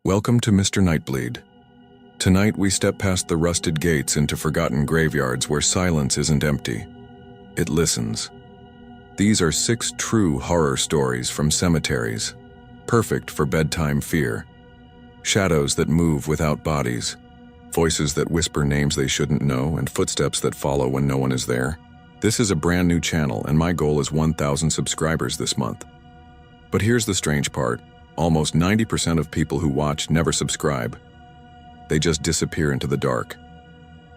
Welcome to Mr. Nightbleed. Tonight we step past the rusted gates into forgotten graveyards where silence isn't empty. It listens. These are 6 true horror stories from cemeteries, perfect for bedtime fear. Shadows that move without bodies, voices that whisper names they shouldn't know, and footsteps that follow when no one is there. This is a brand new channel, and my goal is 1,000 subscribers this month. But here's the strange part. Almost 90% of people who watch never subscribe. They just disappear into the dark.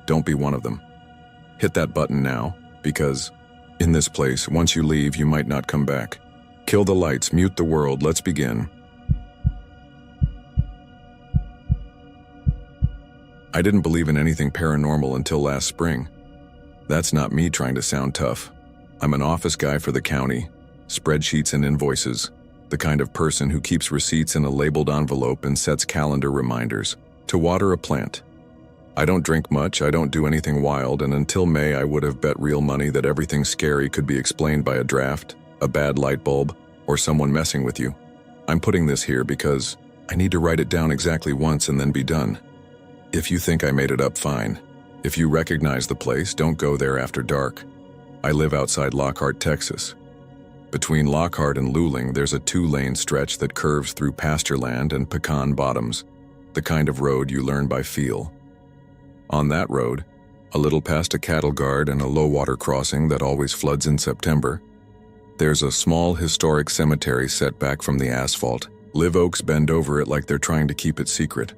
Don't be one of them. Hit that button now, because in this place, once you leave, you might not come back. Kill the lights, mute the world, let's begin. I didn't believe in anything paranormal until last spring. That's not me trying to sound tough. I'm an office guy for the county, spreadsheets and invoices. The kind of person who keeps receipts in a labeled envelope and sets calendar reminders to water a plant. I don't drink much, I don't do anything wild, and until May I would have bet real money that everything scary could be explained by a draft, a bad light bulb, or someone messing with you. I'm putting this here because I need to write it down exactly once and then be done. If you think I made it up, fine. If you recognize the place, don't go there after dark. I live outside Lockhart, Texas. Between Lockhart and Luling, there's a 2-lane stretch that curves through pasture land and pecan bottoms, the kind of road you learn by feel. On that road, a little past a cattle guard and a low-water crossing that always floods in September, there's a small historic cemetery set back from the asphalt. Live oaks bend over it like they're trying to keep it secret.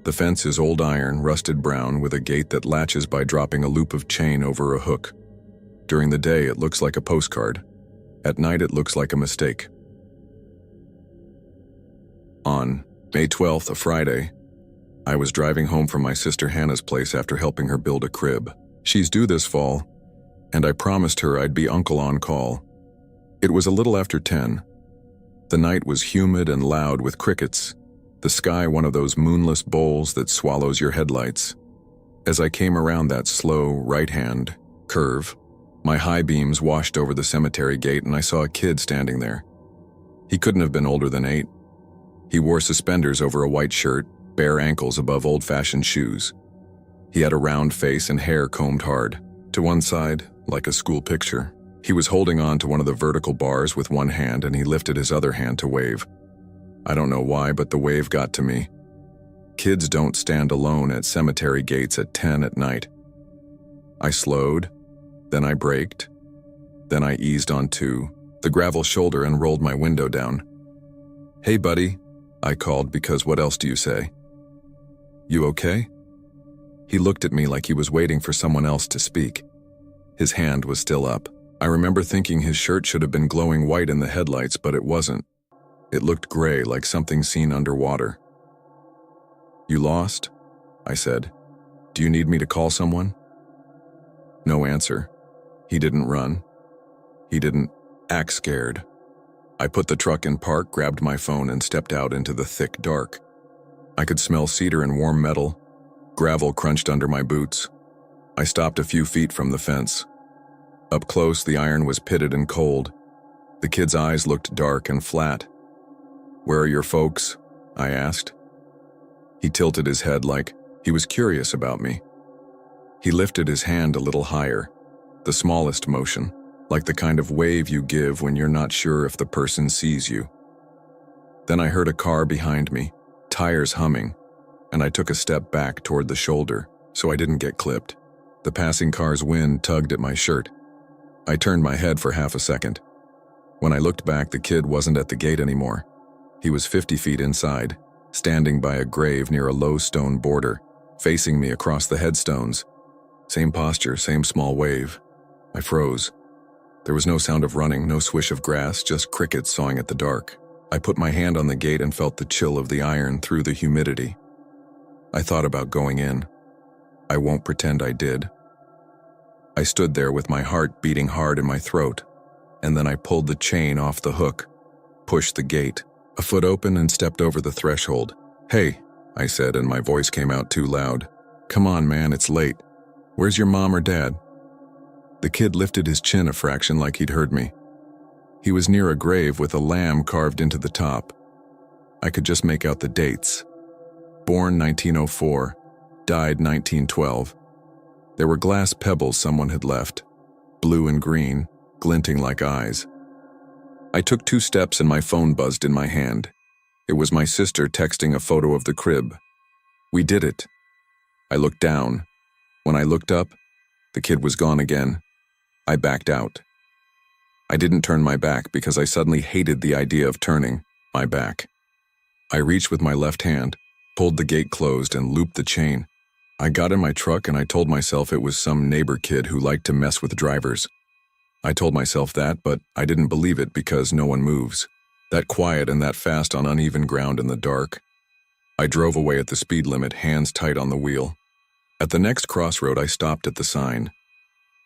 The fence is old iron, rusted brown, with a gate that latches by dropping a loop of chain over a hook. During the day, it looks like a postcard. At night, it looks like a mistake. On May 12th, a Friday, I was driving home from my sister Hannah's place after helping her build a crib. She's due this fall, and I promised her I'd be uncle on call. It was a little after 10. The night was humid and loud with crickets, the sky one of those moonless bowls that swallows your headlights. As I came around that slow right-hand curve, my high beams washed over the cemetery gate and I saw a kid standing there. He couldn't have been older than 8. He wore suspenders over a white shirt, bare ankles above old-fashioned shoes. He had a round face and hair combed hard. To one side, like a school picture. He was holding on to one of the vertical bars with one hand and he lifted his other hand to wave. I don't know why, but the wave got to me. Kids don't stand alone at cemetery gates at 10 at night. I slowed. Then I braked. Then I eased onto the gravel shoulder and rolled my window down. "Hey, buddy," I called, because what else do you say? "You okay?" He looked at me like he was waiting for someone else to speak. His hand was still up. I remember thinking his shirt should have been glowing white in the headlights, but it wasn't. It looked gray, like something seen underwater. "You lost?" I said. "Do you need me to call someone?" No answer. He didn't run. He didn't act scared. I put the truck in park, grabbed my phone, and stepped out into the thick dark. I could smell cedar and warm metal. Gravel crunched under my boots. I stopped a few feet from the fence. Up close, the iron was pitted and cold. The kid's eyes looked dark and flat. "Where are your folks?" I asked. He tilted his head like he was curious about me. He lifted his hand a little higher. The smallest motion, like the kind of wave you give when you're not sure if the person sees you. Then I heard a car behind me, tires humming, and I took a step back toward the shoulder so I didn't get clipped. The passing car's wind tugged at my shirt. I turned my head for half a second. When I looked back, the kid wasn't at the gate anymore. He was 50 feet inside, standing by a grave near a low stone border, facing me across the headstones. Same posture, same small wave. I froze. There was no sound of running, no swish of grass, just crickets sawing at the dark. I put my hand on the gate and felt the chill of the iron through the humidity. I thought about going in. I won't pretend I did. I stood there with my heart beating hard in my throat, and then I pulled the chain off the hook, pushed the gate, a foot open, and stepped over the threshold. "Hey," I said, and my voice came out too loud. "Come on, man, it's late. Where's your mom or dad?" The kid lifted his chin a fraction like he'd heard me. He was near a grave with a lamb carved into the top. I could just make out the dates, Born 1904, died 1912. There were glass pebbles someone had left, blue and green, glinting like eyes. I took 2 steps and my phone buzzed in my hand. It was my sister texting a photo of the crib. We did it. I looked down. When I looked up, the kid was gone again. I backed out. I didn't turn my back because I suddenly hated the idea of turning my back. I reached with my left hand, pulled the gate closed, and looped the chain. I got in my truck and I told myself it was some neighbor kid who liked to mess with drivers. I told myself that, but I didn't believe it because no one moves. That quiet and that fast on uneven ground in the dark. I drove away at the speed limit, hands tight on the wheel. At the next crossroad, I stopped at the sign.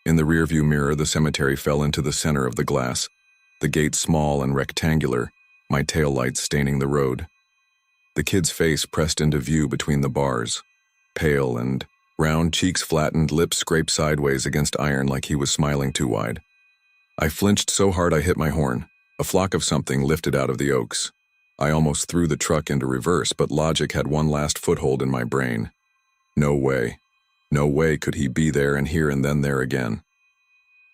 In the rearview mirror, the cemetery fell into the center of the glass, the gate small and rectangular, my taillights staining the road. The kid's face pressed into view between the bars, pale and round, cheeks flattened, lips scraped sideways against iron like he was smiling too wide. I flinched so hard I hit my horn. A flock of something lifted out of the oaks. I almost threw the truck into reverse, but logic had one last foothold in my brain. No way. No way could he be there and here and then there again.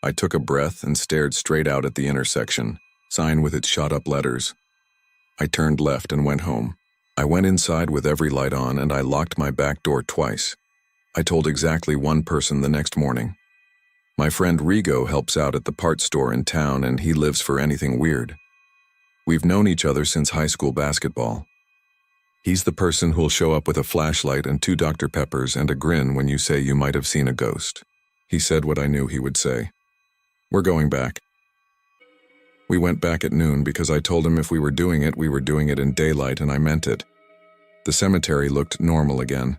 I took a breath and stared straight out at the intersection, sign with its shot-up letters. I turned left and went home. I went inside with every light on and I locked my back door twice. I told exactly one person the next morning. My friend Rigo helps out at the parts store in town and he lives for anything weird. We've known each other since high school basketball. He's the person who'll show up with a flashlight and 2 Dr. Peppers and a grin when you say you might have seen a ghost. He said what I knew he would say. We're going back. We went back at noon because I told him if we were doing it in daylight, and I meant it. The cemetery looked normal again.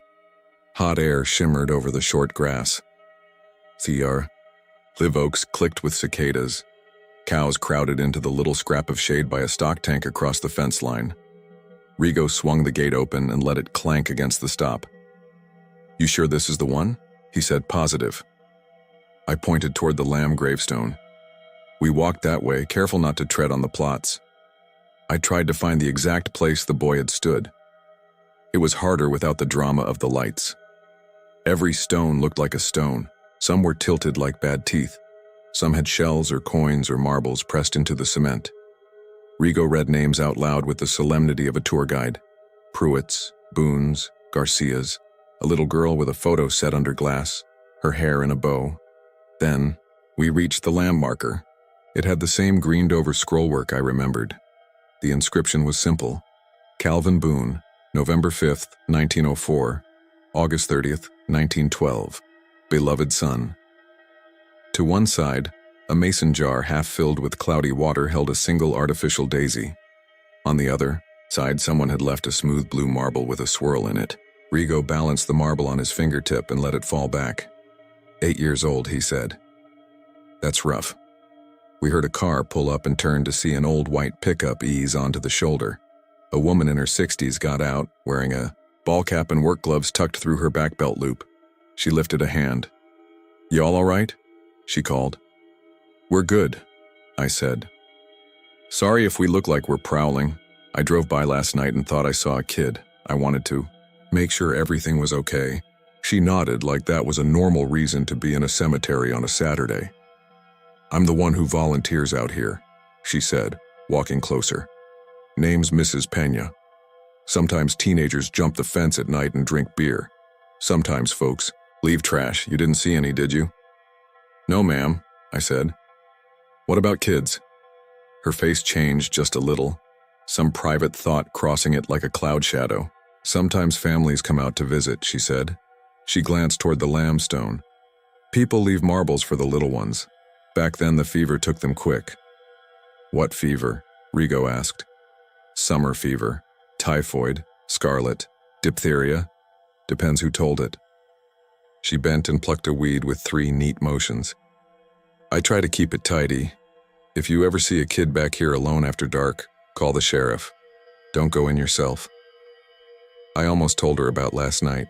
Hot air shimmered over the short grass. CR. Live oaks clicked with cicadas. Cows crowded into the little scrap of shade by a stock tank across the fence line. Rigo swung the gate open and let it clank against the stop. You sure this is the one? He said, positive. I pointed toward the Lamb gravestone. We walked that way, careful not to tread on the plots. I tried to find the exact place the boy had stood. It was harder without the drama of the lights. Every stone looked like a stone. Some were tilted like bad teeth. Some had shells or coins or marbles pressed into the cement. Rigo read names out loud with the solemnity of a tour guide. Pruitts, Boones, Garcias, a little girl with a photo set under glass, her hair in a bow. Then, we reached the Lamb marker. It had the same greened-over scrollwork I remembered. The inscription was simple. Calvin Boone, November 5th, 1904, August 30th, 1912. Beloved son. To one side, a mason jar half filled with cloudy water held a single artificial daisy. On the other side, someone had left a smooth blue marble with a swirl in it. Rigo balanced the marble on his fingertip and let it fall back. 8 years old, he said. That's rough. We heard a car pull up and turned to see an old white pickup ease onto the shoulder. A woman in her 60s got out, wearing a ball cap and work gloves tucked through her back belt loop. She lifted a hand. Y'all all right? She called. We're good, I said. Sorry if we look like we're prowling. I drove by last night and thought I saw a kid. I wanted to make sure everything was okay. She nodded like that was a normal reason to be in a cemetery on a Saturday. I'm the one who volunteers out here, she said, walking closer. Name's Mrs. Pena. Sometimes teenagers jump the fence at night and drink beer. Sometimes folks leave trash. You didn't see any, did you? No, ma'am, I said. What about kids? Her face changed just a little, some private thought crossing it like a cloud shadow. Sometimes families come out to visit, she said. She glanced toward the Lamb stone. People leave marbles for the little ones. Back then the fever took them quick. What fever? Rigo asked. Summer fever, typhoid, scarlet, diphtheria. Depends who told it. She bent and plucked a weed with 3 neat motions. I try to keep it tidy. If you ever see a kid back here alone after dark, call the sheriff. Don't go in yourself. I almost told her about last night,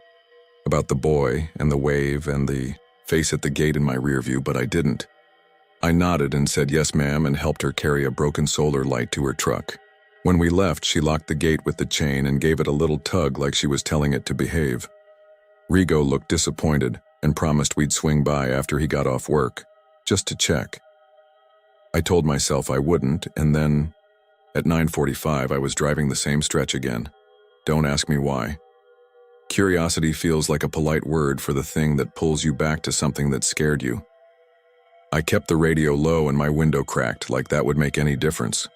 about the boy and the wave and the face at the gate in my rear view, but I didn't. I nodded and said yes, ma'am, and helped her carry a broken solar light to her truck. When we left, she locked the gate with the chain and gave it a little tug like she was telling it to behave. Rigo looked disappointed and promised we'd swing by after he got off work, just to check. I told myself I wouldn't, and then, at 9:45, I was driving the same stretch again. Don't ask me why. Curiosity feels like a polite word for the thing that pulls you back to something that scared you. I kept the radio low and my window cracked, like that would make any difference.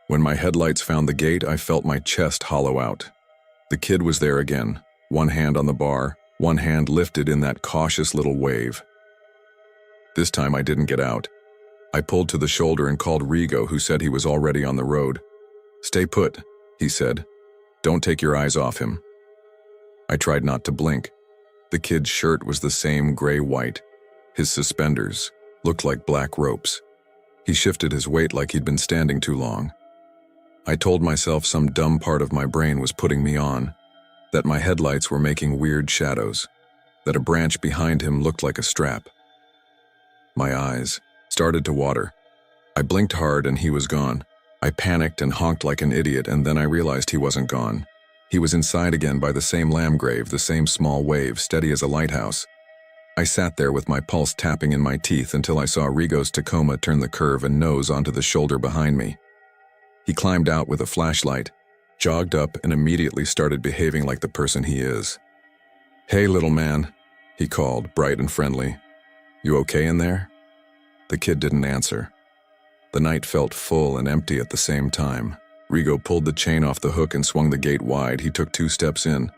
When my headlights found the gate, I felt my chest hollow out. The kid was there again, one hand on the bar, one hand lifted in that cautious little wave. This time I didn't get out. I pulled to the shoulder and called Rigo, who said he was already on the road. "Stay put," he said. "Don't take your eyes off him." I tried not to blink. The kid's shirt was the same gray-white. His suspenders looked like black ropes. He shifted his weight like he'd been standing too long. I told myself some dumb part of my brain was putting me on, that my headlights were making weird shadows, that a branch behind him looked like a strap. My eyes started to water. I blinked hard and he was gone. I panicked and honked like an idiot, and then I realized he wasn't gone. He was inside again by the same lamb grave, the same small wave, steady as a lighthouse. I sat there with my pulse tapping in my teeth until I saw Rigo's Tacoma turn the curve and nose onto the shoulder behind me. He climbed out with a flashlight, jogged up, and immediately started behaving like the person he is. "Hey, little man," he called, bright and friendly. "You okay in there?" The kid didn't answer. The night felt full and empty at the same time. Rigo pulled the chain off the hook and swung the gate wide. He took 2 steps in.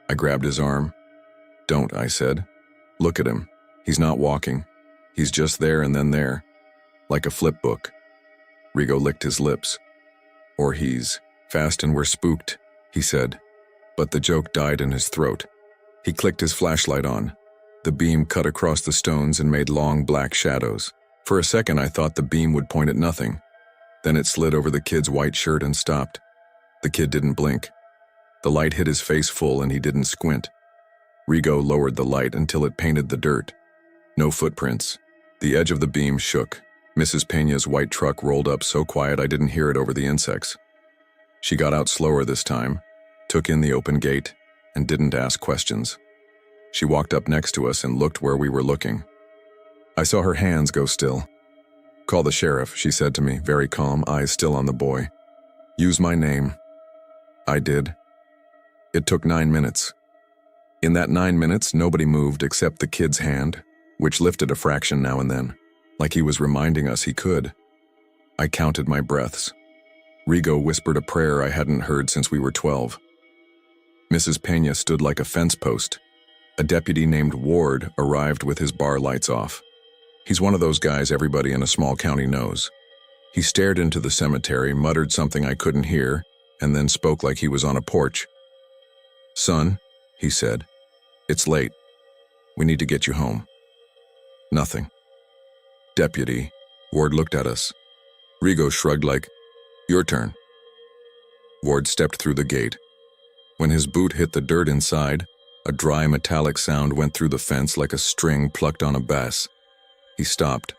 I grabbed his arm. "Don't," I said. "Look at him. He's not walking. He's just there and then there, like a flip book." Rigo licked his lips. "Or he's fast and we're spooked," he said. But the joke died in his throat. He clicked his flashlight on. The beam cut across the stones and made long black shadows. For a second I thought the beam would point at nothing. Then it slid over the kid's white shirt and stopped. The kid didn't blink. The light hit his face full and he didn't squint. Rigo lowered the light until it painted the dirt. No footprints. The edge of the beam shook. Mrs. Peña's white truck rolled up so quiet I didn't hear it over the insects. She got out slower this time, took in the open gate, and didn't ask questions. She walked up next to us and looked where we were looking. I saw her hands go still. "Call the sheriff," she said to me, very calm, eyes still on the boy. "Use my name." I did. It took 9 minutes. In that 9 minutes, nobody moved except the kid's hand, which lifted a fraction now and then, like he was reminding us he could. I counted my breaths. Rigo whispered a prayer I hadn't heard since we were 12. Mrs. Peña stood like a fence post. A deputy named Ward arrived with his bar lights off. He's one of those guys everybody in a small county knows. He stared into the cemetery, muttered something I couldn't hear, and then spoke like he was on a porch. "Son," he said, "it's late. We need to get you home." Nothing. "Deputy," Ward looked at us. Rigo shrugged like, "Your turn." Ward stepped through the gate. When his boot hit the dirt inside, a dry metallic sound went through the fence like a string plucked on a bass. He stopped.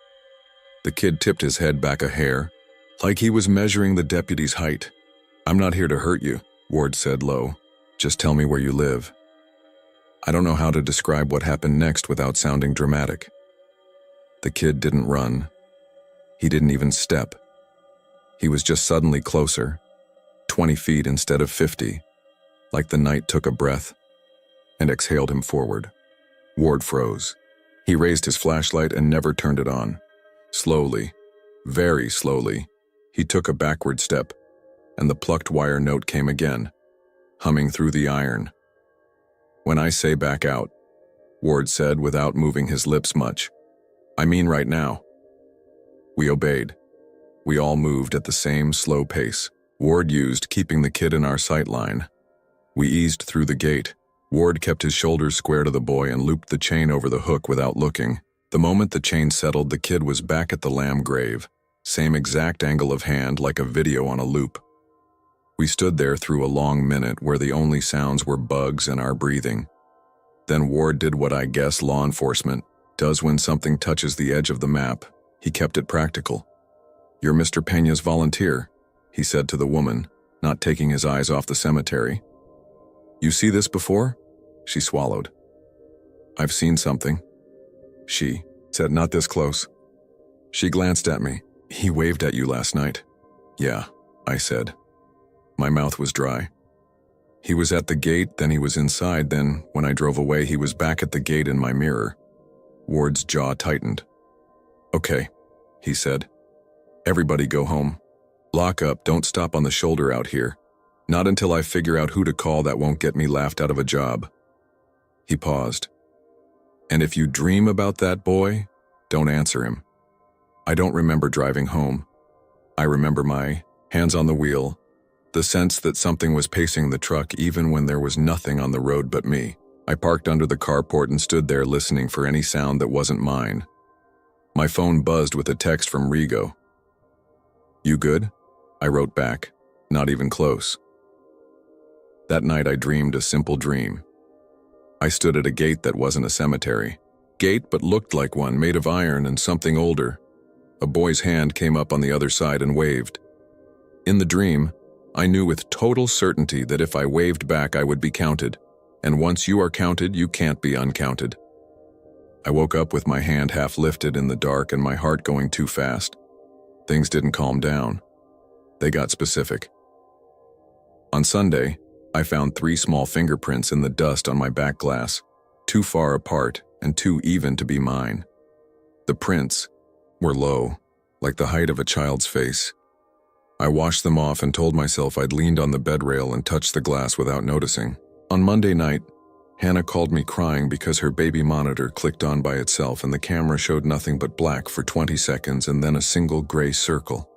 The kid tipped his head back a hair, like he was measuring the deputy's height. "I'm not here to hurt you," Ward said low. "Just tell me where you live." I don't know how to describe what happened next without sounding dramatic. The kid didn't run. He didn't even step. He was just suddenly closer, 20 feet instead of 50, like the night took a breath and exhaled him forward. Ward froze. He raised his flashlight and never turned it on. Slowly, very slowly, he took a backward step, and the plucked wire note came again, humming through the iron. "When I say back out," Ward said without moving his lips much, "I mean right now." We obeyed. We all moved at the same slow pace. Ward used, keeping the kid in our sight line. We eased through the gate. Ward kept his shoulders square to the boy and looped the chain over the hook without looking. The moment the chain settled, the kid was back at the lamb grave, same exact angle of hand, like a video on a loop. We stood there through a long minute where the only sounds were bugs and our breathing. Then Ward did what I guess law enforcement does when something touches the edge of the map. He kept it practical. "You're Mr. Peña's volunteer," he said to the woman, not taking his eyes off the cemetery. You see this before? She swallowed. I've seen something. She said, not this close. She glanced at me. He waved at you last night. Yeah, I said. My mouth was dry. He was at the gate, then he was inside, then when I drove away he was back at the gate in my mirror. Ward's jaw tightened. Okay, he said. Everybody go home. Lock up, don't stop on the shoulder out here. Not until I figure out who to call that won't get me laughed out of a job. He paused. And if you dream about that boy, don't answer him. I don't remember driving home. I remember my hands on the wheel, the sense that something was pacing the truck even when there was nothing on the road but me. I parked under the carport and stood there listening for any sound that wasn't mine. My phone buzzed with a text from Rigo. You good? I wrote back, not even close. That night I dreamed a simple dream. I stood at a gate that wasn't a cemetery. Gate but looked like one, made of iron and something older. A boy's hand came up on the other side and waved. In the dream, I knew with total certainty that if I waved back I would be counted, and once you are counted, you can't be uncounted. I woke up with my hand half lifted in the dark and my heart going too fast. Things didn't calm down. They got specific. On Sunday, I found 3 small fingerprints in the dust on my back glass, too far apart and too even to be mine. The prints were low, like the height of a child's face. I washed them off and told myself I'd leaned on the bed rail and touched the glass without noticing. On Monday night, Hannah called me crying because her baby monitor clicked on by itself and the camera showed nothing but black for 20 seconds and then a single gray circle,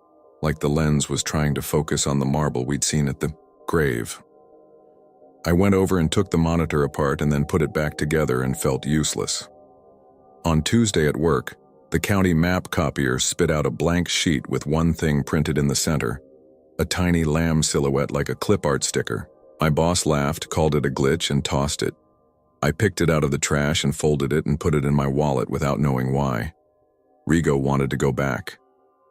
like the lens was trying to focus on the marble we'd seen at the grave. I went over and took the monitor apart and then put it back together and felt useless. On Tuesday at work, the county map copier spit out a blank sheet with one thing printed in the center, a tiny lamb silhouette like a clip art sticker. My boss laughed, called it a glitch, and tossed it. I picked it out of the trash and folded it and put it in my wallet without knowing why. Rigo wanted to go back.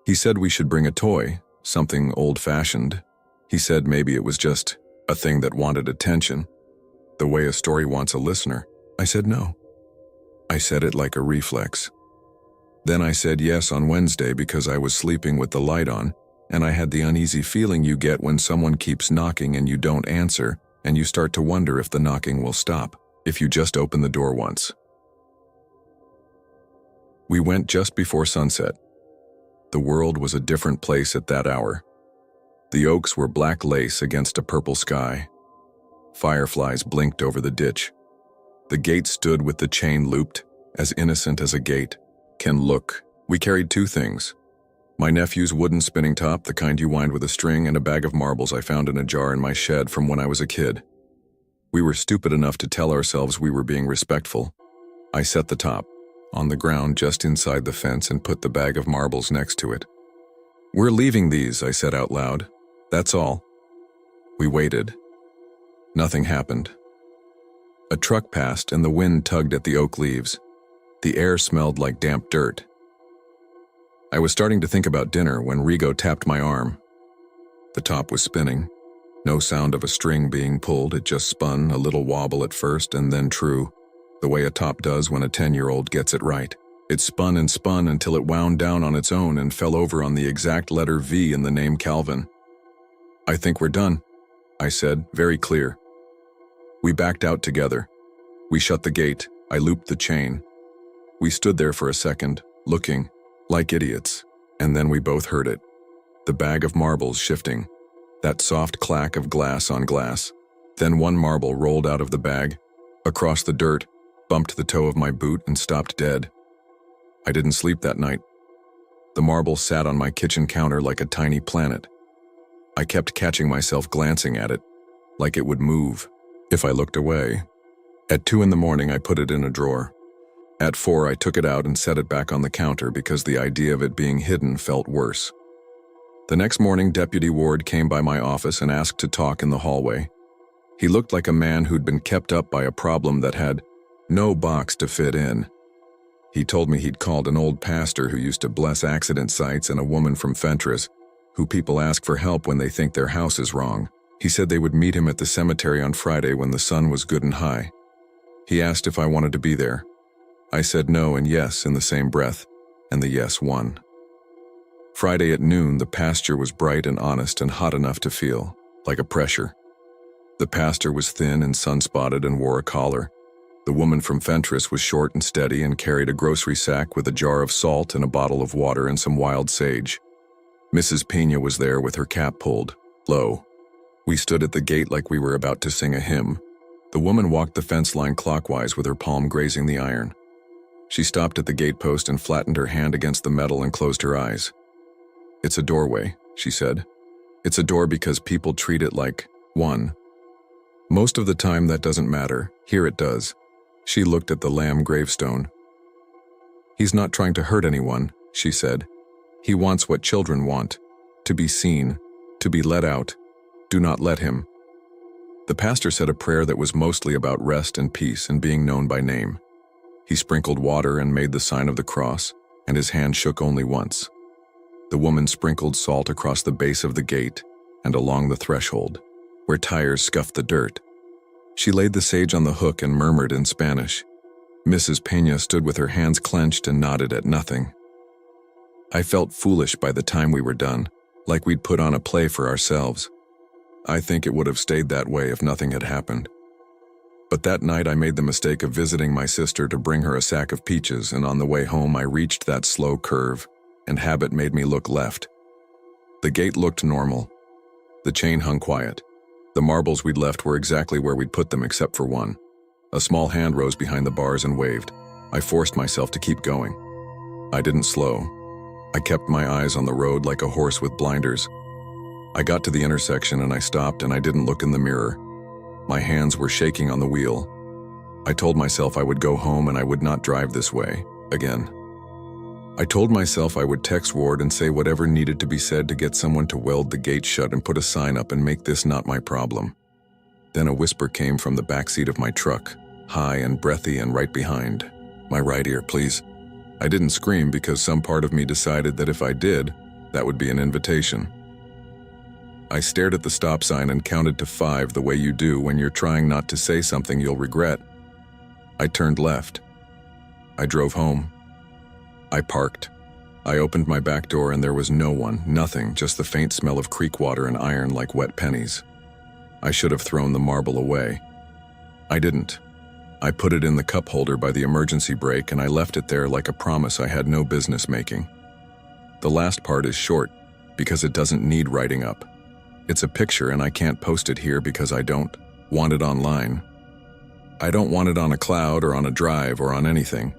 He said we should bring a toy, something old-fashioned. He said maybe it was just a thing that wanted attention, the way a story wants a listener. I said no. I said it like a reflex. Then I said yes on Wednesday because I was sleeping with the light on, and I had the uneasy feeling you get when someone keeps knocking and you don't answer, and you start to wonder if the knocking will stop, if you just open the door once. We went just before sunset. The world was a different place at that hour. The oaks were black lace against a purple sky. Fireflies blinked over the ditch. The gate stood with the chain looped, as innocent as a gate can look. We carried 2 things. My nephew's wooden spinning top, the kind you wind with a string, and a bag of marbles I found in a jar in my shed from when I was a kid. We were stupid enough to tell ourselves we were being respectful. I set the top on the ground just inside the fence and put the bag of marbles next to it. We're leaving these, I said out loud. That's all. We waited. Nothing happened. A truck passed and the wind tugged at the oak leaves. The air smelled like damp dirt. I was starting to think about dinner when Rigo tapped my arm. The top was spinning. No sound of a string being pulled, it just spun, a little wobble at first and then true, the way a top does when a 10-year-old gets it right. It spun and spun until it wound down on its own and fell over on the exact letter V in the name Calvin. I think we're done, I said, very clear. We backed out together. We shut the gate. I looped the chain. We stood there for a second, looking, like idiots, and then we both heard it. The bag of marbles shifting. That soft clack of glass on glass. Then one marble rolled out of the bag, across the dirt, bumped the toe of my boot and stopped dead. I didn't sleep that night. The marble sat on my kitchen counter like a tiny planet. I kept catching myself glancing at it, like it would move if I looked away. At 2 a.m, I put it in a drawer. At 4, I took it out and set it back on the counter because the idea of it being hidden felt worse. The next morning, Deputy Ward came by my office and asked to talk in the hallway. He looked like a man who'd been kept up by a problem that had no box to fit in. He told me he'd called an old pastor who used to bless accident sites and a woman from Fentress who people ask for help when they think their house is wrong. He said they would meet him at the cemetery on Friday when the sun was good and high. He asked if I wanted to be there. I said no and yes in the same breath, and the yes won. Friday at noon, the pasture was bright and honest and hot enough to feel like a pressure. The pastor was thin and sun-spotted and wore a collar. The woman from Fentress was short and steady and carried a grocery sack with a jar of salt and a bottle of water and some wild sage. Mrs. Pena was there with her cap pulled low. We stood at the gate like we were about to sing a hymn. The woman walked the fence line clockwise with her palm grazing the iron. She stopped at the gatepost and flattened her hand against the metal and closed her eyes. "It's a doorway," she said. "It's a door because people treat it like one. Most of the time that doesn't matter. Here it does." She looked at the lamb gravestone. "He's not trying to hurt anyone," she said. "He wants what children want, to be seen, to be let out. Do not let him." The pastor said a prayer that was mostly about rest and peace and being known by name. He sprinkled water and made the sign of the cross, and his hand shook only once. The woman sprinkled salt across the base of the gate and along the threshold, where tires scuffed the dirt. She laid the sage on the hook and murmured in Spanish. Mrs. Pena stood with her hands clenched and nodded at nothing. I felt foolish by the time we were done, like we'd put on a play for ourselves. I think it would have stayed that way if nothing had happened. But that night I made the mistake of visiting my sister to bring her a sack of peaches, and on the way home I reached that slow curve, and habit made me look left. The gate looked normal. The chain hung quiet. The marbles we'd left were exactly where we'd put them except for one. A small hand rose behind the bars and waved. I forced myself to keep going. I didn't slow. I kept my eyes on the road like a horse with blinders. I got to the intersection and I stopped and I didn't look in the mirror. My hands were shaking on the wheel. I told myself I would go home and I would not drive this way again. I told myself I would text Ward and say whatever needed to be said to get someone to weld the gate shut and put a sign up and make this not my problem. Then a whisper came from the backseat of my truck, high and breathy and right behind. "My right ear, please." I didn't scream because some part of me decided that if I did, that would be an invitation. I stared at the stop sign and counted to 5 the way you do when you're trying not to say something you'll regret. I turned left. I drove home. I parked. I opened my back door and there was no one, nothing, just the faint smell of creek water and iron like wet pennies. I should have thrown the marble away. I didn't. I put it in the cup holder by the emergency brake and I left it there like a promise I had no business making. The last part is short because it doesn't need writing up. It's a picture and I can't post it here because I don't want it online. I don't want it on a cloud or on a drive or on anything.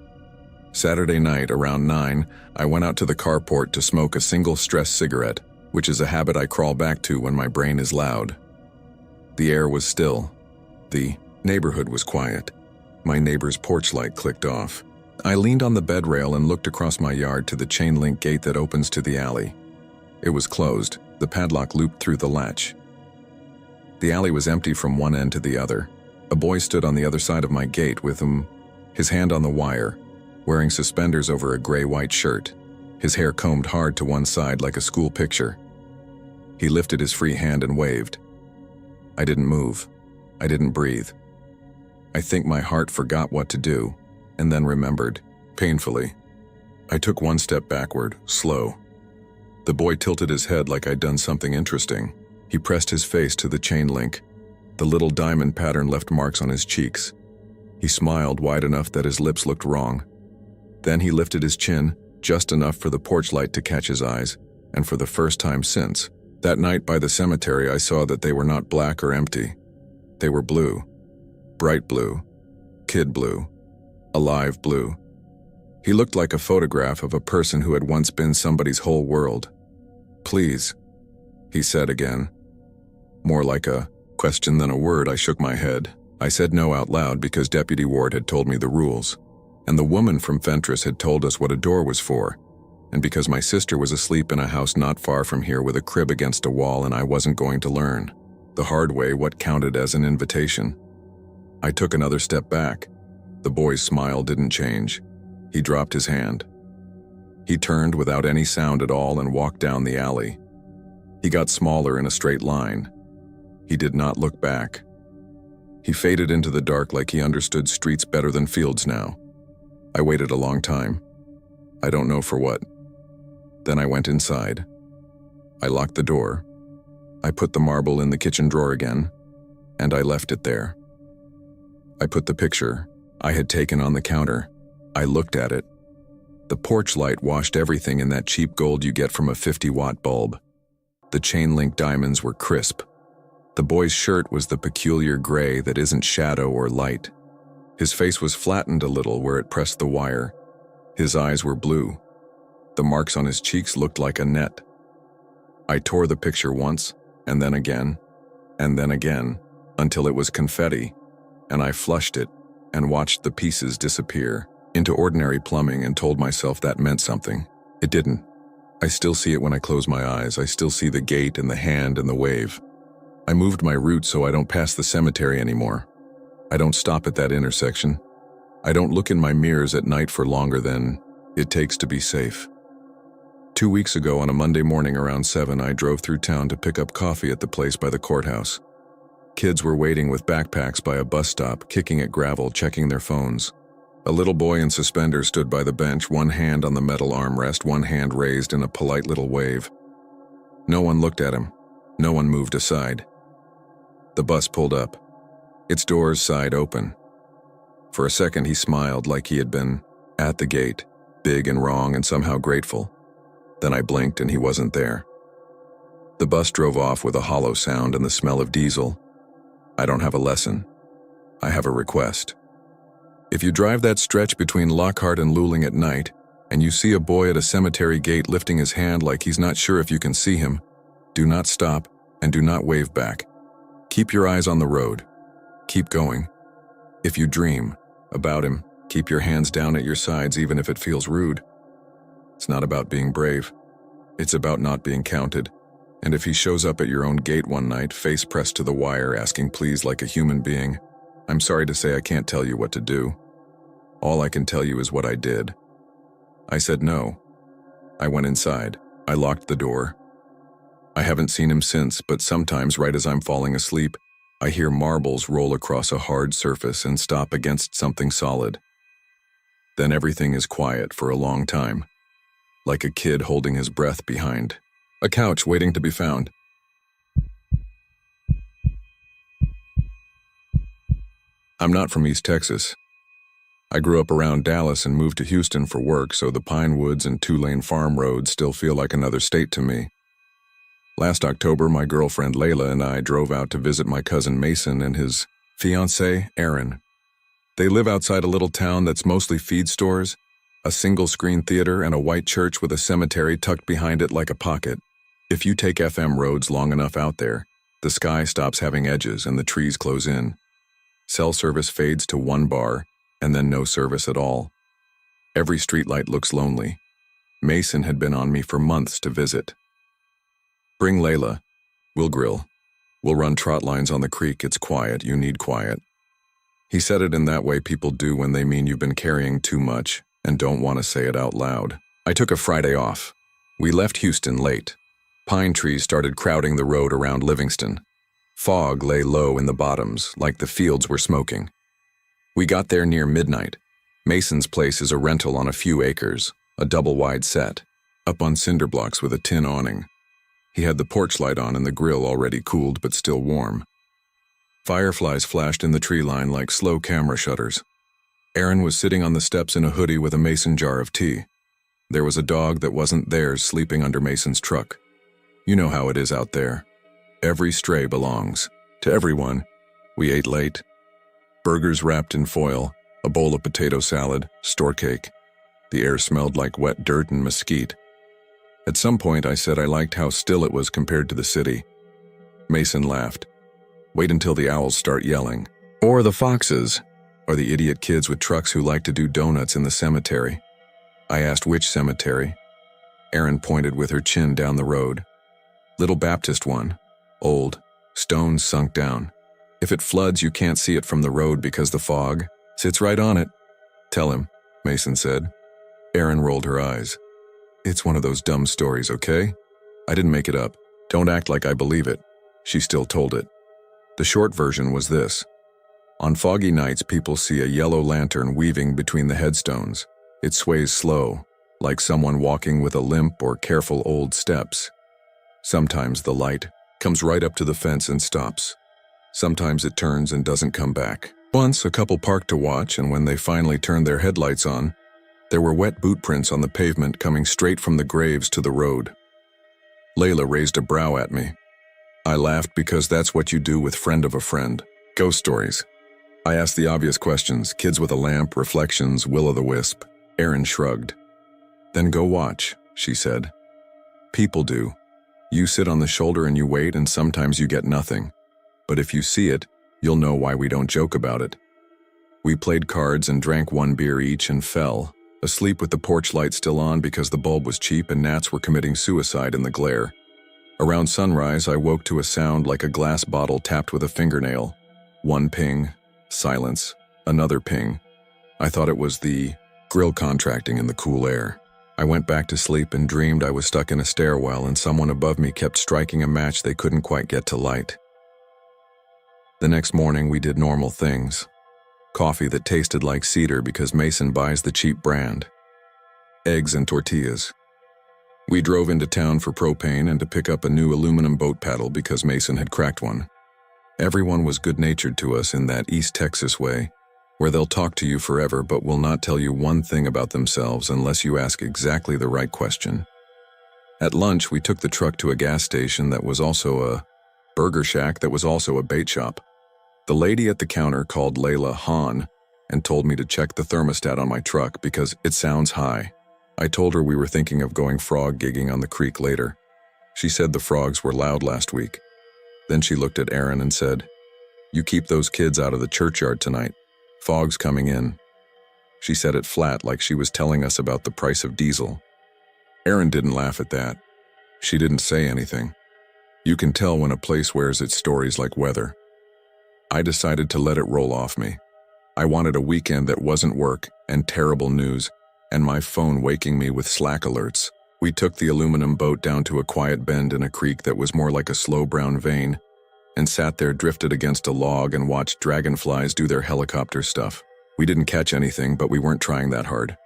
Saturday night around 9, I went out to the carport to smoke a single stress cigarette, which is a habit I crawl back to when my brain is loud. The air was still. The neighborhood was quiet. My neighbor's porch light clicked off. I leaned on the bed rail and looked across my yard to the chain link gate that opens to the alley. It was closed, the padlock looped through the latch. The alley was empty from one end to the other. A boy stood on the other side of my gate with his hand on the wire, wearing suspenders over a gray-white shirt, his hair combed hard to one side like a school picture. He lifted his free hand and waved. I didn't move. I didn't breathe. I think my heart forgot what to do, and then remembered, painfully. I took one step backward, slow. The boy tilted his head like I'd done something interesting. He pressed his face to the chain link. The little diamond pattern left marks on his cheeks. He smiled wide enough that his lips looked wrong. Then he lifted his chin, just enough for the porch light to catch his eyes, and for the first time since that night by the cemetery, I saw that they were not black or empty. They were blue. Bright blue. Kid blue. Alive blue. He looked like a photograph of a person who had once been somebody's whole world. "Please," he said again. More like a question than a word. I shook my head. I said no out loud because Deputy Ward had told me the rules, and the woman from Fentress had told us what a door was for, and because my sister was asleep in a house not far from here with a crib against a wall and I wasn't going to learn the hard way what counted as an invitation. I took another step back. The boy's smile didn't change. He dropped his hand. He turned without any sound at all and walked down the alley. He got smaller in a straight line. He did not look back. He faded into the dark like he understood streets better than fields now. I waited a long time. I don't know for what. Then I went inside. I locked the door. I put the marble in the kitchen drawer again, and I left it there. I put the picture I had taken on the counter. I looked at it. The porch light washed everything in that cheap gold you get from a 50-watt bulb. The chain-link diamonds were crisp. The boy's shirt was the peculiar gray that isn't shadow or light. His face was flattened a little where it pressed the wire. His eyes were blue. The marks on his cheeks looked like a net. I tore the picture once, and then again, until it was confetti, and I flushed it and watched the pieces disappear into ordinary plumbing and told myself that meant something. It didn't. I still see it when I close my eyes. I still see the gate and the hand and the wave. I moved my route so I don't pass the cemetery anymore. I don't stop at that intersection. I don't look in my mirrors at night for longer than it takes to be safe. 2 weeks ago on a Monday morning around 7, I drove through town to pick up coffee at the place by the courthouse. Kids were waiting with backpacks by a bus stop, kicking at gravel, checking their phones. A little boy in suspenders stood by the bench, one hand on the metal armrest, one hand raised in a polite little wave. No one looked at him. No one moved aside. The bus pulled up, its doors side open. For a second he smiled like he had been at the gate, big and wrong and somehow grateful. Then I blinked and he wasn't there. The bus drove off with a hollow sound and the smell of diesel. I don't have a lesson. I have a request. If you drive that stretch between Lockhart and Luling at night, and you see a boy at a cemetery gate lifting his hand like he's not sure if you can see him, do not stop and do not wave back. Keep your eyes on the road. Keep going. If you dream about him, keep your hands down at your sides even if it feels rude. It's not about being brave. It's about not being counted. And if he shows up at your own gate one night, face pressed to the wire, asking please like a human being, I'm sorry to say I can't tell you what to do. All I can tell you is what I did. I said no. I went inside. I locked the door. I haven't seen him since, but sometimes right as I'm falling asleep, I hear marbles roll across a hard surface and stop against something solid. Then everything is quiet for a long time, like a kid holding his breath behind a couch waiting to be found. I'm not from East Texas. I grew up around Dallas and moved to Houston for work, so the pine woods and two-lane farm roads still feel like another state to me. Last October, my girlfriend Layla and I drove out to visit my cousin Mason and his fiancée, Erin. They live outside a little town that's mostly feed stores, a single-screen theater, and a white church with a cemetery tucked behind it like a pocket. If you take FM roads long enough out there, the sky stops having edges and the trees close in. Cell service fades to one bar, and then no service at all. Every streetlight looks lonely. Mason had been on me for months to visit. Bring Layla. We'll grill. We'll run trot lines on the creek. It's quiet. You need quiet. He said it in that way people do when they mean you've been carrying too much and don't want to say it out loud. I took a Friday off. We left Houston late. Pine trees started crowding the road around Livingston. Fog lay low in the bottoms, like the fields were smoking. We got there near midnight. Mason's place is a rental on a few acres, a double-wide set, up on cinder blocks with a tin awning. He had the porch light on and the grill already cooled but still warm. Fireflies flashed in the tree line like slow camera shutters. Erin was sitting on the steps in a hoodie with a Mason jar of tea. There was a dog that wasn't theirs sleeping under Mason's truck. You know how it is out there. Every stray belongs to everyone. We ate late. Burgers wrapped in foil, a bowl of potato salad, store cake. The air smelled like wet dirt and mesquite. At some point I said I liked how still it was compared to the city. Mason laughed. Wait until the owls start yelling. Or the foxes. Or the idiot kids with trucks who like to do donuts in the cemetery. I asked which cemetery. Erin pointed with her chin down the road. Little Baptist one. Old. Stones sunk down. If it floods, you can't see it from the road because the fog sits right on it. Tell him, Mason said. Erin rolled her eyes. It's one of those dumb stories, okay? I didn't make it up. Don't act like I believe it. She still told it. The short version was this. On foggy nights, people see a yellow lantern weaving between the headstones. It sways slow, like someone walking with a limp or careful old steps. Sometimes the light comes right up to the fence and stops. Sometimes it turns and doesn't come back. Once, a couple parked to watch, and when they finally turned their headlights on, there were wet boot prints on the pavement coming straight from the graves to the road. Layla raised a brow at me. I laughed because that's what you do with friend of a friend. Ghost stories. I asked the obvious questions, kids with a lamp, reflections, will-o'-the-wisp. Erin shrugged. Then go watch, she said. People do. You sit on the shoulder and you wait, and sometimes you get nothing. But if you see it, you'll know why we don't joke about it. We played cards and drank 1 beer each and fell, asleep with the porch light still on because the bulb was cheap and gnats were committing suicide in the glare. Around sunrise, I woke to a sound like a glass bottle tapped with a fingernail. 1 ping, silence, another ping. I thought it was the grill contracting in the cool air. I went back to sleep and dreamed I was stuck in a stairwell and someone above me kept striking a match they couldn't quite get to light. The next morning, we did normal things. Coffee that tasted like cedar because Mason buys the cheap brand. Eggs and tortillas. We drove into town for propane and to pick up a new aluminum boat paddle because Mason had cracked one. Everyone was good-natured to us in that East Texas way, where they'll talk to you forever but will not tell you one thing about themselves unless you ask exactly the right question. At lunch, we took the truck to a gas station that was also a burger shack that was also a bait shop. The lady at the counter called Layla Han and told me to check the thermostat on my truck because it sounds high. I told her we were thinking of going frog gigging on the creek later. She said the frogs were loud last week. Then she looked at Erin and said, "You keep those kids out of the churchyard tonight. Fog's coming in." She said it flat like she was telling us about the price of diesel. Erin didn't laugh at that. She didn't say anything. You can tell when a place wears its stories like weather. I decided to let it roll off me. I wanted a weekend that wasn't work and terrible news, and my phone waking me with Slack alerts. We took the aluminum boat down to a quiet bend in a creek that was more like a slow brown vein, and sat there drifted against a log and watched dragonflies do their helicopter stuff. We didn't catch anything, but we weren't trying that hard.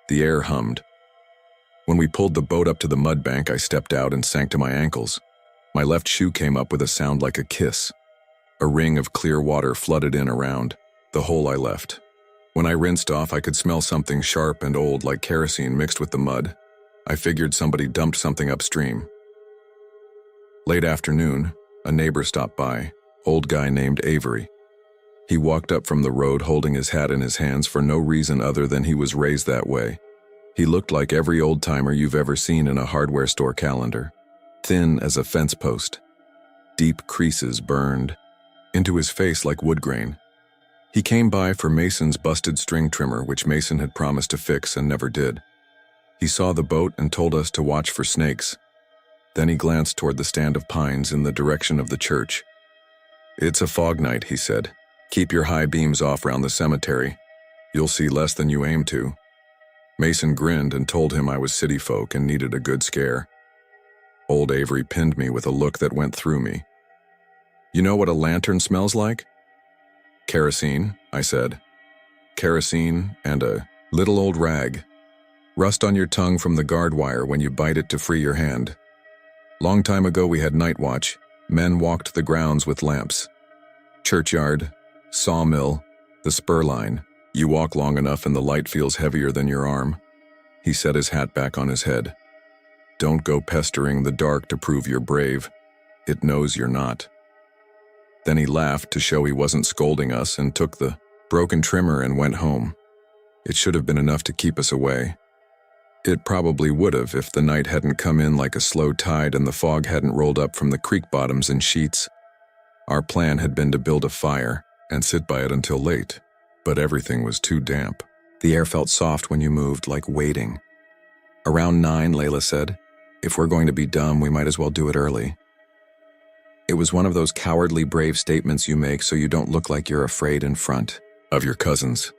The air hummed. When we pulled the boat up to the mud bank, I stepped out and sank to my ankles. My left shoe came up with a sound like a kiss. A ring of clear water flooded in around the hole I left. When I rinsed off, I could smell something sharp and old like kerosene mixed with the mud. I figured somebody dumped something upstream. Late afternoon, a neighbor stopped by, old guy named Avery. He walked up from the road holding his hat in his hands for no reason other than he was raised that way. He looked like every old-timer you've ever seen in a hardware store calendar. Thin as a fence post. Deep creases burned into his face like wood grain. He came by for Mason's busted string trimmer, which Mason had promised to fix and never did. He saw the boat and told us to watch for snakes. Then he glanced toward the stand of pines in the direction of the church. "It's a fog night," he said. "Keep your high beams off round the cemetery. You'll see less than you aim to." Mason grinned and told him I was city folk and needed a good scare. Old Avery pinned me with a look that went through me. "You know what a lantern smells like?" "Kerosene," I said. "Kerosene and a little old rag. Rust on your tongue from the guard wire when you bite it to free your hand. Long time ago we had night watch. Men walked the grounds with lamps. Churchyard, sawmill, the spur line. You walk long enough and the light feels heavier than your arm." He set his hat back on his head. "Don't go pestering the dark to prove you're brave. It knows you're not." Then he laughed to show he wasn't scolding us and took the broken trimmer and went home. It should have been enough to keep us away. It probably would have if the night hadn't come in like a slow tide and the fog hadn't rolled up from the creek bottoms in sheets. Our plan had been to build a fire and sit by it until late, but everything was too damp. The air felt soft when you moved, like waiting. "Around 9, Layla said. If we're going to be dumb, we might as well do it early." It was one of those cowardly brave statements you make so you don't look like you're afraid in front of your cousins.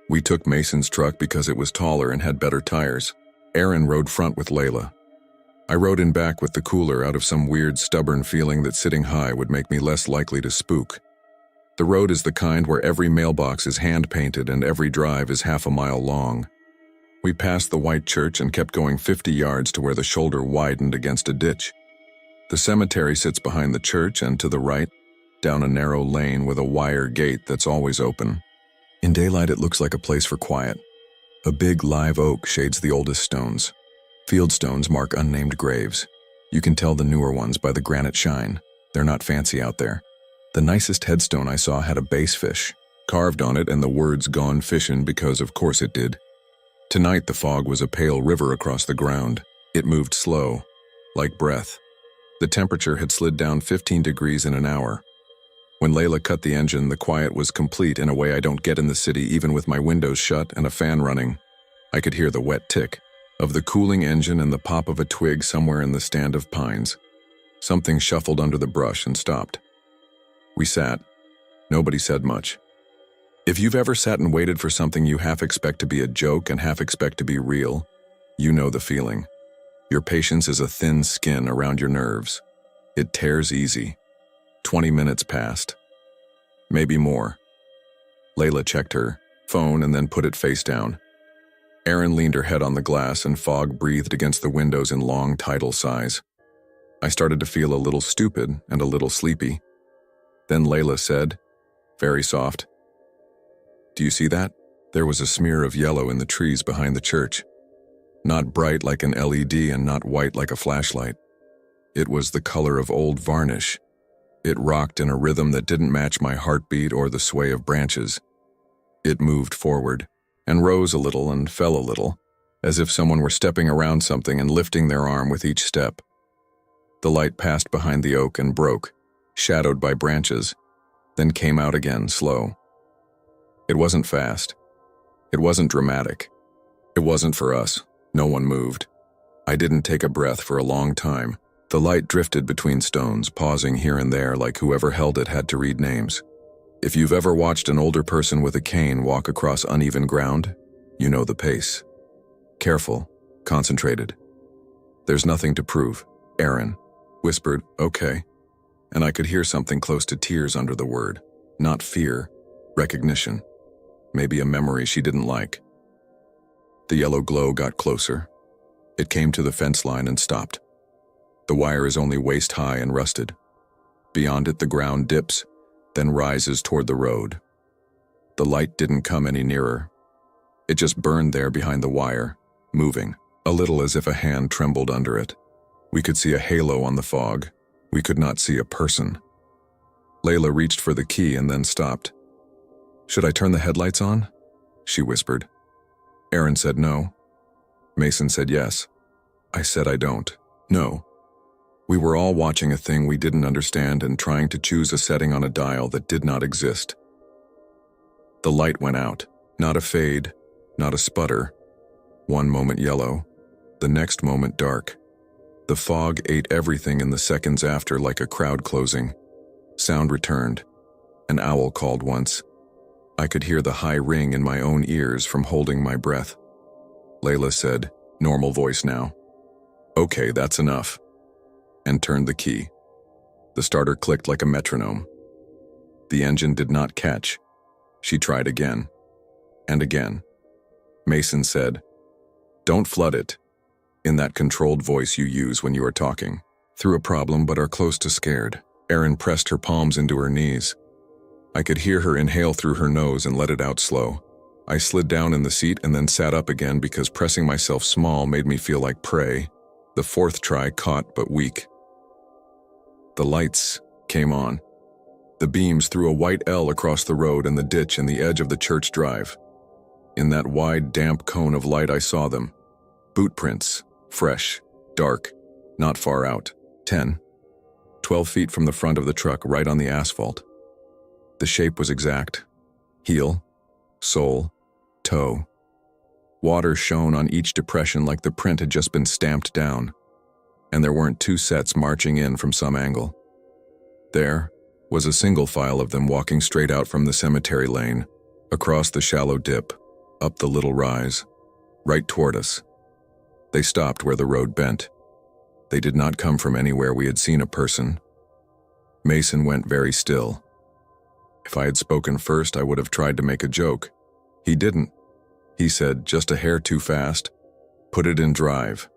We took Mason's truck because it was taller and had better tires. Erin rode front with Layla. I rode in back with the cooler out of some weird, stubborn feeling that sitting high would make me less likely to spook. The road is the kind where every mailbox is hand-painted and every drive is half a mile long. We passed the white church and kept going 50 yards to where the shoulder widened against a ditch. The cemetery sits behind the church and to the right, down a narrow lane with a wire gate that's always open. In daylight, it looks like a place for quiet. A big live oak shades the oldest stones. Field stones mark unnamed graves. You can tell the newer ones by the granite shine. They're not fancy out there. The nicest headstone I saw had a bass fish carved on it and the words "Gone Fishin'" because of course it did. Tonight the fog was a pale river across the ground. It moved slow, like breath. The temperature had slid down 15 degrees in an hour. When Layla cut the engine, the quiet was complete in a way I don't get in the city even with my windows shut and a fan running. I could hear the wet tick of the cooling engine and the pop of a twig somewhere in the stand of pines. Something shuffled under the brush and stopped. We sat. Nobody said much. If you've ever sat and waited for something you half expect to be a joke and half expect to be real, you know the feeling. Your patience is a thin skin around your nerves. It tears easy. 20 minutes passed. Maybe more. Layla checked her phone and then put it face down. Erin leaned her head on the glass and fog breathed against the windows in long tidal sighs. I started to feel a little stupid and a little sleepy. Then Layla said, very soft, "Do you see that?" There was a smear of yellow in the trees behind the church. Not bright like an LED and not white like a flashlight. It was the color of old varnish. It rocked in a rhythm that didn't match my heartbeat or the sway of branches. It moved forward, and rose a little and fell a little, as if someone were stepping around something and lifting their arm with each step. The light passed behind the oak and broke, shadowed by branches, then came out again, slow. It wasn't fast. It wasn't dramatic. It wasn't for us. No one moved. I didn't take a breath for a long time. The light drifted between stones, pausing here and there like whoever held it had to read names. If you've ever watched an older person with a cane walk across uneven ground, you know the pace. Careful, concentrated. "There's nothing to prove," Erin whispered, "Okay." And I could hear something close to tears under the word. Not fear, recognition. Maybe a memory she didn't like. The yellow glow got closer. It came to the fence line and stopped. The wire is only waist high and rusted. Beyond it, the ground dips, then rises toward the road. The light didn't come any nearer. It just burned there behind the wire, moving, a little as if a hand trembled under it. We could see a halo on the fog. We could not see a person. Layla reached for the key and then stopped. "Should I turn the headlights on?" she whispered. Erin said no. Mason said yes. I said I don't. No. We were all watching a thing we didn't understand and trying to choose a setting on a dial that did not exist. The light went out. Not a fade, not a sputter. One moment yellow, the next moment dark. The fog ate everything in the seconds after like a crowd closing. Sound returned. An owl called once. I could hear the high ring in my own ears from holding my breath. Layla said, normal voice now, "Okay, that's enough," and turned the key. The starter clicked like a metronome. The engine did not catch. She tried again, and again. Mason said, "Don't flood it," in that controlled voice you use when you are talking through a problem but are close to scared. Erin pressed her palms into her knees. I could hear her inhale through her nose and let it out slow. I slid down in the seat and then sat up again because pressing myself small made me feel like prey. The fourth try caught but weak. The lights came on. The beams threw a white L across the road and the ditch and the edge of the church drive. In that wide, damp cone of light I saw them. Boot prints, fresh, dark, not far out. 10, 12 feet from the front of the truck, right on the asphalt. The shape was exact. Heel, sole, toe. Water shone on each depression like the print had just been stamped down. And there weren't two sets marching in from some angle. There was a single file of them walking straight out from the cemetery lane, across the shallow dip, up the little rise, right toward us. They stopped where the road bent. They did not come from anywhere we had seen a person. Mason went very still. If I had spoken first, I would have tried to make a joke. He didn't. He said, just a hair too fast. Put it in drive.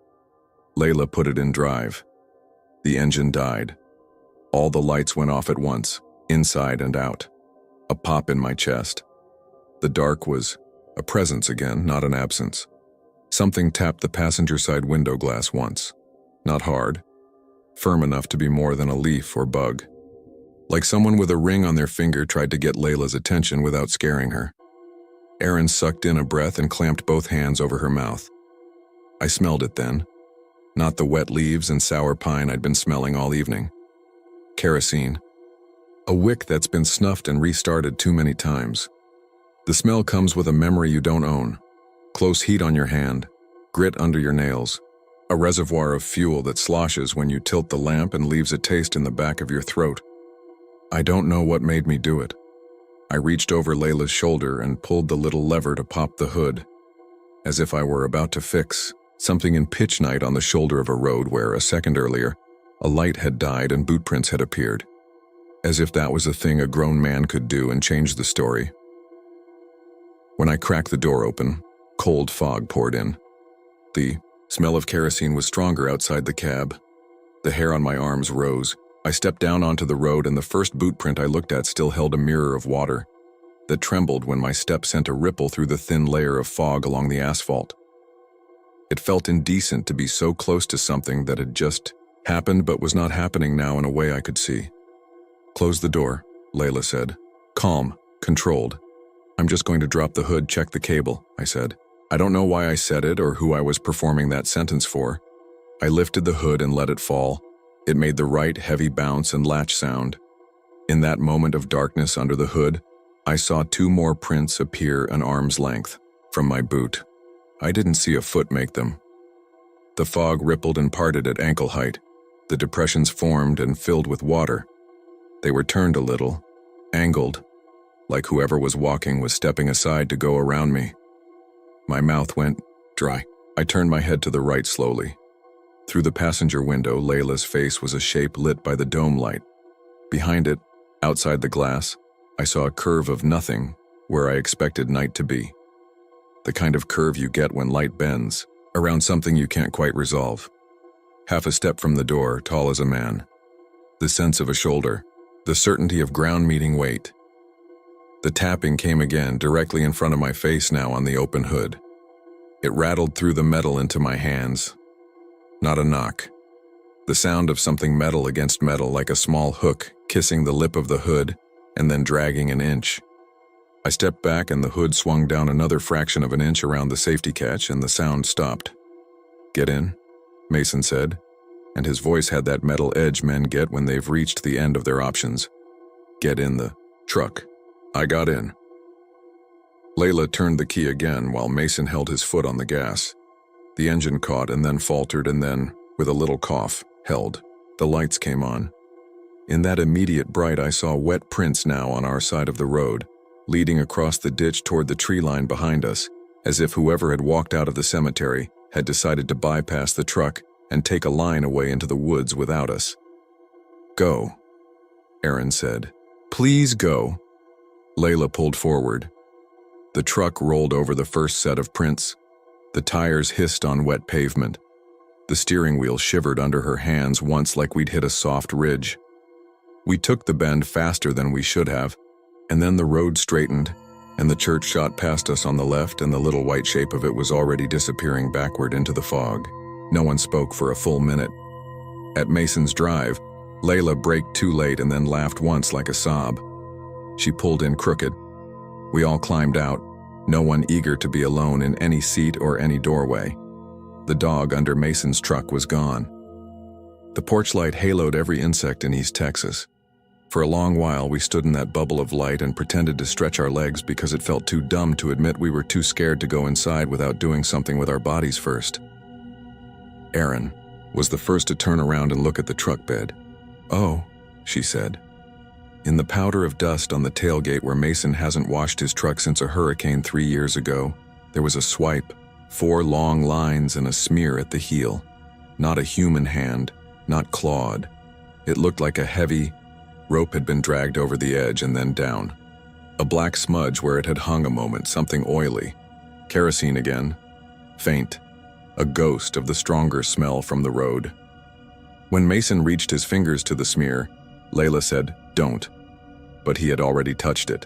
Layla put it in drive. The engine died. All the lights went off at once, inside and out. A pop in my chest. The dark was a presence again, not an absence. Something tapped the passenger side window glass once. Not hard. Firm enough to be more than a leaf or bug. Like someone with a ring on their finger tried to get Layla's attention without scaring her. Erin sucked in a breath and clamped both hands over her mouth. I smelled it then. Not the wet leaves and sour pine I'd been smelling all evening. Kerosene. A wick that's been snuffed and restarted too many times. The smell comes with a memory you don't own. Close heat on your hand, grit under your nails. A reservoir of fuel that sloshes when you tilt the lamp and leaves a taste in the back of your throat. I don't know what made me do it. I reached over Layla's shoulder and pulled the little lever to pop the hood, as if I were about to fix something in pitch night on the shoulder of a road where, a second earlier, a light had died and boot prints had appeared. As if that was a thing a grown man could do and change the story. When I cracked the door open, cold fog poured in. The smell of kerosene was stronger outside the cab. The hair on my arms rose. I stepped down onto the road, and the first boot print I looked at still held a mirror of water that trembled when my step sent a ripple through the thin layer of fog along the asphalt. It felt indecent to be so close to something that had just happened but was not happening now in a way I could see. Close the door, Layla said. Calm, controlled. I'm just going to drop the hood, check the cable, I said. I don't know why I said it or who I was performing that sentence for. I lifted the hood and let it fall. It made the right heavy bounce and latch sound. In that moment of darkness under the hood, I saw 2 more prints appear an arm's length from my boot. I didn't see a foot make them. The fog rippled and parted at ankle height. The depressions formed and filled with water. They were turned a little, angled, like whoever was walking was stepping aside to go around me. My mouth went dry. I turned my head to the right slowly. Through the passenger window, Layla's face was a shape lit by the dome light. Behind it, outside the glass, I saw a curve of nothing where I expected night to be. The kind of curve you get when light bends, around something you can't quite resolve. Half a step from the door, tall as a man. The sense of a shoulder, the certainty of ground meeting weight. The tapping came again, directly in front of my face now on the open hood. It rattled through the metal into my hands. Not a knock. The sound of something metal against metal, like a small hook kissing the lip of the hood and then dragging an inch. I stepped back and the hood swung down another fraction of an inch around the safety catch and the sound stopped. Get in, Mason said, and his voice had that metal edge men get when they've reached the end of their options. Get in the truck. I got in. Layla turned the key again while Mason held his foot on the gas. The engine caught and then faltered and then, with a little cough, held. The lights came on. In that immediate bright, I saw wet prints now on our side of the road, leading across the ditch toward the tree line behind us, as if whoever had walked out of the cemetery had decided to bypass the truck and take a line away into the woods without us. Go, Erin said. Please go. Layla pulled forward. The truck rolled over the first set of prints. The tires hissed on wet pavement. The steering wheel shivered under her hands once like we'd hit a soft ridge. We took the bend faster than we should have, and then the road straightened, and the church shot past us on the left, and the little white shape of it was already disappearing backward into the fog. No one spoke for a full minute. At Mason's drive, Layla braked too late and then laughed once like a sob. She pulled in crooked. We all climbed out, no one eager to be alone in any seat or any doorway. The dog under Mason's truck was gone. The porch light haloed every insect in East Texas. For a long while, we stood in that bubble of light and pretended to stretch our legs because it felt too dumb to admit we were too scared to go inside without doing something with our bodies first. Erin was the first to turn around and look at the truck bed. Oh, she said. In the powder of dust on the tailgate where Mason hasn't washed his truck since a hurricane 3 years ago, there was a swipe, 4 long lines and a smear at the heel. Not a human hand, not clawed. It looked like a heavy rope had been dragged over the edge and then down. A black smudge where it had hung a moment, something oily. Kerosene again. Faint. A ghost of the stronger smell from the road. When Mason reached his fingers to the smear, Layla said, "Don't." But he had already touched it.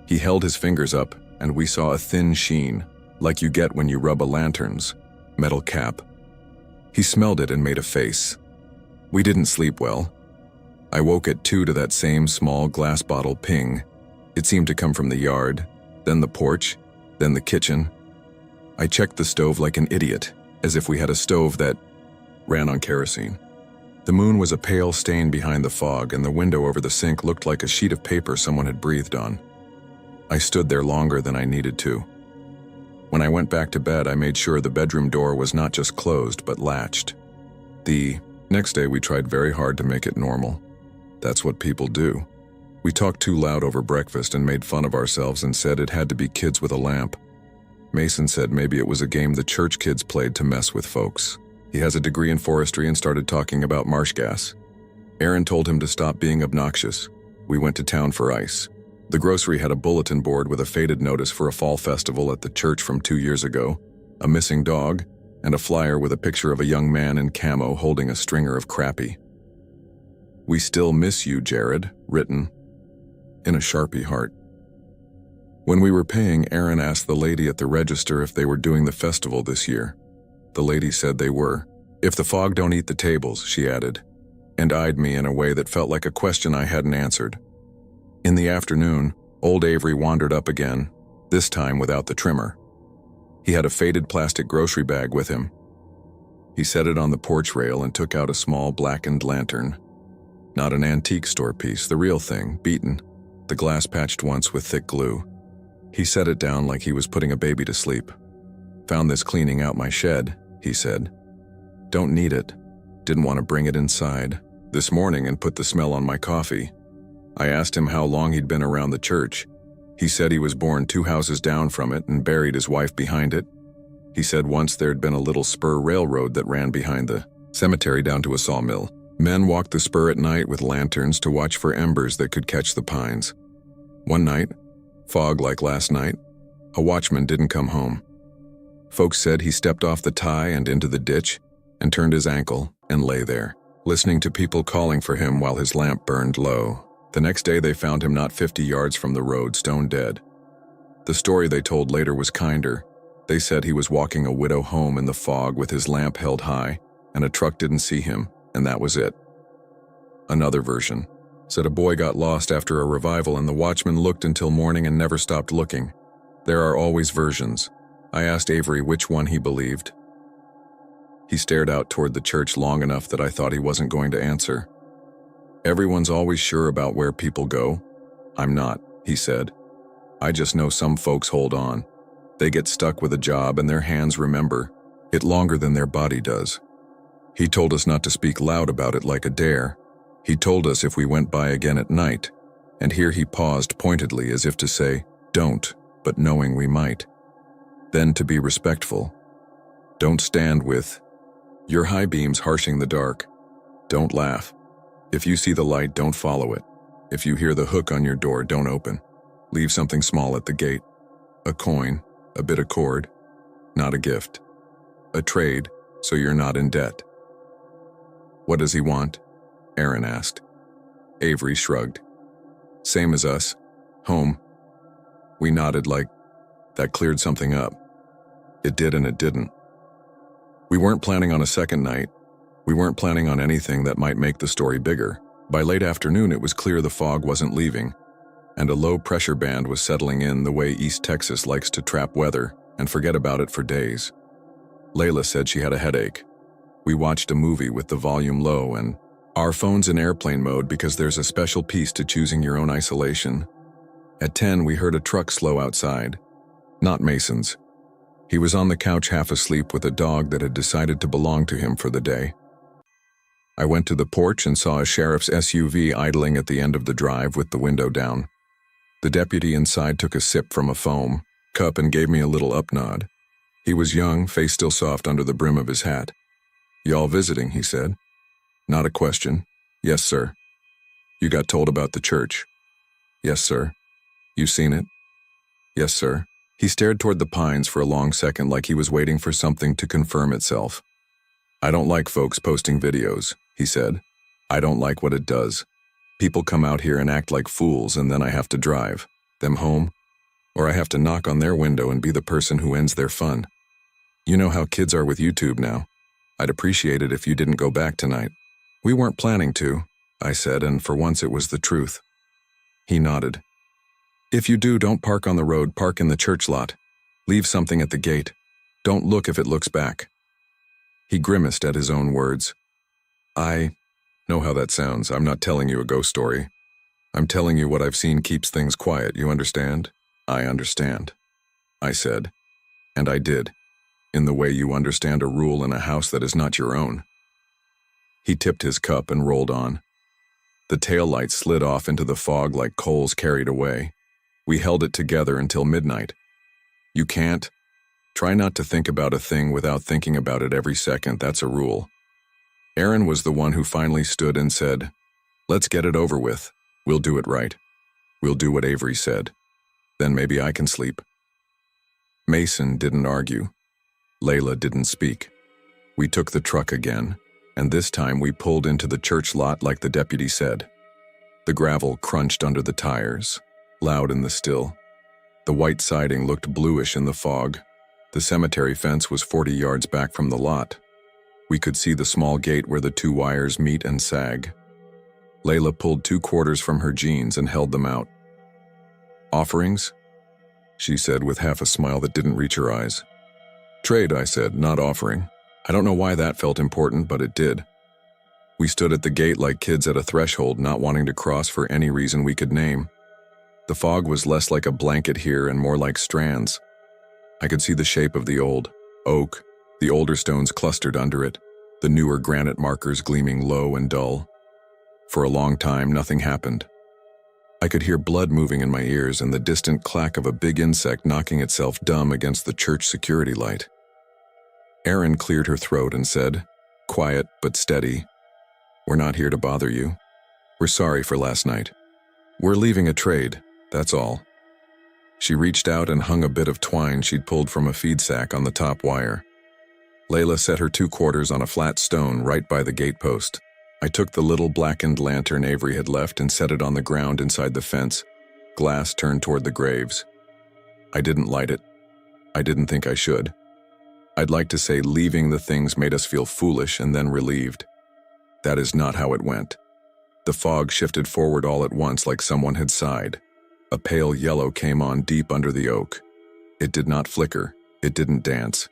He held his fingers up, and we saw a thin sheen, like you get when you rub a lantern's metal cap. He smelled it and made a face. We didn't sleep well. I woke at 2 to that same small glass bottle ping. It seemed to come from the yard, then the porch, then the kitchen. I checked the stove like an idiot, as if we had a stove that ran on kerosene. The moon was a pale stain behind the fog, and the window over the sink looked like a sheet of paper someone had breathed on. I stood there longer than I needed to. When I went back to bed, I made sure the bedroom door was not just closed, but latched. The next day, we tried very hard to make it normal. That's what people do. We talked too loud over breakfast and made fun of ourselves and said it had to be kids with a lamp. Mason said maybe it was a game the church kids played to mess with folks. He has a degree in forestry and started talking about marsh gas. Aaron told him to stop being obnoxious. We went to town for ice. The grocery had a bulletin board with a faded notice for a fall festival at the church from 2 years ago, a missing dog, and a flyer with a picture of a young man in camo holding a stringer of crappie. "We still miss you, Jared," written in a Sharpie heart. When we were paying, Aaron asked the lady at the register if they were doing the festival this year. The lady said they were. "If the fog don't eat the tables," she added, and eyed me in a way that felt like a question I hadn't answered. In the afternoon, old Avery wandered up again, this time without the trimmer. He had a faded plastic grocery bag with him. He set it on the porch rail and took out a small blackened lantern. Not an antique store piece, the real thing, beaten, the glass patched once with thick glue. He set it down like he was putting a baby to sleep. "Found this cleaning out my shed," he said. "Don't need it. Didn't want to bring it inside. This morning and put the smell on my coffee." I asked him how long he'd been around the church. He said he was born 2 houses down from it and buried his wife behind it. He said once there'd been a little spur railroad that ran behind the cemetery down to a sawmill. Men walked the spur at night with lanterns to watch for embers that could catch the pines. One night, fog like last night, a watchman didn't come home. Folks said he stepped off the tie and into the ditch and turned his ankle and lay there, listening to people calling for him while his lamp burned low. The next day they found him not 50 yards from the road, stone dead. The story they told later was kinder. They said he was walking a widow home in the fog with his lamp held high, and a truck didn't see him, and that was it. Another version said a boy got lost after a revival and the watchman looked until morning and never stopped looking. There are always versions. I asked Avery which one he believed. He stared out toward the church long enough that I thought he wasn't going to answer. "Everyone's always sure about where people go. I'm not," he said. "I just know some folks hold on. They get stuck with a job and their hands remember it longer than their body does." He told us not to speak loud about it like a dare. He told us if we went by again at night, and here he paused pointedly as if to say, "Don't," but knowing we might. Then to be respectful. "Don't stand with your high beams harshing the dark. Don't laugh. If you see the light, don't follow it. If you hear the hook on your door, don't open. Leave something small at the gate. A coin, a bit of cord, not a gift. A trade, so you're not in debt." "What does he want?" Aaron asked. Avery shrugged. "Same as us. Home." We nodded like that cleared something up. It did and it didn't. We weren't planning on a second night. We weren't planning on anything that might make the story bigger. By late afternoon, it was clear the fog wasn't leaving, and a low-pressure band was settling in the way East Texas likes to trap weather and forget about it for days. Layla said she had a headache. We watched a movie with the volume low and our phones in airplane mode because there's a special piece to choosing your own isolation. At 10, we heard a truck slow outside. Not Mason's. He was on the couch half asleep with a dog that had decided to belong to him for the day. I went to the porch and saw a sheriff's SUV idling at the end of the drive with the window down. The deputy inside took a sip from a foam cup and gave me a little upnod. He was young, face still soft under the brim of his hat. "Y'all visiting," he said. Not a question. "Yes, sir." "You got told about the church?" "Yes, sir." "You seen it?" "Yes, sir." He stared toward the pines for a long second like he was waiting for something to confirm itself. "I don't like folks posting videos," he said. "I don't like what it does. People come out here and act like fools, and then I have to drive them home, or I have to knock on their window and be the person who ends their fun. You know how kids are with YouTube now. I'd appreciate it if you didn't go back tonight." "We weren't planning to," I said, and for once it was the truth. He nodded. "If you do, don't park on the road, park in the church lot. Leave something at the gate. Don't look if it looks back." He grimaced at his own words. "I know how that sounds. I'm not telling you a ghost story. I'm telling you what I've seen keeps things quiet, you understand?" "I understand," I said. And I did, in the way you understand a rule in a house that is not your own. He tipped his cup and rolled on. The taillight slid off into the fog like coals carried away. We held it together until midnight. You can't. Try not to think about a thing without thinking about it every second, that's a rule. Aaron was the one who finally stood and said, "Let's get it over with. We'll do it right. We'll do what Avery said. Then maybe I can sleep." Mason didn't argue. Layla didn't speak. We took the truck again, and this time we pulled into the church lot like the deputy said. The gravel crunched under the tires, loud in the still. The white siding looked bluish in the fog. The cemetery fence was 40 yards back from the lot. We could see the small gate where the two wires meet and sag. Layla pulled 2 quarters from her jeans and held them out. "Offerings?" she said with half a smile that didn't reach her eyes. "Trade," I said, "not offering." I don't know why that felt important, but it did. We stood at the gate like kids at a threshold, not wanting to cross for any reason we could name. The fog was less like a blanket here and more like strands. I could see the shape of the old oak, the older stones clustered under it, the newer granite markers gleaming low and dull. For a long time, nothing happened. I could hear blood moving in my ears and the distant clack of a big insect knocking itself dumb against the church security light. Erin cleared her throat and said, quiet but steady, "We're not here to bother you. We're sorry for last night. We're leaving a trade, that's all." She reached out and hung a bit of twine she'd pulled from a feed sack on the top wire. Layla set her 2 quarters on a flat stone right by the gatepost. I took the little blackened lantern Avery had left and set it on the ground inside the fence, glass turned toward the graves. I didn't light it. I didn't think I should. I'd like to say leaving the things made us feel foolish and then relieved. That is not how it went. The fog shifted forward all at once like someone had sighed. A pale yellow came on deep under the oak. It did not flicker. It didn't dance.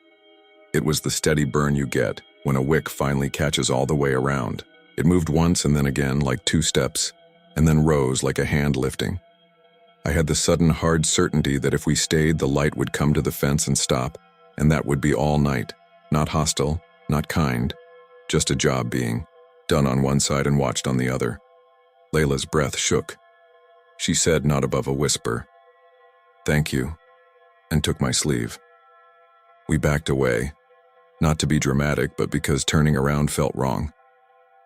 It was the steady burn you get when a wick finally catches all the way around. It moved once and then again like 2 steps, and then rose like a hand lifting. I had the sudden hard certainty that if we stayed, the light would come to the fence and stop, and that would be all night. Not hostile, not kind, just a job being done on one side and watched on the other. Layla's breath shook. She said, not above a whisper, "Thank you," and took my sleeve. We backed away, not to be dramatic, but because turning around felt wrong.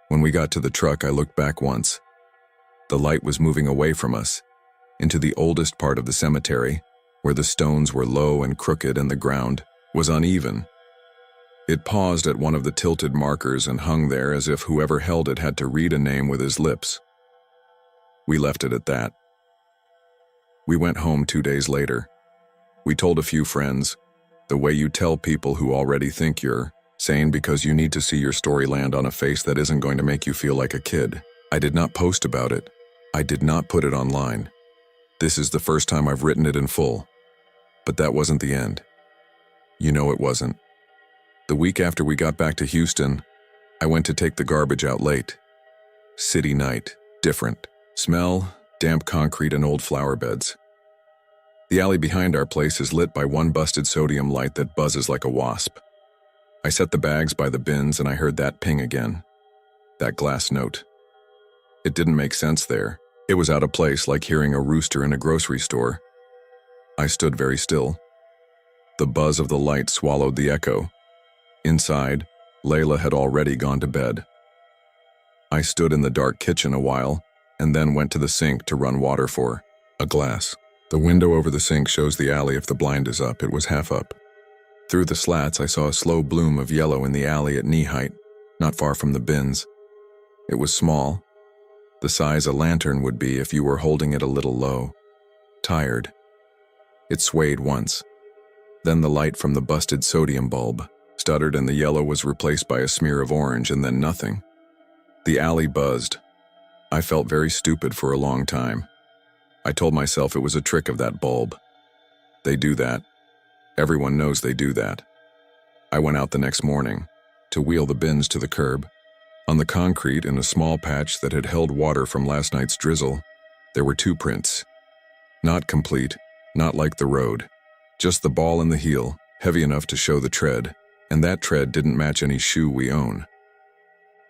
When we got to the truck, I looked back once. The light was moving away from us, into the oldest part of the cemetery, where the stones were low and crooked and the ground was uneven. It paused at one of the tilted markers and hung there as if whoever held it had to read a name with his lips. We left it at that. We went home 2 days later. We told a few friends, the way you tell people who already think you're sane because you need to see your story land on a face that isn't going to make you feel like a kid. I did not post about it. I did not put it online. This is the first time I've written it in full. But that wasn't the end. You know it wasn't. The week after we got back to Houston, I went to take the garbage out late. City night, different. Smell, damp concrete and old flower beds. The alley behind our place is lit by one busted sodium light that buzzes like a wasp. I set the bags by the bins and I heard that ping again. That glass note. It didn't make sense there. It was out of place, like hearing a rooster in a grocery store. I stood very still. The buzz of the light swallowed the echo. Inside, Layla had already gone to bed. I stood in the dark kitchen a while, and then went to the sink to run water for a glass. The window over the sink shows the alley if the blind is up. It was half up. Through the slats, I saw a slow bloom of yellow in the alley at knee height, not far from the bins. It was small, the size a lantern would be if you were holding it a little low. Tired. It swayed once. Then the light from the busted sodium bulb stuttered and the yellow was replaced by a smear of orange and then nothing. The alley buzzed. I felt very stupid for a long time. I told myself it was a trick of that bulb. They do that. Everyone knows they do that. I went out the next morning to wheel the bins to the curb. On the concrete, in a small patch that had held water from last night's drizzle, there were 2 prints. Not complete, not like the road. Just the ball and the heel, heavy enough to show the tread, and that tread didn't match any shoe we own.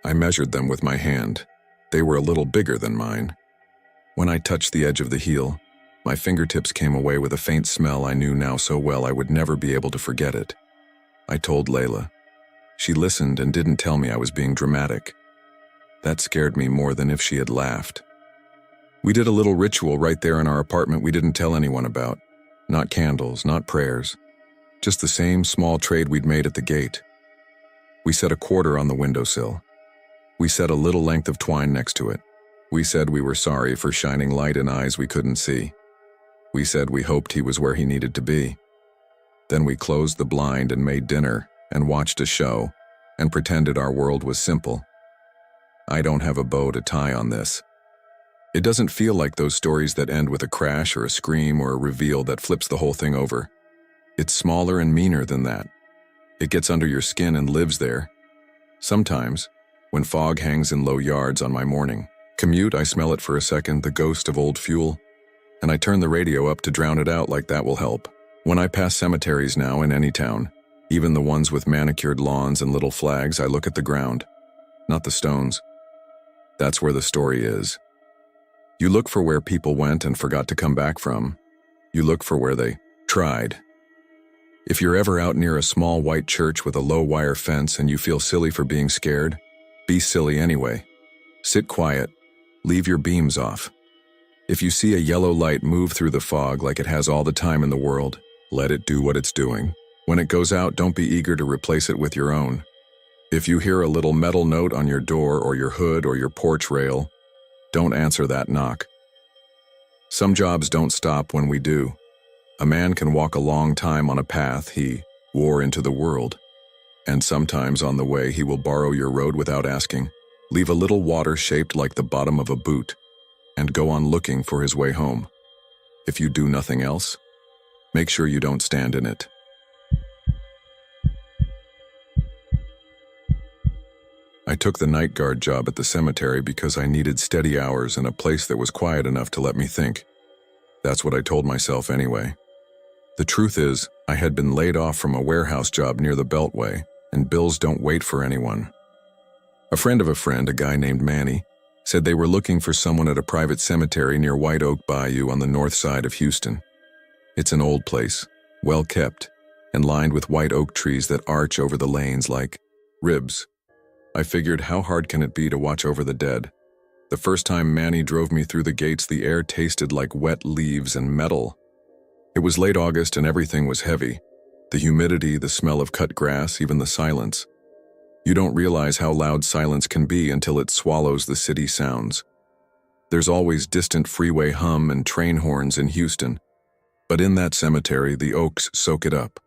I measured them with my hand. They were a little bigger than mine. When I touched the edge of the heel, my fingertips came away with a faint smell I knew now so well I would never be able to forget it. I told Layla. She listened and didn't tell me I was being dramatic. That scared me more than if she had laughed. We did a little ritual right there in our apartment we didn't tell anyone about. Not candles, not prayers. Just the same small trade we'd made at the gate. We set a quarter on the windowsill. We set a little length of twine next to it. We said we were sorry for shining light in eyes we couldn't see. We said we hoped he was where he needed to be. Then we closed the blind and made dinner and watched a show and pretended our world was simple. I don't have a bow to tie on this. It doesn't feel like those stories that end with a crash or a scream or a reveal that flips the whole thing over. It's smaller and meaner than that. It gets under your skin and lives there. Sometimes, when fog hangs in low yards on my morning commute, I smell it for a second, the ghost of old fuel, and I turn the radio up to drown it out like that will help. When I pass cemeteries now in any town, even the ones with manicured lawns and little flags, I look at the ground, not the stones. That's where the story is. You look for where people went and forgot to come back from. You look for where they tried. If you're ever out near a small white church with a low wire fence and you feel silly for being scared, be silly anyway. Sit quiet. Leave your beams off. If you see a yellow light move through the fog like it has all the time in the world, let it do what it's doing. When it goes out, don't be eager to replace it with your own. If you hear a little metal note on your door or your hood or your porch rail, don't answer that knock. Some jobs don't stop when we do. A man can walk a long time on a path he wore into the world, and sometimes on the way he will borrow your road without asking, leave a little water shaped like the bottom of a boot, and go on looking for his way home. If you do nothing else, make sure you don't stand in it. I took the night guard job at the cemetery because I needed steady hours and a place that was quiet enough to let me think. That's what I told myself anyway. The truth is, I had been laid off from a warehouse job near the Beltway, and bills don't wait for anyone. A friend of a friend, a guy named Manny, said they were looking for someone at a private cemetery near White Oak Bayou on the north side of Houston. It's an old place, well kept, and lined with white oak trees that arch over the lanes like ribs. I figured, how hard can it be to watch over the dead? The first time Manny drove me through the gates, the air tasted like wet leaves and metal. It was late August and everything was heavy. The humidity, the smell of cut grass, even the silence. You don't realize how loud silence can be until it swallows the city sounds. There's always distant freeway hum and train horns in Houston, but in that cemetery, the oaks soak it up.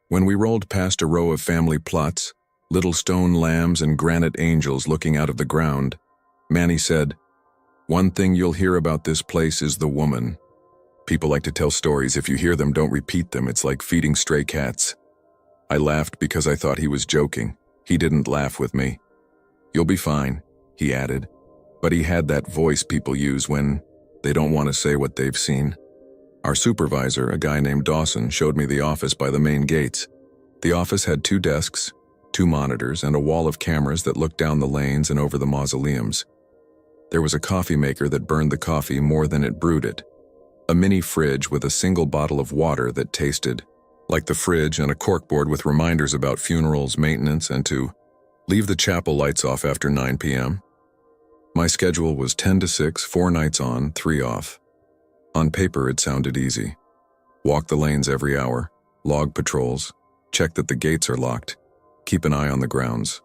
When we rolled past a row of family plots, little stone lambs and granite angels looking out of the ground, Manny said, "One thing you'll hear about this place is the woman. People like to tell stories. If you hear them, don't repeat them. It's like feeding stray cats." I laughed because I thought he was joking. He didn't laugh with me. "You'll be fine," he added. But he had that voice people use when they don't want to say what they've seen. Our supervisor, a guy named Dawson, showed me the office by the main gates. The office had 2 desks, 2 monitors, and a wall of cameras that looked down the lanes and over the mausoleums. There was a coffee maker that burned the coffee more than it brewed it. A mini fridge with a single bottle of water that tasted like the fridge and a corkboard with reminders about funerals, maintenance, and to leave the chapel lights off after 9 p.m. My schedule was 10 to 6, 4 nights on, 3 off. On paper, it sounded easy. Walk the lanes every hour, log patrols, check that the gates are locked, keep an eye on the grounds.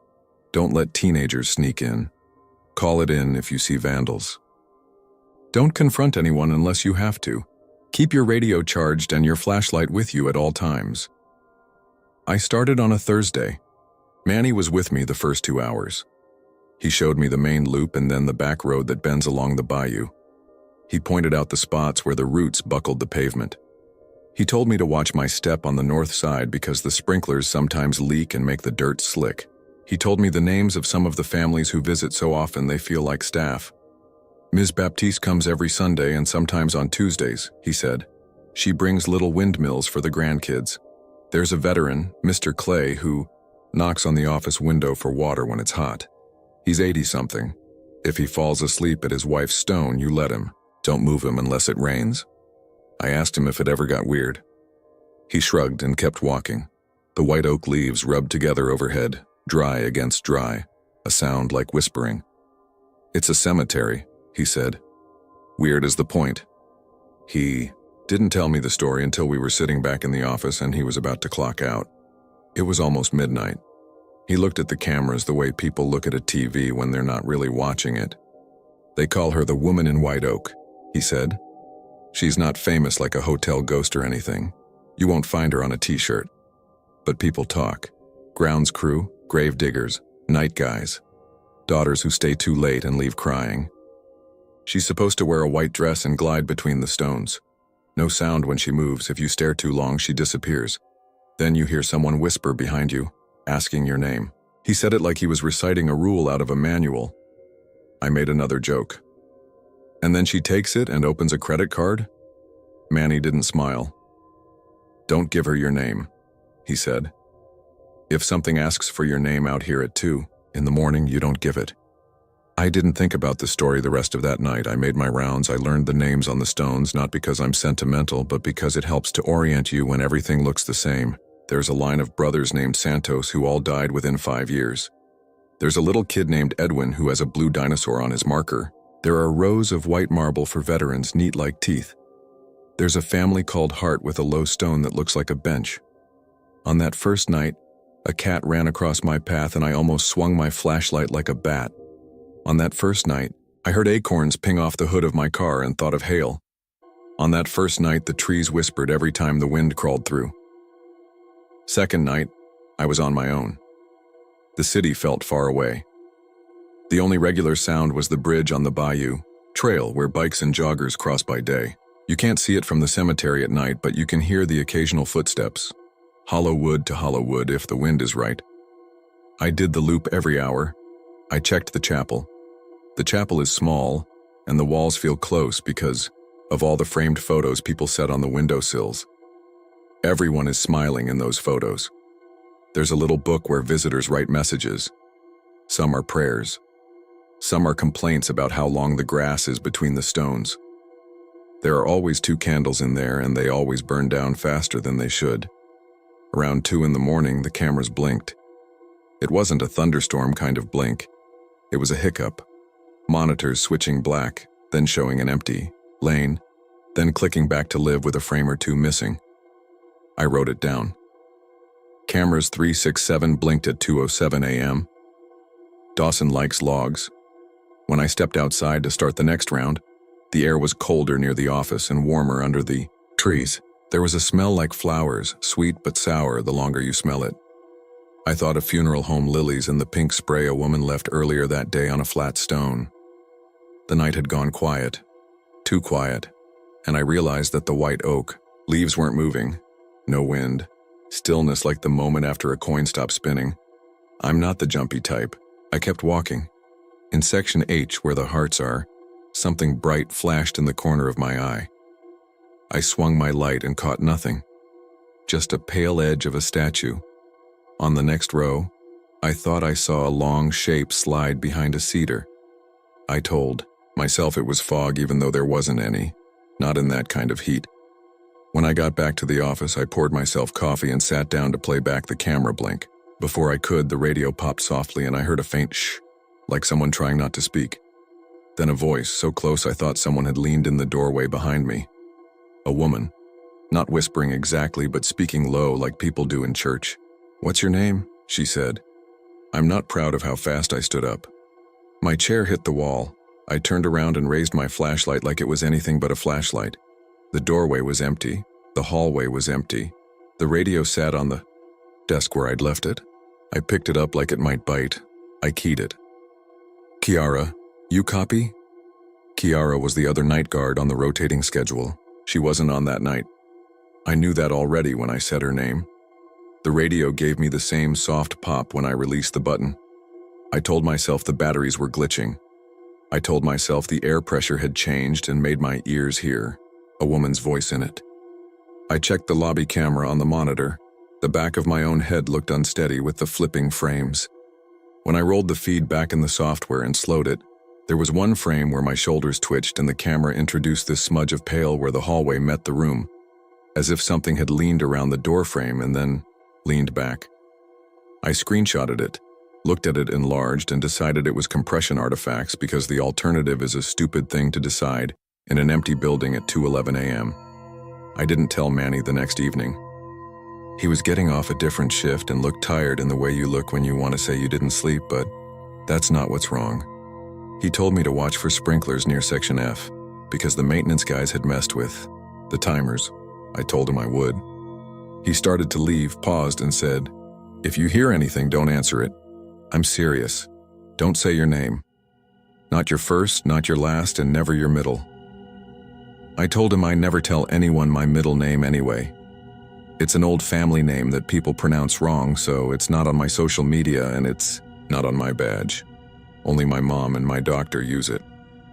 Don't let teenagers sneak in. Call it in if you see vandals. Don't confront anyone unless you have to. Keep your radio charged and your flashlight with you at all times. I started on a Thursday. Manny was with me the first 2 hours. He showed me the main loop and then the back road that bends along the bayou. He pointed out the spots where the roots buckled the pavement. He told me to watch my step on the north side because the sprinklers sometimes leak and make the dirt slick. He told me the names of some of the families who visit so often they feel like staff. Ms. Baptiste comes every Sunday and sometimes on Tuesdays, he said. She brings little windmills for the grandkids. There's a veteran, Mr. Clay, who knocks on the office window for water when it's hot. He's 80-something. If he falls asleep at his wife's stone, you let him. Don't move him unless it rains. I asked him if it ever got weird. He shrugged and kept walking. The white oak leaves rubbed together overhead, dry against dry, a sound like whispering. It's a cemetery, he said. Weird is the point. He didn't tell me the story until we were sitting back in the office and he was about to clock out. It was almost midnight. He looked at the cameras the way people look at a TV when they're not really watching it. They call her the woman in white oak, he said. She's not famous like a hotel ghost or anything. You won't find her on a t-shirt. But people talk. Grounds crew, grave diggers, night guys. Daughters who stay too late and leave crying. She's supposed to wear a white dress and glide between the stones. No sound when she moves. If you stare too long, she disappears. Then you hear someone whisper behind you, asking your name. He said it like he was reciting a rule out of a manual. I made another joke. And then she takes it and opens a credit card? Manny didn't smile. Don't give her your name, he said. If something asks for your name out here at 2 in the morning, you don't give it. I didn't think about the story the rest of that night. I made my rounds. I learned the names on the stones, not because I'm sentimental, but because it helps to orient you when everything looks the same. There's a line of brothers named Santos who all died within 5 years. There's a little kid named Edwin who has a blue dinosaur on his marker. There are rows of white marble for veterans, neat like teeth. There's a family called Hart with a low stone that looks like a bench. On that first night, a cat ran across my path and I almost swung my flashlight like a bat. On that first night, I heard acorns ping off the hood of my car and thought of hail. On that first night, the trees whispered every time the wind crawled through. Second night, I was on my own. The city felt far away. The only regular sound was the bridge on the bayou trail where bikes and joggers cross by day. You can't see it from the cemetery at night, but you can hear the occasional footsteps. Hollow wood to hollow wood if the wind is right. I did the loop every hour. I checked the chapel. The chapel is small, and the walls feel close because of all the framed photos people set on the windowsills. Everyone is smiling in those photos. There's a little book where visitors write messages. Some are prayers. Some are complaints about how long the grass is between the stones. There are always 2 candles in there, and they always burn down faster than they should. Around 2 in the morning, the cameras blinked. It wasn't a thunderstorm kind of blink. It was a hiccup. Monitors switching black, then showing an empty lane, then clicking back to live with a frame or 2 missing. I wrote it down. Cameras 367 blinked at 2:07 a.m. Dawson likes logs. When I stepped outside to start the next round, the air was colder near the office and warmer under the trees. There was a smell like flowers, sweet but sour the longer you smell it. I thought of funeral home lilies and the pink spray a woman left earlier that day on a flat stone. The night had gone quiet, too quiet, and I realized that the white oak, leaves weren't moving, no wind, stillness like the moment after a coin stopped spinning. I'm not the jumpy type. I kept walking. In section H, where the hearts are, something bright flashed in the corner of my eye. I swung my light and caught nothing, just a pale edge of a statue. On the next row, I thought I saw a long shape slide behind a cedar. I told myself it was fog even though there wasn't any, not in that kind of heat. When I got back to the office, I poured myself coffee and sat down to play back the camera blink. Before I could, the radio popped softly and I heard a faint shh, like someone trying not to speak. Then a voice, so close I thought someone had leaned in the doorway behind me. A woman, not whispering exactly but speaking low like people do in church. "What's your name?" she said. I'm not proud of how fast I stood up. My chair hit the wall. I turned around and raised my flashlight like it was anything but a flashlight. The doorway was empty. The hallway was empty. The radio sat on the desk where I'd left it. I picked it up like it might bite. I keyed it. "Kiara, you copy?" Kiara was the other night guard on the rotating schedule. She wasn't on that night. I knew that already when I said her name. The radio gave me the same soft pop when I released the button. I told myself the batteries were glitching. I told myself the air pressure had changed and made my ears hear a woman's voice in it. I checked the lobby camera on the monitor. The back of my own head looked unsteady with the flipping frames. When I rolled the feed back in the software and slowed it, there was one frame where my shoulders twitched and the camera introduced this smudge of pale where the hallway met the room, as if something had leaned around the door frame and then leaned back. I screenshotted it, looked at it enlarged, and decided it was compression artifacts because the alternative is a stupid thing to decide in an empty building at 2:11 a.m. I didn't tell Manny the next evening. He was getting off a different shift and looked tired in the way you look when you want to say you didn't sleep, but that's not what's wrong. He told me to watch for sprinklers near Section F because the maintenance guys had messed with the timers. I told him I would. He started to leave, paused, and said, "If you hear anything, don't answer it. I'm serious. Don't say your name. Not your first, not your last, and never your middle." I told him I never tell anyone my middle name anyway. It's an old family name that people pronounce wrong, so it's not on my social media and it's not on my badge. Only my mom and my doctor use it.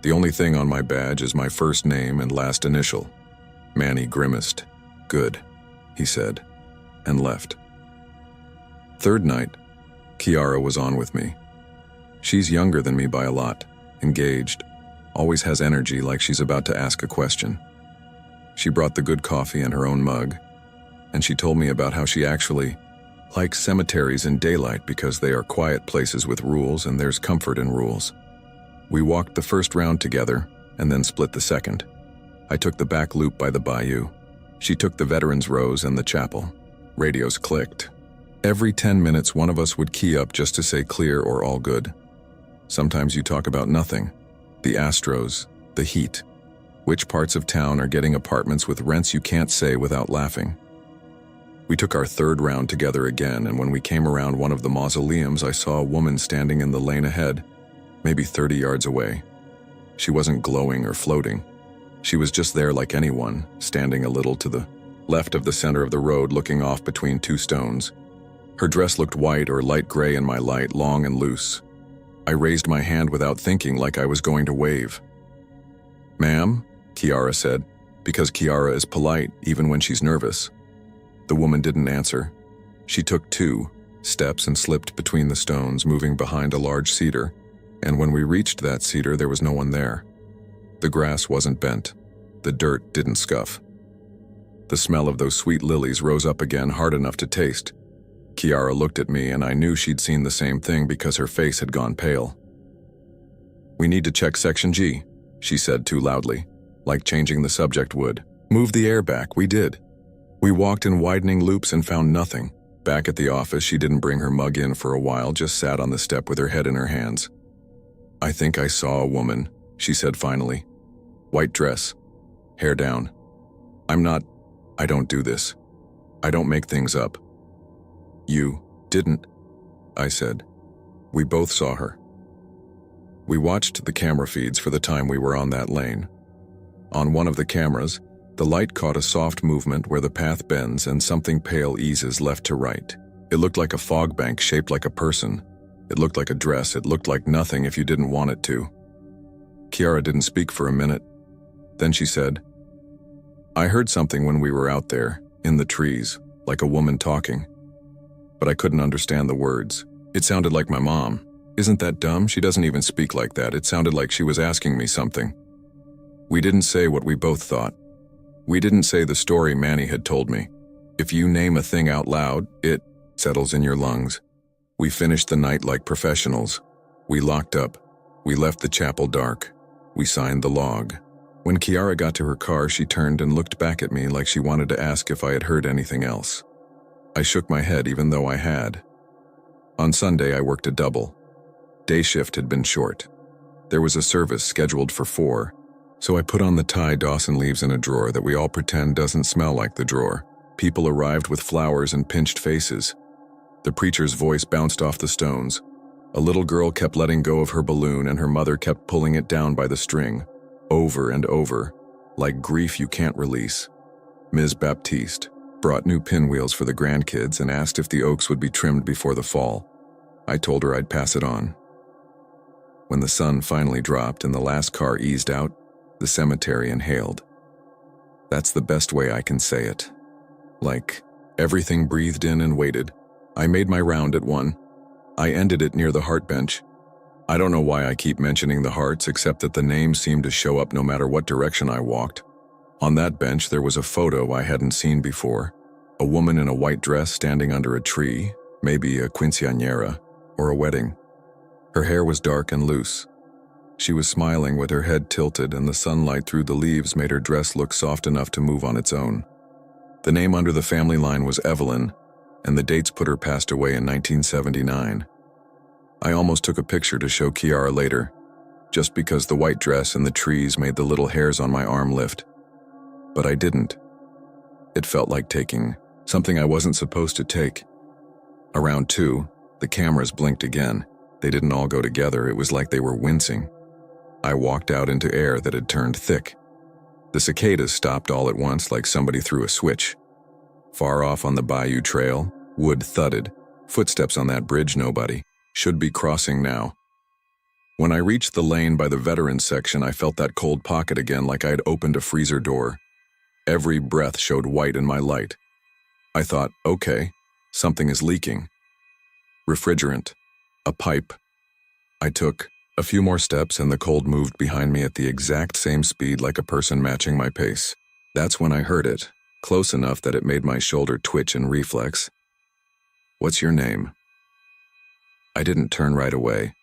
The only thing on my badge is my first name and last initial. Manny grimaced. "Good," he said, and left. Third night, Kiara was on with me. She's younger than me by a lot, engaged, always has energy like she's about to ask a question. She brought the good coffee in her own mug, and she told me about how she actually likes cemeteries in daylight because they are quiet places with rules and there's comfort in rules. We walked the first round together and then split the second. I took the back loop by the bayou. She took the veterans rows and the chapel. Radios clicked. Every 10 minutes, one of us would key up just to say clear or all good. Sometimes you talk about nothing. The Astros, the heat. Which parts of town are getting apartments with rents you can't say without laughing. We took our third round together again, and when we came around one of the mausoleums, I saw a woman standing in the lane ahead, maybe 30 yards away. She wasn't glowing or floating. She was just there like anyone, standing a little to the left of the center of the road, looking off between two stones. Her dress looked white or light gray in my light, long and loose. I raised my hand without thinking, like I was going to wave. "Ma'am," Kiara said, because Kiara is polite even when she's nervous. The woman didn't answer. She took 2 steps and slipped between the stones, moving behind a large cedar, and when we reached that cedar, there was no one there. The grass wasn't bent. The dirt didn't scuff. The smell of those sweet lilies rose up again, hard enough to taste. Kiara looked at me, and I knew she'd seen the same thing because her face had gone pale. "We need to check Section G," she said too loudly, like changing the subject would. "Move the air back." We did. We walked in widening loops and found nothing. Back at the office, she didn't bring her mug in for a while, just sat on the step with her head in her hands. "I think I saw a woman," she said finally. "White dress, hair down. I don't do this. I don't make things up." "You didn't," I said. We both saw her. We watched the camera feeds for the time we were on that lane. On one of the cameras, the light caught a soft movement where the path bends and something pale eases left to right. It looked like a fog bank shaped like a person. It looked like a dress. It looked like nothing if you didn't want it to. Kiara didn't speak for a minute. Then she said, "I heard something when we were out there, in the trees, like a woman talking. But I couldn't understand the words. It sounded like my mom. Isn't that dumb? She doesn't even speak like that. It sounded like she was asking me something." We didn't say what we both thought. We didn't say the story Manny had told me. If you name a thing out loud, it settles in your lungs. We finished the night like professionals. We locked up. We left the chapel dark. We signed the log. When Kiara got to her car, she turned and looked back at me like she wanted to ask if I had heard anything else. I shook my head even though I had. On Sunday, I worked a double. Day shift had been short. There was a service scheduled for 4, so I put on the tie Dawson leaves in a drawer that we all pretend doesn't smell like the drawer. People arrived with flowers and pinched faces. The preacher's voice bounced off the stones. A little girl kept letting go of her balloon and her mother kept pulling it down by the string, over and over, like grief you can't release. Ms. Baptiste brought new pinwheels for the grandkids and asked if the oaks would be trimmed before the fall. I told her I'd pass it on. When the sun finally dropped and the last car eased out, the cemetery inhaled. That's the best way I can say it. Like, everything breathed in and waited. I made my round at 1. I ended it near the heart bench. I don't know why I keep mentioning the hearts, except that the names seemed to show up no matter what direction I walked. On that bench there was a photo I hadn't seen before. A woman in a white dress standing under a tree, maybe a quinceañera, or a wedding. Her hair was dark and loose. She was smiling with her head tilted, and the sunlight through the leaves made her dress look soft enough to move on its own. The name under the family line was Evelyn, and the dates put her passed away in 1979. I almost took a picture to show Kiara later, just because the white dress and the trees made the little hairs on my arm lift. But I didn't. It felt like taking something I wasn't supposed to take. Around 2, the cameras blinked again. They didn't all go together, it was like they were wincing. I walked out into air that had turned thick. The cicadas stopped all at once like somebody threw a switch. Far off on the bayou trail, wood thudded. Footsteps on that bridge nobody should be crossing now. When I reached the lane by the veterans section, I felt that cold pocket again like I had opened a freezer door. Every breath showed white in my light. I thought, okay, something is leaking. Refrigerant. A pipe. I took a few more steps and the cold moved behind me at the exact same speed like a person matching my pace. That's when I heard it, close enough that it made my shoulder twitch in reflex. What's your name? I didn't turn right away.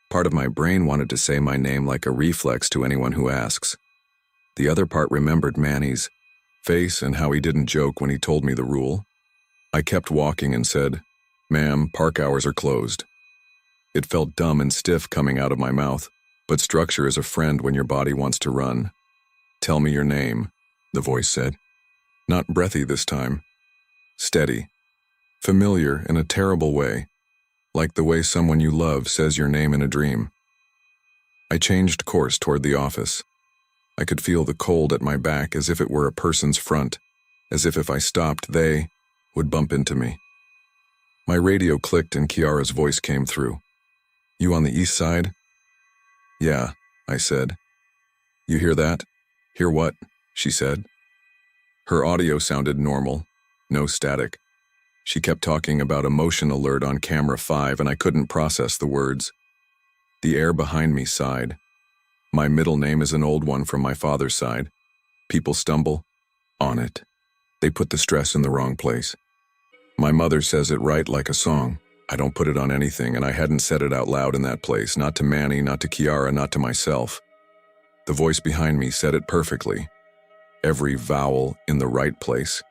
Part of my brain wanted to say my name like a reflex to anyone who asks. The other part remembered Manny's face and how he didn't joke when he told me the rule. I kept walking and said, "Ma'am, park hours are closed." It felt dumb and stiff coming out of my mouth, but structure is a friend when your body wants to run. "Tell me your name," the voice said. Not breathy this time. Steady. Familiar in a terrible way, like the way someone you love says your name in a dream. I changed course toward the office. I could feel the cold at my back as if it were a person's front, as if I stopped, they would bump into me. My radio clicked and Kiara's voice came through. "You on the east side?" "Yeah," I said. "You hear that?" "Hear what?" she said. Her audio sounded normal, no static. She kept talking about a motion alert on camera 5 and I couldn't process the words. The air behind me sighed. My middle name is an old one from my father's side. People stumble on it. They put the stress in the wrong place. My mother says it right like a song. I don't put it on anything, and I hadn't said it out loud in that place, not to Manny, not to Kiara, not to myself. The voice behind me said it perfectly. Every vowel in the right place,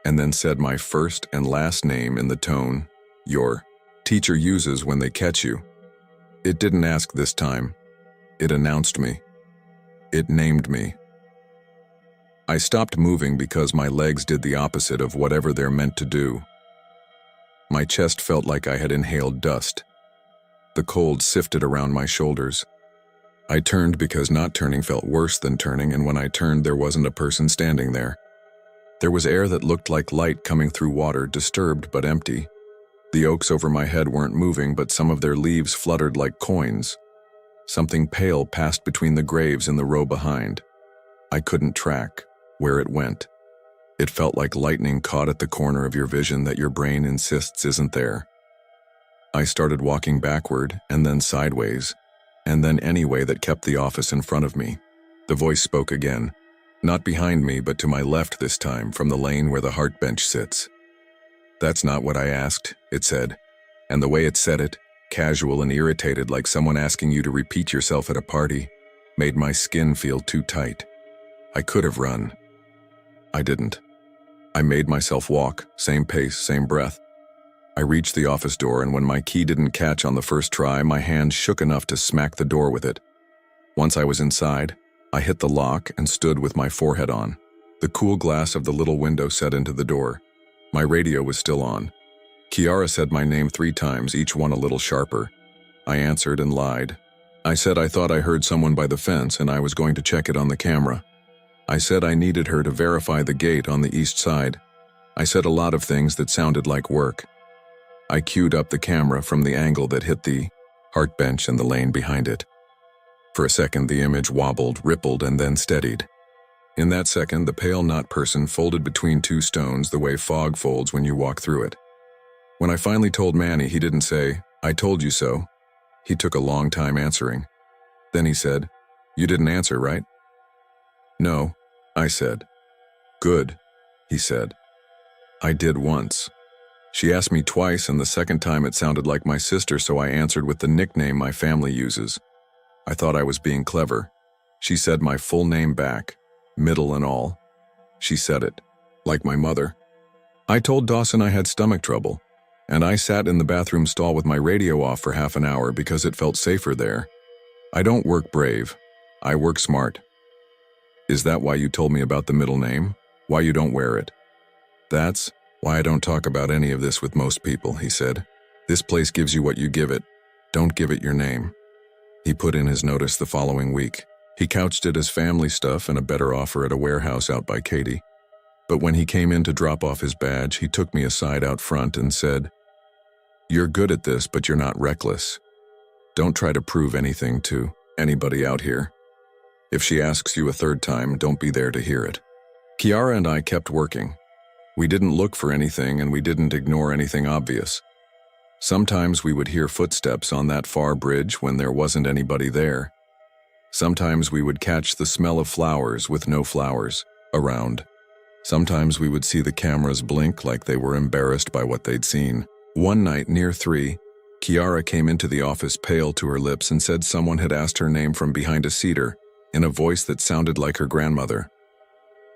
and then said my first and last name in the tone your teacher uses when they catch you. It didn't ask this time. It announced me. It named me. I stopped moving because my legs did the opposite of whatever they're meant to do. My chest felt like I had inhaled dust. The cold sifted around my shoulders. I turned because not turning felt worse than turning, and when I turned there wasn't a person standing there. There was air that looked like light coming through water, disturbed but empty. The oaks over my head weren't moving, but some of their leaves fluttered like coins. Something pale passed between the graves in the row behind. I couldn't track where it went. It felt like lightning caught at the corner of your vision that your brain insists isn't there. I started walking backward, and then sideways, and then any way that kept the office in front of me. The voice spoke again. Not behind me, but to my left this time, from the lane where the heart bench sits. That's not what I asked, it said, and the way it said it, casual and irritated like someone asking you to repeat yourself at a party, made my skin feel too tight. I could have run. I didn't. I made myself walk, same pace, same breath. I reached the office door, and when my key didn't catch on the first try, my hand shook enough to smack the door with it. Once I was inside, I hit the lock and stood with my forehead on. The cool glass of the little window set into the door. My radio was still on. Kiara said my name 3 times, each one a little sharper. I answered and lied. I said I thought I heard someone by the fence and I was going to check it on the camera. I said I needed her to verify the gate on the east side. I said a lot of things that sounded like work. I queued up the camera from the angle that hit the heart bench and the lane behind it. For a second, the image wobbled, rippled, and then steadied. In that second, the pale knot person folded between 2 stones the way fog folds when you walk through it. When I finally told Manny, he didn't say, "I told you so." He took a long time answering. Then he said, "You didn't answer, right?" "No," I said. "Good," he said. "I did once." She asked me twice, and the second time it sounded like my sister, so I answered with the nickname my family uses. I thought I was being clever. She said my full name back, middle and all. She said it, like my mother. I told Dawson I had stomach trouble, and I sat in the bathroom stall with my radio off for half an hour because it felt safer there. I don't work brave. I work smart. "Is that why you told me about the middle name? Why you don't wear it?" "That's why I don't talk about any of this with most people," he said. "This place gives you what you give it. Don't give it your name." He put in his notice the following week. He couched it as family stuff and a better offer at a warehouse out by Katy. But when he came in to drop off his badge, he took me aside out front and said, "You're good at this, but you're not reckless. Don't try to prove anything to anybody out here. If she asks you a 3rd time, don't be there to hear it." Kiara and I kept working. We didn't look for anything, and we didn't ignore anything obvious. Sometimes we would hear footsteps on that far bridge when there wasn't anybody there. Sometimes we would catch the smell of flowers with no flowers around. Sometimes we would see the cameras blink like they were embarrassed by what they'd seen. One night near 3, Kiara came into the office pale to her lips and said someone had asked her name from behind a cedar in a voice that sounded like her grandmother.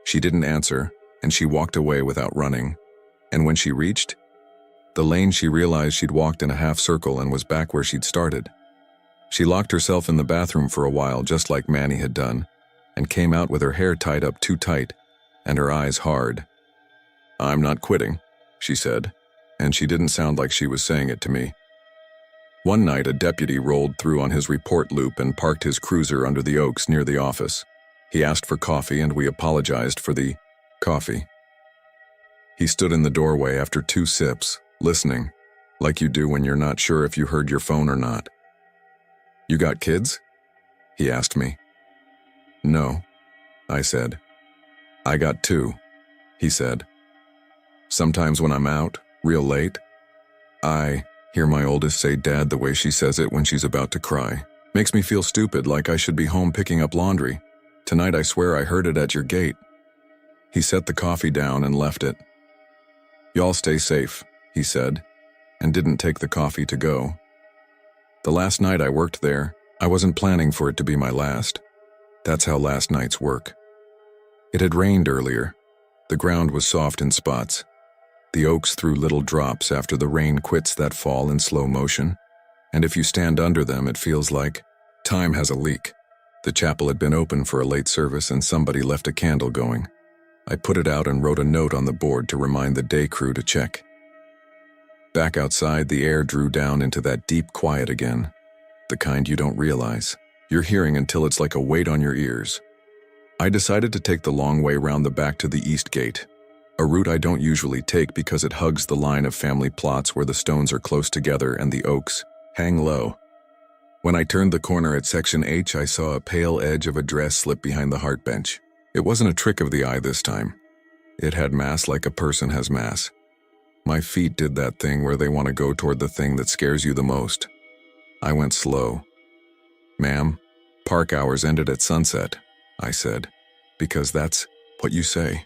She didn't answer, and she walked away without running. And when she reached the lane, she realized she'd walked in a half circle and was back where she'd started. She locked herself in the bathroom for a while, just like Manny had done, and came out with her hair tied up too tight and her eyes hard. "I'm not quitting," she said, and she didn't sound like she was saying it to me. One night, a deputy rolled through on his report loop and parked his cruiser under the oaks near the office. He asked for coffee, and we apologized for the coffee. He stood in the doorway after 2 sips, listening, like you do when you're not sure if you heard your phone or not. "You got kids?" he asked me. "No," I said. "I got 2, he said. Sometimes when I'm out, real late, I hear my oldest say Dad the way she says it when she's about to cry. Makes me feel stupid, like I should be home picking up laundry. Tonight I swear I heard it at your gate." He set the coffee down and left it. "Y'all stay safe," he said, and didn't take the coffee to go. The last night I worked there, I wasn't planning for it to be my last. That's how last nights work. It had rained earlier. The ground was soft in spots. The oaks threw little drops after the rain quits that fall in slow motion, and if you stand under them, it feels like time has a leak. The chapel had been open for a late service and somebody left a candle going. I put it out and wrote a note on the board to remind the day crew to check. Back outside, the air drew down into that deep quiet again, the kind you don't realize. You're hearing until it's like a weight on your ears. I decided to take the long way round the back to the east gate, a route I don't usually take because it hugs the line of family plots where the stones are close together and the oaks hang low. When I turned the corner at section H, I saw a pale edge of a dress slip behind the heart bench. It wasn't a trick of the eye this time. It had mass like a person has mass. My feet did that thing where they want to go toward the thing that scares you the most. I went slow. "Ma'am, park hours ended at sunset," I said. Because that's what you say.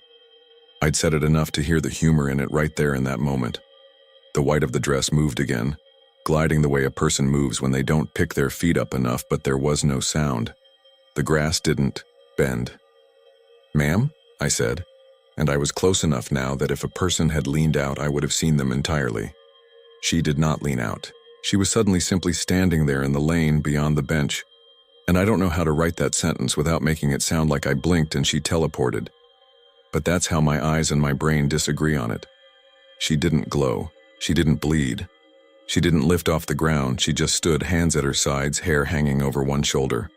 I'd said it enough to hear the humor in it right there in that moment. The white of the dress moved again, gliding the way a person moves when they don't pick their feet up enough, but there was no sound. The grass didn't bend. "Ma'am?" I said, and I was close enough now that if a person had leaned out, I would have seen them entirely. She did not lean out. She was suddenly simply standing there in the lane beyond the bench, and I don't know how to write that sentence without making it sound like I blinked and she teleported. But that's how my eyes and my brain disagree on it. She didn't glow. She didn't bleed. She didn't lift off the ground. She just stood, hands at her sides, hair hanging over one shoulder,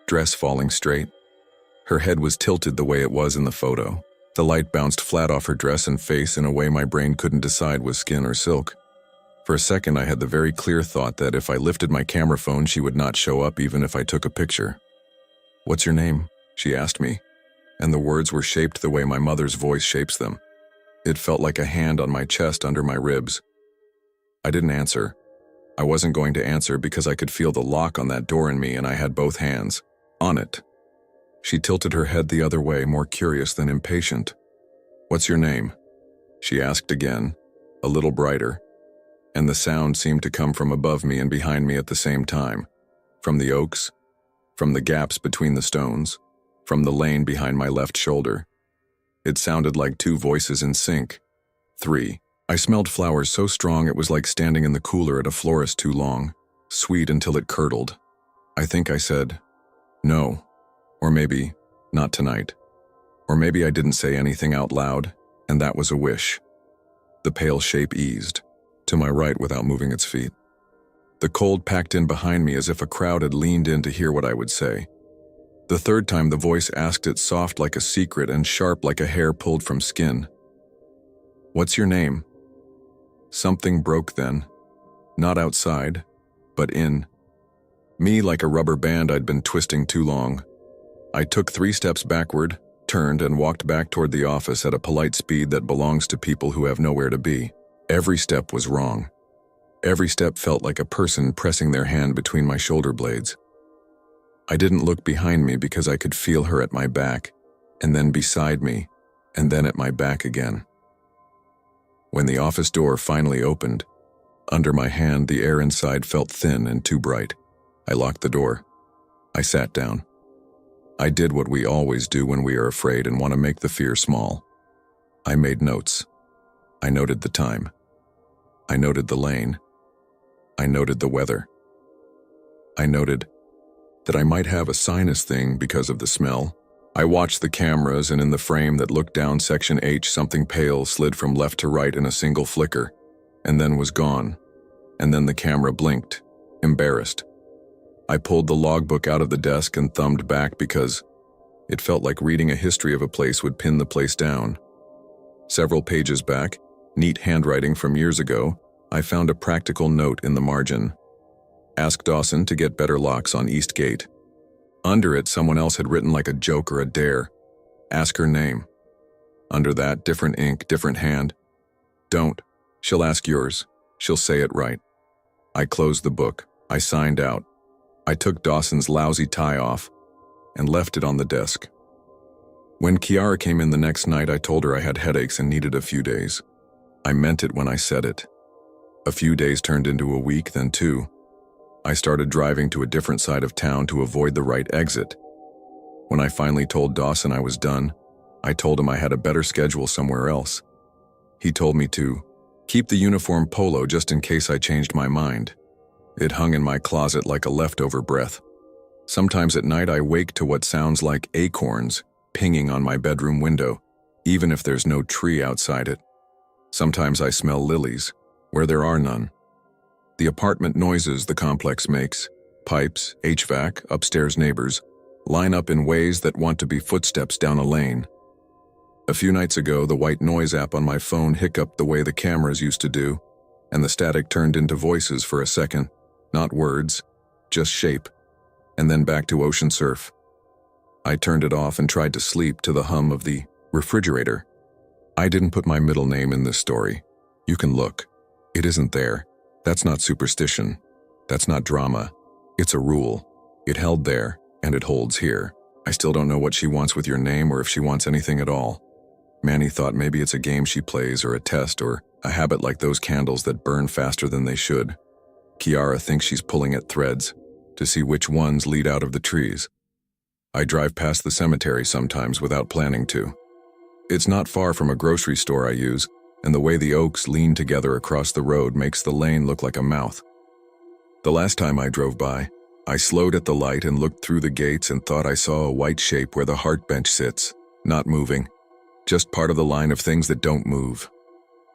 dress falling straight. Her head was tilted the way it was in the photo. The light bounced flat off her dress and face in a way my brain couldn't decide was skin or silk. For a second, I had the very clear thought that if I lifted my camera phone, she would not show up even if I took a picture. "What's your name?" she asked me, and the words were shaped the way my mother's voice shapes them. It felt like a hand on my chest under my ribs. I didn't answer. I wasn't going to answer because I could feel the lock on that door in me and I had both hands on it. She tilted her head the other way, more curious than impatient. "What's your name?" she asked again, a little brighter, and the sound seemed to come from above me and behind me at the same time. From the oaks, from the gaps between the stones, from the lane behind my left shoulder. It sounded like two voices in sync. Three. I smelled flowers so strong it was like standing in the cooler at a florist too long, sweet until it curdled. I think I said, "No," or maybe, "Not tonight." Or maybe I didn't say anything out loud, and that was a wish. The pale shape eased to my right without moving its feet. The cold packed in behind me as if a crowd had leaned in to hear what I would say. The third time the voice asked it soft like a secret and sharp like a hair pulled from skin. "What's your name?" Something broke then. Not outside, but in. Me like a rubber band I'd been twisting too long. I took 3 steps backward, turned and walked back toward the office at a polite speed that belongs to people who have nowhere to be. Every step was wrong. Every step felt like a person pressing their hand between my shoulder blades. I didn't look behind me because I could feel her at my back, and then beside me, and then at my back again. When the office door finally opened, under my hand the air inside felt thin and too bright. I locked the door. I sat down. I did what we always do when we are afraid and want to make the fear small. I made notes. I noted the time. I noted the lane. I noted the weather. I noted that I might have a sinus thing because of the smell. I watched the cameras, and in the frame that looked down section H, something pale slid from left to right in a single flicker, and then was gone. And then the camera blinked, embarrassed. I pulled the logbook out of the desk and thumbed back because it felt like reading a history of a place would pin the place down. Several pages back, neat handwriting from years ago, I found a practical note in the margin. "Ask Dawson to get better locks on East Gate." Under it, someone else had written like a joke or a dare. "Ask her name." Under that, different ink, different hand. "Don't. She'll ask yours. She'll say it right." I closed the book. I signed out. I took Dawson's lousy tie off and left it on the desk. When Kiara came in the next night, I told her I had headaches and needed a few days. I meant it when I said it. A few days turned into a week, then 2. I started driving to a different side of town to avoid the right exit. When I finally told Dawson I was done, I told him I had a better schedule somewhere else. He told me to keep the uniform polo just in case I changed my mind. It hung in my closet like a leftover breath. Sometimes at night I wake to what sounds like acorns pinging on my bedroom window, even if there's no tree outside it. Sometimes I smell lilies, where there are none. The apartment noises the complex makes, pipes, HVAC, upstairs neighbors, line up in ways that want to be footsteps down a lane. A few nights ago, the white noise app on my phone hiccuped the way the cameras used to do, and the static turned into voices for a second, not words, just shape, and then back to ocean surf. I turned it off and tried to sleep to the hum of the refrigerator. I didn't put my middle name in this story. You can look. It isn't there. That's not superstition. That's not drama. It's a rule. It held there, and it holds here. I still don't know what she wants with your name or if she wants anything at all. Manny thought maybe it's a game she plays or a test or a habit like those candles that burn faster than they should. Kiara thinks she's pulling at threads to see which ones lead out of the trees. I drive past the cemetery sometimes without planning to. It's not far from a grocery store I use, and the way the oaks lean together across the road makes the lane look like a mouth. The last time I drove by, I slowed at the light and looked through the gates and thought I saw a white shape where the heart bench sits, not moving, just part of the line of things that don't move.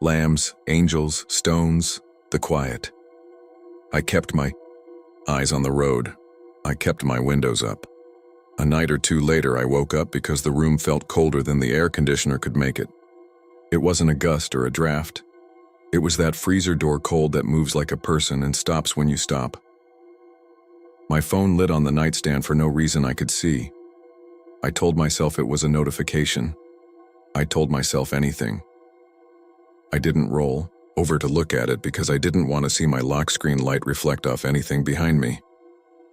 Lambs, angels, stones, the quiet. I kept my eyes on the road. I kept my windows up. A night or two later, I woke up because the room felt colder than the air conditioner could make it. It wasn't a gust or a draft. It was that freezer door cold that moves like a person and stops when you stop. My phone lit on the nightstand for no reason I could see. I told myself it was a notification. I told myself anything. I didn't roll over to look at it because I didn't want to see my lock screen light reflect off anything behind me.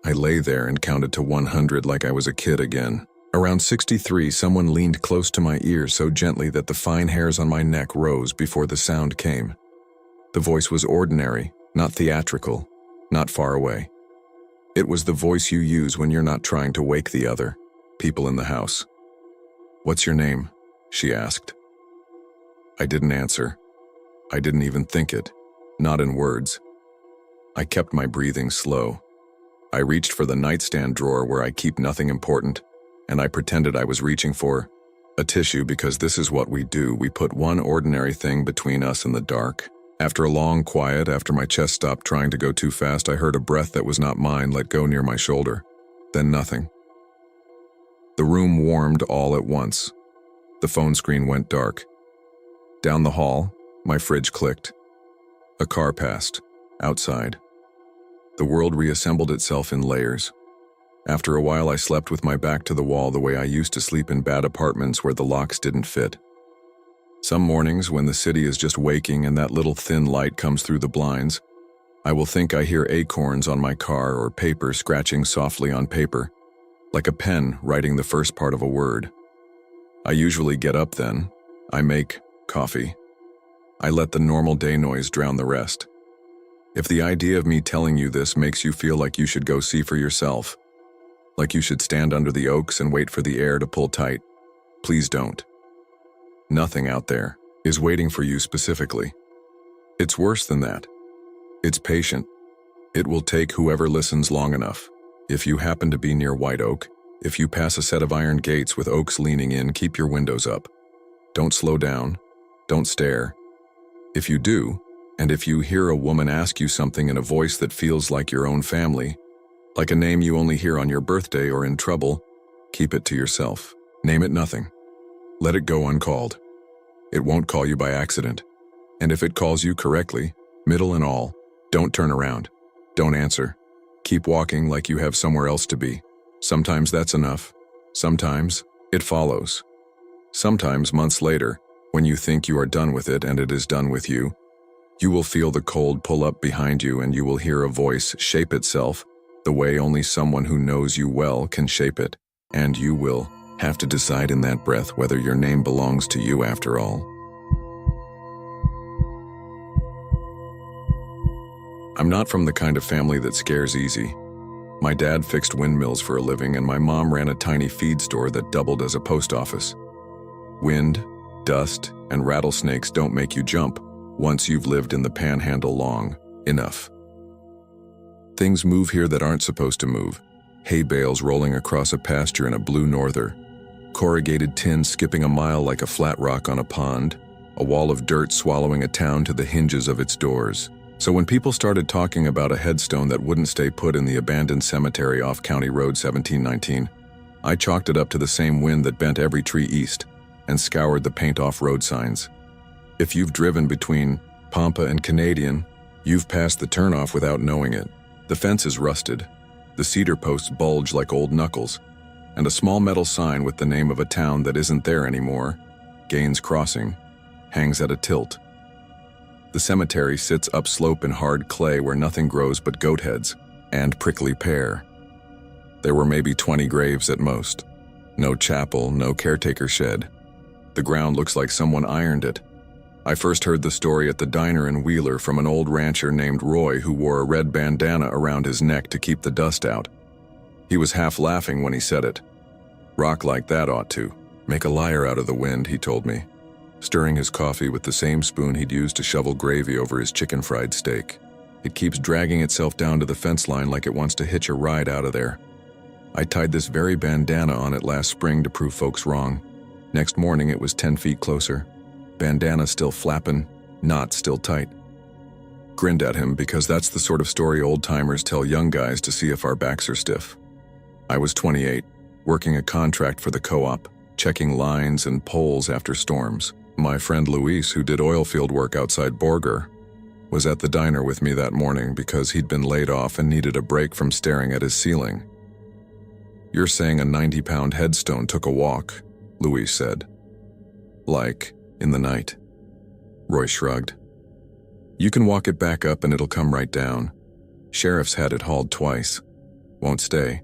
I lay there and counted to 100 like I was a kid again. Around 63, someone leaned close to my ear so gently that the fine hairs on my neck rose before the sound came. The voice was ordinary, not theatrical, not far away. It was the voice you use when you're not trying to wake the other people in the house. "What's your name?" she asked. I didn't answer. I didn't even think it, not in words. I kept my breathing slow. I reached for the nightstand drawer where I keep nothing important, and I pretended I was reaching for a tissue because this is what we do. We put one ordinary thing between us and the dark. After a long quiet, after my chest stopped trying to go too fast, I heard a breath that was not mine let go near my shoulder. Then nothing. The room warmed all at once. The phone screen went dark. Down the hall, my fridge clicked. A car passed, outside. The world reassembled itself in layers. After a while, I slept with my back to the wall the way I used to sleep in bad apartments where the locks didn't fit. Some mornings, when the city is just waking and that little thin light comes through the blinds, I will think I hear acorns on my car or paper scratching softly on paper, like a pen writing the first part of a word. I usually get up then. I make coffee. I let the normal day noise drown the rest. If the idea of me telling you this makes you feel like you should go see for yourself, like you should stand under the oaks and wait for the air to pull tight, please don't. Nothing out there is waiting for you specifically. It's worse than that. It's patient. It will take whoever listens long enough. If you happen to be near White Oak, if you pass a set of iron gates with oaks leaning in, keep your windows up. Don't slow down. Don't stare. If you do, and if you hear a woman ask you something in a voice that feels like your own family, like a name you only hear on your birthday or in trouble, keep it to yourself. Name it nothing. Let it go uncalled. It won't call you by accident. And if it calls you correctly, middle and all, don't turn around. Don't answer. Keep walking like you have somewhere else to be. Sometimes that's enough. Sometimes it follows. Sometimes months later, when you think you are done with it and it is done with you, you will feel the cold pull up behind you and you will hear a voice shape itself the way only someone who knows you well can shape it, and you will have to decide in that breath whether your name belongs to you after all. I'm not from the kind of family that scares easy. My dad fixed windmills for a living and my mom ran a tiny feed store that doubled as a post office. Wind, dust, and rattlesnakes don't make you jump once you've lived in the panhandle long enough. Things move here that aren't supposed to move. Hay bales rolling across a pasture in a blue norther. Corrugated tin skipping a mile like a flat rock on a pond. A wall of dirt swallowing a town to the hinges of its doors. So when people started talking about a headstone that wouldn't stay put in the abandoned cemetery off County Road 1719, I chalked it up to the same wind that bent every tree east and scoured the paint-off road signs. If you've driven between Pampa and Canadian, you've passed the turnoff without knowing it. The fence is rusted. The cedar posts bulge like old knuckles, and a small metal sign with the name of a town that isn't there anymore, Gaines Crossing, hangs at a tilt. The cemetery sits upslope in hard clay where nothing grows but goat heads and prickly pear. There were maybe 20 graves at most. No chapel, no caretaker shed. The ground looks like someone ironed it. I first heard the story at the diner in Wheeler from an old rancher named Roy who wore a red bandana around his neck to keep the dust out. He was half laughing when he said it. Rock like that ought to make a liar out of the wind, he told me, stirring his coffee with the same spoon he'd used to shovel gravy over his chicken fried steak. It keeps dragging itself down to the fence line like it wants to hitch a ride out of there. I tied this very bandana on it last spring to prove folks wrong. Next morning it was 10 feet closer. Bandana still flapping, knot still tight. Grinned at him because that's the sort of story old-timers tell young guys to see if our backs are stiff. I was 28, working a contract for the co-op, checking lines and poles after storms. My friend Luis, who did oil field work outside Borger, was at the diner with me that morning because he'd been laid off and needed a break from staring at his ceiling. "You're saying a 90-pound headstone took a walk," Luis said. "Like, in the night." Roy shrugged. "You can walk it back up and it'll come right down. Sheriff's had it hauled twice. Won't stay.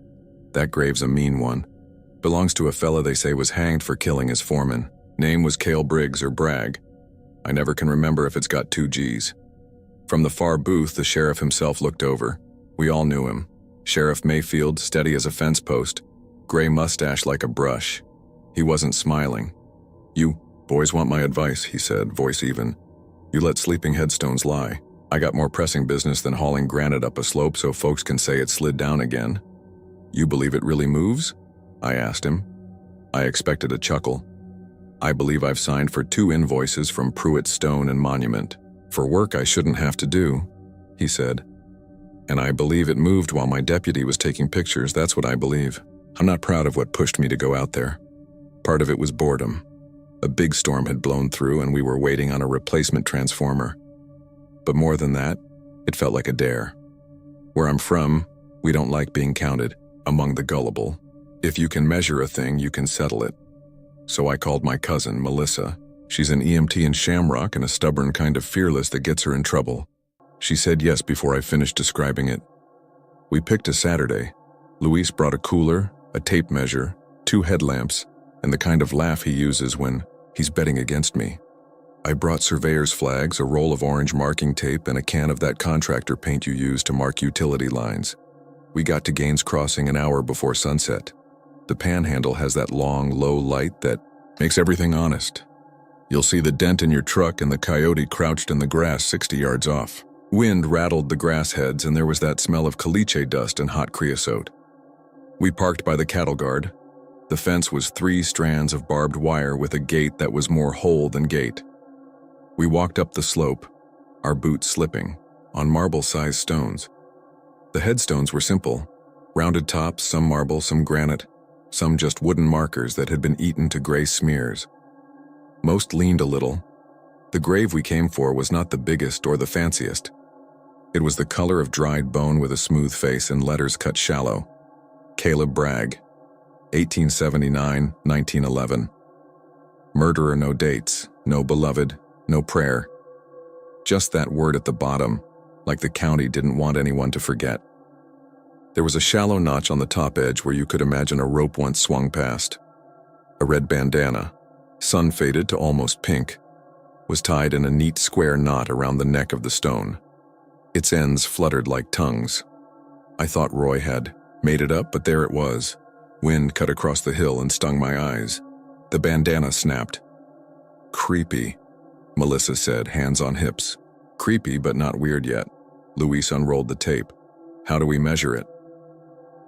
That grave's a mean one. Belongs to a fella they say was hanged for killing his foreman. Name was Cale Briggs or Bragg. I never can remember if it's got 2 G's. From the far booth, the sheriff himself looked over. We all knew him. Sheriff Mayfield, steady as a fence post, gray mustache like a brush. He wasn't smiling. "You boys want my advice," he said, voice even. "You let sleeping headstones lie. I got more pressing business than hauling granite up a slope so folks can say it slid down again." "You believe it really moves?" I asked him. I expected a chuckle. "I believe I've signed for 2 invoices from Pruitt Stone and Monument. For work I shouldn't have to do," he said. "And I believe it moved while my deputy was taking pictures, that's what I believe. I'm not proud of what pushed me to go out there. Part of it was boredom. A big storm had blown through and we were waiting on a replacement transformer. But more than that, it felt like a dare. Where I'm from, we don't like being counted among the gullible. If you can measure a thing, you can settle it. So I called my cousin, Melissa. She's an EMT in Shamrock and a stubborn kind of fearless that gets her in trouble. She said yes before I finished describing it. We picked a Saturday. Luis brought a cooler, a tape measure, 2 headlamps, and the kind of laugh he uses when he's betting against me. I brought surveyor's flags, a roll of orange marking tape, and a can of that contractor paint you use to mark utility lines. We got to Gaines Crossing an hour before sunset. The panhandle has that long, low light that makes everything honest. You'll see the dent in your truck and the coyote crouched in the grass 60 yards off. Wind rattled the grass heads and there was that smell of caliche dust and hot creosote. We parked by the cattle guard. The fence was 3 strands of barbed wire with a gate that was more hole than gate. We walked up the slope, our boots slipping, on marble-sized stones. The headstones were simple, rounded tops, some marble, some granite, some just wooden markers that had been eaten to gray smears. Most leaned a little. The grave we came for was not the biggest or the fanciest. It was the color of dried bone with a smooth face and letters cut shallow. Caleb Bragg, 1879-1911. Murderer, no dates, no beloved, no prayer. Just that word at the bottom, like the county didn't want anyone to forget. There was a shallow notch on the top edge where you could imagine a rope once swung past. A red bandana, sun-faded to almost pink, was tied in a neat square knot around the neck of the stone. Its ends fluttered like tongues. I thought Roy had made it up, but there it was. Wind cut across the hill and stung my eyes. The bandana snapped. "Creepy," Melissa said, hands on hips. "Creepy, but not weird yet." Luis unrolled the tape. "How do we measure it?"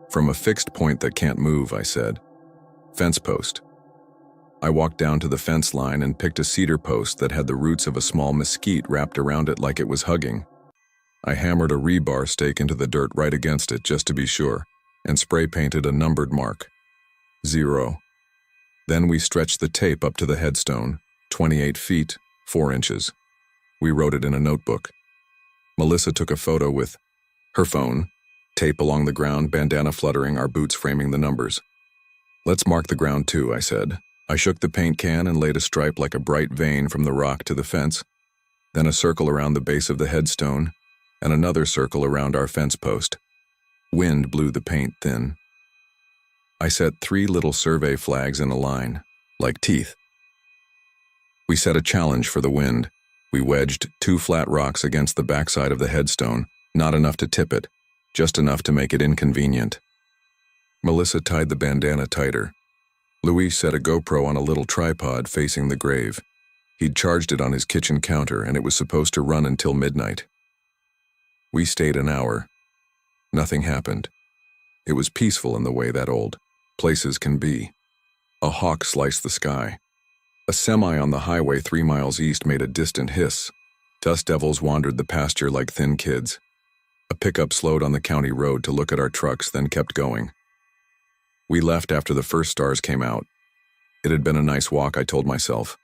"From a fixed point that can't move," I said. "Fence post." I walked down to the fence line and picked a cedar post that had the roots of a small mesquite wrapped around it like it was hugging. I hammered a rebar stake into the dirt right against it just to be sure, and spray painted a numbered mark. 0. Then we stretched the tape up to the headstone, 28 feet, 4 inches. We wrote it in a notebook. Melissa took a photo with her phone, tape along the ground, bandana fluttering, our boots framing the numbers. "Let's mark the ground too," I said. I shook the paint can and laid a stripe like a bright vein from the rock to the fence, then a circle around the base of the headstone, and another circle around our fence post. Wind blew the paint thin. I set 3 little survey flags in a line, like teeth. We set a challenge for the wind. We wedged 2 flat rocks against the backside of the headstone, not enough to tip it, just enough to make it inconvenient. Melissa tied the bandana tighter. Luis set a GoPro on a little tripod facing the grave. He'd charged it on his kitchen counter, and it was supposed to run until midnight. We stayed an hour. Nothing happened. It was peaceful in the way that old places can be. A hawk sliced the sky. A semi on the highway 3 miles east made a distant hiss. Dust devils wandered the pasture like thin kids. A pickup slowed on the county road to look at our trucks, then kept going. We left after the first stars came out. It had been a nice walk, I told myself.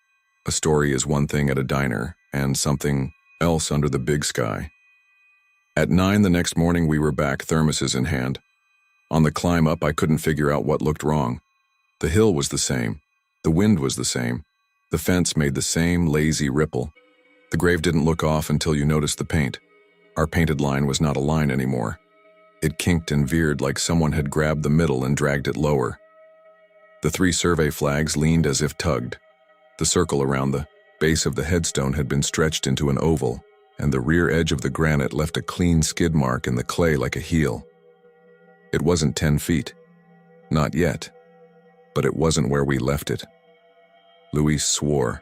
A story is one thing at a diner, and something else under the big sky. At 9 the next morning we were back, thermoses in hand. On the climb up I couldn't figure out what looked wrong. The hill was the same. The wind was the same. The fence made the same lazy ripple. The grave didn't look off until you noticed the paint. Our painted line was not a line anymore. It kinked and veered like someone had grabbed the middle and dragged it lower. The 3 survey flags leaned as if tugged. The circle around the base of the headstone had been stretched into an oval, and the rear edge of the granite left a clean skid mark in the clay like a heel. It wasn't 10 feet. Not yet. But it wasn't where we left it. Luis swore.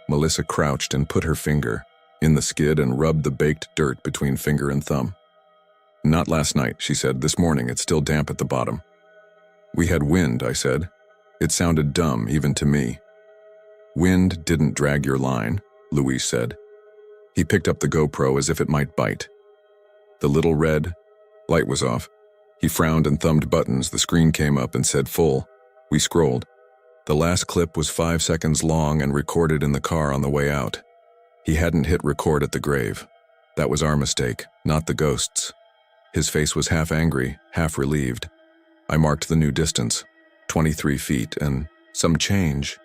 Melissa crouched and put her finger in the skid and rubbed the baked dirt between finger and thumb. Not last night, she said. This morning it's still damp at the bottom. We had wind, I said. It sounded dumb, even to me. Wind didn't drag your line, Luis said. He picked up the GoPro as if it might bite. The little red light was off. He frowned and thumbed buttons. The screen came up and said full. We scrolled. The last clip was 5 seconds long and recorded in the car on the way out. He hadn't hit record at the grave. That was our mistake, not the ghost's. His face was half angry, half relieved. I marked the new distance, 23 feet, and some change.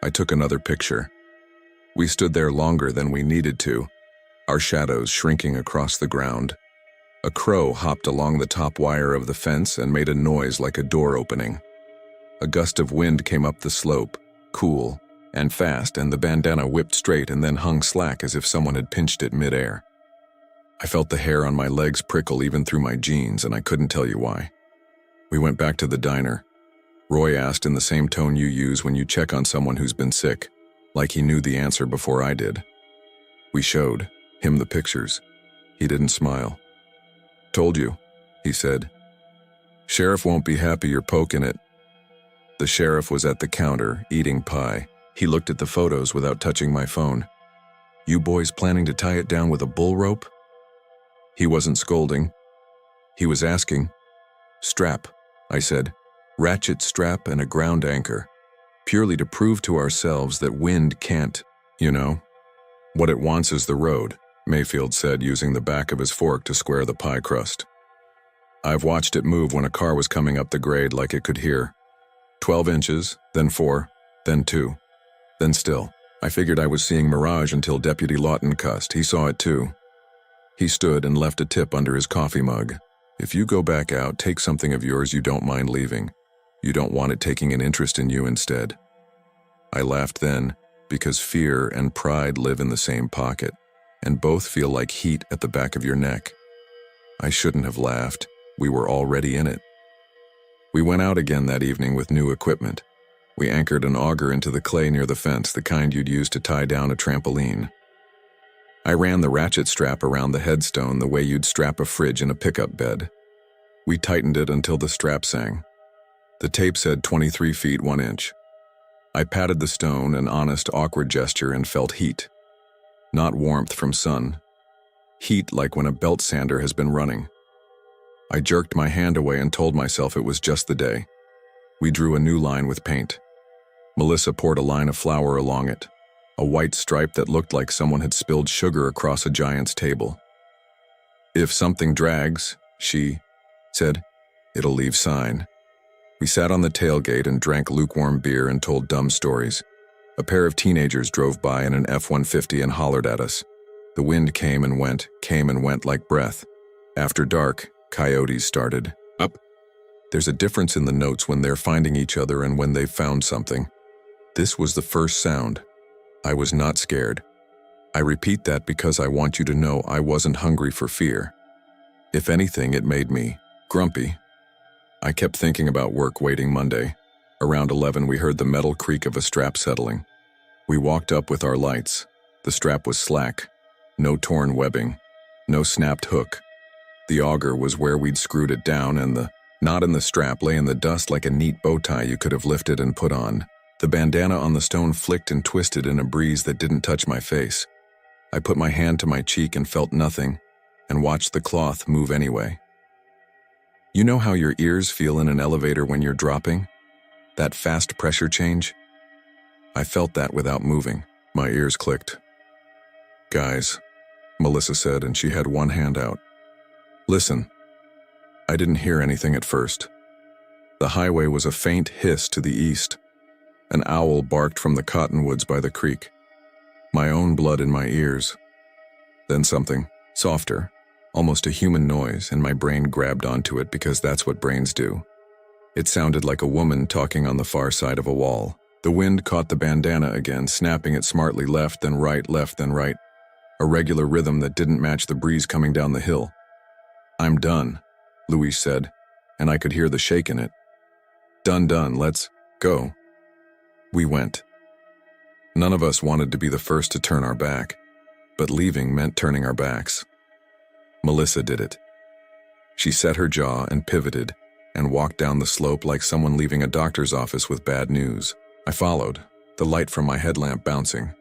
I took another picture. We stood there longer than we needed to, our shadows shrinking across the ground. A crow hopped along the top wire of the fence and made a noise like a door opening. A gust of wind came up the slope, cool and fast, and the bandana whipped straight and then hung slack as if someone had pinched it midair. I felt the hair on my legs prickle even through my jeans, and I couldn't tell you why. We went back to the diner. Roy asked in the same tone you use when you check on someone who's been sick, like he knew the answer before I did. We showed him the pictures. He didn't smile. Told you, he said. Sheriff won't be happy you're poking it. The sheriff was at the counter, eating pie. He looked at the photos without touching my phone. You boys planning to tie it down with a bull rope? He wasn't scolding. He was asking. Strap, I said. Ratchet strap and a ground anchor. Purely to prove to ourselves that wind can't, you know. What it wants is the road, Mayfield said, using the back of his fork to square the pie crust. I've watched it move when a car was coming up the grade like it could hear. 12 inches, then 4, then 2, then still. I figured I was seeing mirage until Deputy Lawton cussed. He saw it too. He stood and left a tip under his coffee mug. If you go back out, take something of yours you don't mind leaving. You don't want it taking an interest in you instead. I laughed then, because fear and pride live in the same pocket, and both feel like heat at the back of your neck. I shouldn't have laughed. We were already in it. We went out again that evening with new equipment. We anchored an auger into the clay near the fence, the kind you'd use to tie down a trampoline. I ran the ratchet strap around the headstone the way you'd strap a fridge in a pickup bed. We tightened it until the strap sang. The tape said 23 feet 1 inch. I patted the stone, an honest, awkward gesture, and felt heat. Not warmth from sun. Heat like when a belt sander has been running. I jerked my hand away and told myself it was just the day. We drew a new line with paint. Melissa poured a line of flour along it, a white stripe that looked like someone had spilled sugar across a giant's table. If something drags, she said, it'll leave sign. We sat on the tailgate and drank lukewarm beer and told dumb stories. A pair of teenagers drove by in an F-150 and hollered at us. The wind came and went like breath. After dark, coyotes started. Up. There's a difference in the notes when they're finding each other and when they've found something. This was the first sound. I was not scared. I repeat that because I want you to know I wasn't hungry for fear. If anything, it made me grumpy. I kept thinking about work waiting Monday. Around 11, we heard the metal creak of a strap settling. We walked up with our lights. The strap was slack. No torn webbing. No snapped hook. The auger was where we'd screwed it down, and the knot in the strap lay in the dust like a neat bow tie you could have lifted and put on. The bandana on the stone flicked and twisted in a breeze that didn't touch my face. I put my hand to my cheek and felt nothing, and watched the cloth move anyway. You know how your ears feel in an elevator when you're dropping? That fast pressure change? I felt that without moving. My ears clicked. "Guys," Melissa said, and she had one hand out. "Listen." I didn't hear anything at first. The highway was a faint hiss to the east. An owl barked from the cottonwoods by the creek. My own blood in my ears. Then something, softer, almost a human noise, and my brain grabbed onto it because that's what brains do. It sounded like a woman talking on the far side of a wall. The wind caught the bandana again, snapping it smartly left, then right, left, then right. A regular rhythm that didn't match the breeze coming down the hill. "I'm done," Louise said, and I could hear the shake in it. Done, let's go." We went. None of us wanted to be the first to turn our back, but leaving meant turning our backs. Melissa did it. She set her jaw and pivoted and walked down the slope like someone leaving a doctor's office with bad news. I followed, the light from my headlamp bouncing.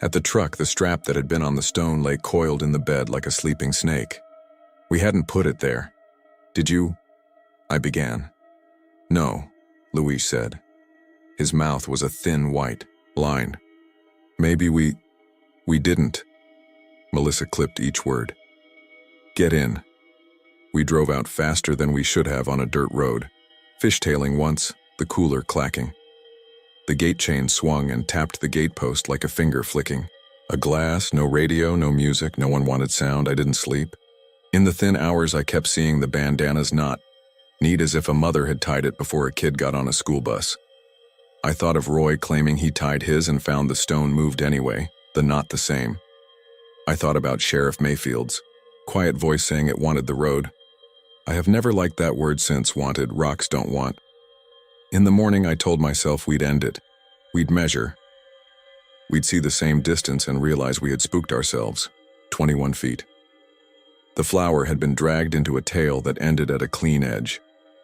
At the truck, the strap that had been on the stone lay coiled in the bed like a sleeping snake. "We hadn't put it there. Did you?" I began. "No," Louise said. His mouth was a thin white line. "Maybe we didn't." Melissa clipped each word. "Get in." We drove out faster than we should have on a dirt road, fishtailing once, the cooler clacking. The gate chain swung and tapped the gatepost like a finger flicking. A glass, no radio, no music, no one wanted sound. I didn't sleep. In the thin hours, I kept seeing the bandana's knot, neat as if a mother had tied it before a kid got on a school bus. I thought of Roy claiming he tied his and found the stone moved anyway, the knot the same. I thought about Sheriff Mayfield's quiet voice saying it wanted the road. I have never liked that word since wanted, rocks don't want. In the morning, I told myself we'd end it. We'd measure. We'd see the same distance and realize we had spooked ourselves. 21 feet. The flower had been dragged into a tail that ended at a clean edge.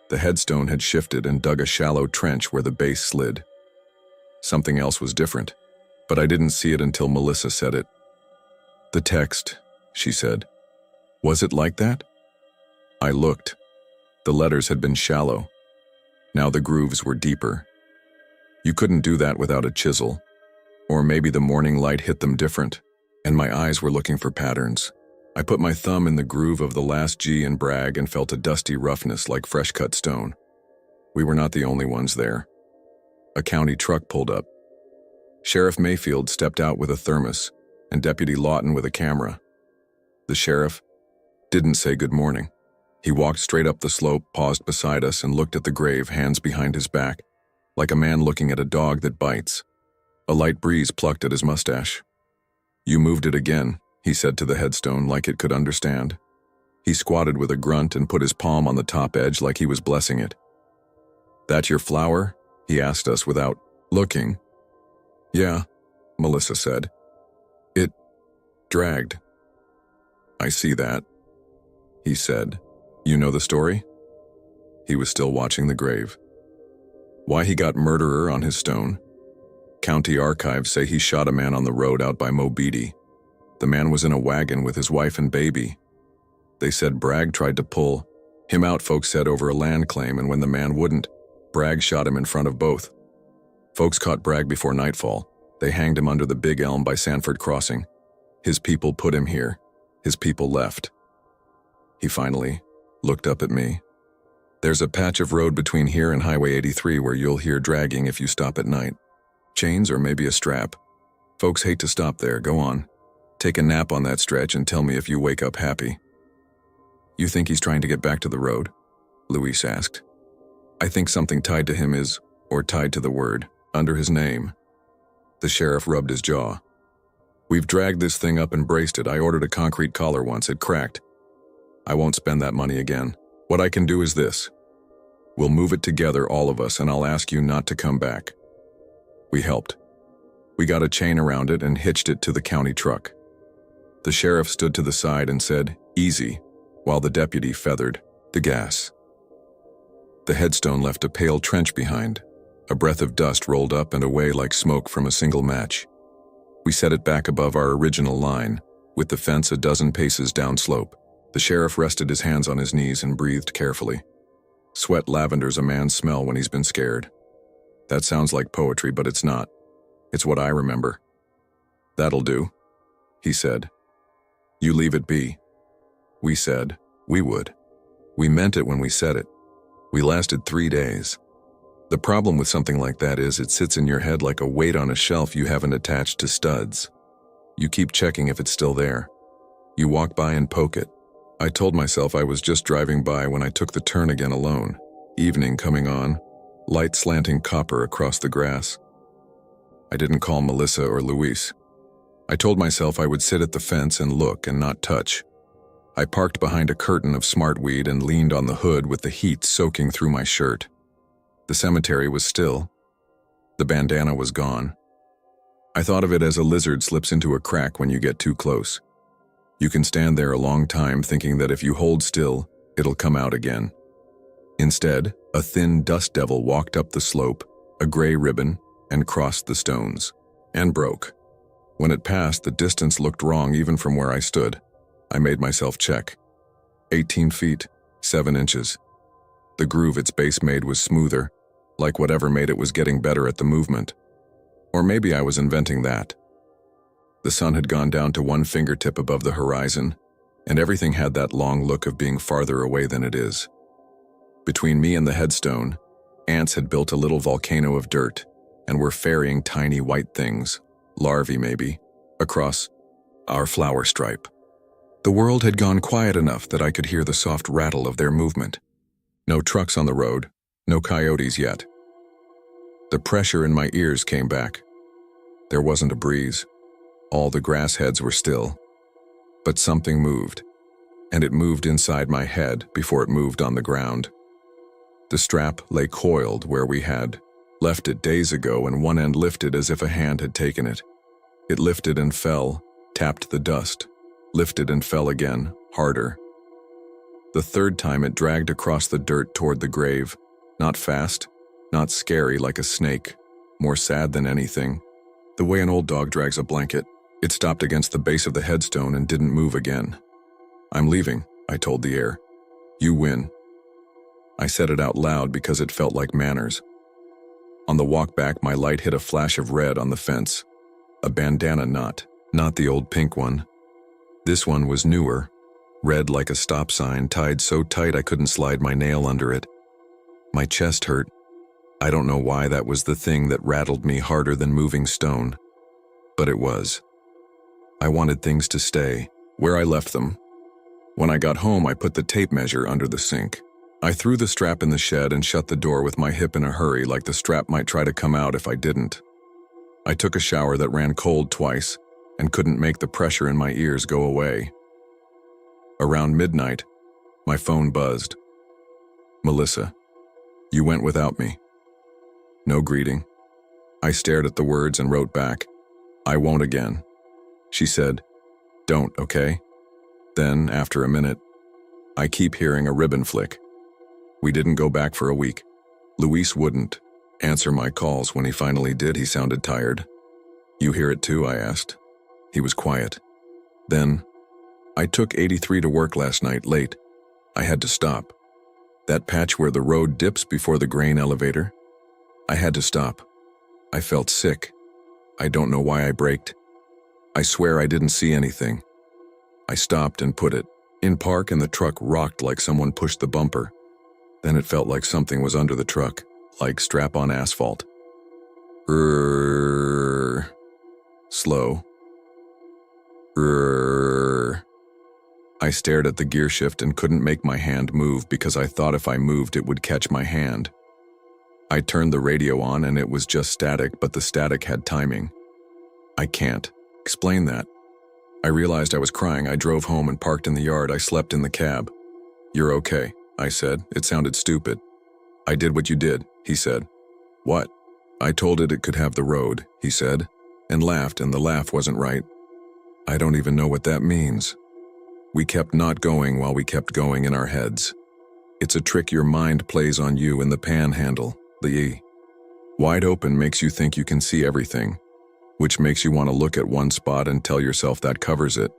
The headstone had shifted and dug a shallow trench where the base slid. Something else was different, but I didn't see it until Melissa said it. "The text," she said. "Was it like that?" I looked. The letters had been shallow. Now the grooves were deeper. You couldn't do that without a chisel. Or maybe the morning light hit them different, and my eyes were looking for patterns. I put my thumb in the groove of the last G in brag and felt a dusty roughness like fresh-cut stone. We were not the only ones there. A county truck pulled up. Sheriff Mayfield stepped out with a thermos, and Deputy Lawton with a camera. The sheriff didn't say good morning. He walked straight up the slope, paused beside us, and looked at the grave, hands behind his back, like a man looking at a dog that bites. A light breeze plucked at his mustache. "You moved it again," he said to the headstone like it could understand. He squatted with a grunt and put his palm on the top edge like he was blessing it. "That your flower?" he asked us without looking. "Yeah," Melissa said. "It dragged." "I see that," he said. "You know the story?" He was still watching the grave. "Why he got murderer on his stone? County archives say he shot a man on the road out by Mobeedy. The man was in a wagon with his wife and baby. They said Bragg tried to pull him out, folks said, over a land claim, and when the man wouldn't, Bragg shot him in front of both. Folks caught Bragg before nightfall. They hanged him under the big elm by Sanford Crossing. His people put him here. His people left." He finally looked up at me. "There's a patch of road between here and Highway 83 where you'll hear dragging if you stop at night. Chains or maybe a strap. Folks hate to stop there. Go on. Take a nap on that stretch and tell me if you wake up happy." "You think he's trying to get back to the road?" Louise asked. I think something tied to him is, or tied to the word, under his name. The sheriff rubbed his jaw. We've dragged this thing up and braced it. I ordered a concrete collar once. It cracked. I won't spend that money again. What I can do is this. We'll move it together, all of us, and I'll ask you not to come back. We helped. We got a chain around it and hitched it to the county truck. The sheriff stood to the side and said, "Easy," while the deputy feathered the gas. The headstone left a pale trench behind. A breath of dust rolled up and away like smoke from a single match. We set it back above our original line, with the fence a dozen paces downslope. The sheriff rested his hands on his knees and breathed carefully. Sweat lavender's a man's smell when he's been scared. That sounds like poetry, but it's not. It's what I remember. That'll do, he said. You leave it be. We said we would. We meant it when we said it. We lasted 3 days. The problem with something like that is it sits in your head like a weight on a shelf you haven't attached to studs. You keep checking if it's still there. You walk by and poke it. I told myself I was just driving by when I took the turn again alone. Evening coming on, light slanting copper across the grass. I didn't call Melissa or Luis. I told myself I would sit at the fence and look and not touch. I parked behind a curtain of smartweed and leaned on the hood with the heat soaking through my shirt. The cemetery was still. The bandana was gone. I thought of it as a lizard slips into a crack when you get too close. You can stand there a long time thinking that if you hold still, it'll come out again. Instead, a thin dust devil walked up the slope, a gray ribbon, and crossed the stones, and broke. When it passed, the distance looked wrong even from where I stood. I made myself check. 18 feet, 7 inches. The groove its base made was smoother, like whatever made it was getting better at the movement. Or maybe I was inventing that. The sun had gone down to one fingertip above the horizon, and everything had that long look of being farther away than it is. Between me and the headstone, ants had built a little volcano of dirt, and were ferrying tiny white things, larvae maybe, across our flower stripe. The world had gone quiet enough that I could hear the soft rattle of their movement. No trucks on the road, no coyotes yet. The pressure in my ears came back. There wasn't a breeze. All the grass heads were still. But something moved, and it moved inside my head before it moved on the ground. The strap lay coiled where we had left it days ago, and one end lifted as if a hand had taken it. It lifted and fell, tapped the dust, lifted and fell again, harder. The third time it dragged across the dirt toward the grave, not fast, not scary like a snake, more sad than anything. The way an old dog drags a blanket. It stopped against the base of the headstone and didn't move again. I'm leaving, I told the air. You win. I said it out loud because it felt like manners. On the walk back, my light hit a flash of red on the fence. A bandana knot, not the old pink one. This one was newer, red like a stop sign, tied so tight I couldn't slide my nail under it. My chest hurt. I don't know why that was the thing that rattled me harder than moving stone. But it was. I wanted things to stay, where I left them. When I got home, I put the tape measure under the sink. I threw the strap in the shed and shut the door with my hip in a hurry, like the strap might try to come out if I didn't. I took a shower that ran cold twice and couldn't make the pressure in my ears go away. Around midnight, my phone buzzed. Melissa, you went without me. No greeting. I stared at the words and wrote back, I won't again. She said, don't, okay? Then, after a minute, I keep hearing a ribbon flick. We didn't go back for a week. Luis wouldn't answer my calls. When he finally did, he sounded tired. You hear it too? I asked. He was quiet. Then, I took 83 to work last night late. I had to stop. That patch where the road dips before the grain elevator? I had to stop. I felt sick. I don't know why I braked. I swear I didn't see anything. I stopped and put it in park, and the truck rocked like someone pushed the bumper. Then it felt like something was under the truck, like strap-on asphalt. Slow. I stared at the gear shift and couldn't make my hand move because I thought if I moved it would catch my hand. I turned the radio on and it was just static, but the static had timing. I can't explain that. I realized I was crying. I drove home and parked in the yard. I slept in the cab. "You're okay," I said. It sounded stupid. "I did what you did," he said. "What?" "I told it could have the road," he said, and laughed, and the laugh wasn't right. I don't even know what that means. We kept not going while we kept going in our heads. It's a trick your mind plays on you in the panhandle, the E. Wide open makes you think you can see everything, which makes you want to look at one spot and tell yourself that covers it.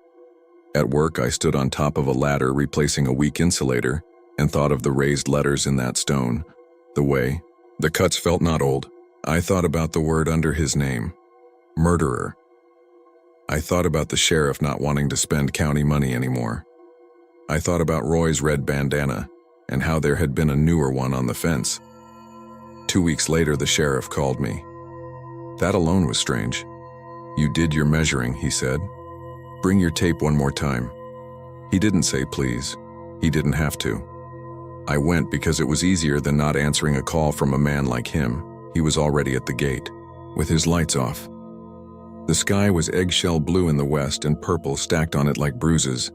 At work, I stood on top of a ladder replacing a weak insulator and thought of the raised letters in that stone, the way the cuts felt not old. I thought about the word under his name, murderer. I thought about the sheriff not wanting to spend county money anymore. I thought about Roy's red bandana and how there had been a newer one on the fence. 2 weeks later, the sheriff called me. That alone was strange. "You did your measuring," he said. "Bring your tape one more time." He didn't say please. He didn't have to. I went because it was easier than not answering a call from a man like him. He was already at the gate, with his lights off. The sky was eggshell blue in the west and purple stacked on it like bruises.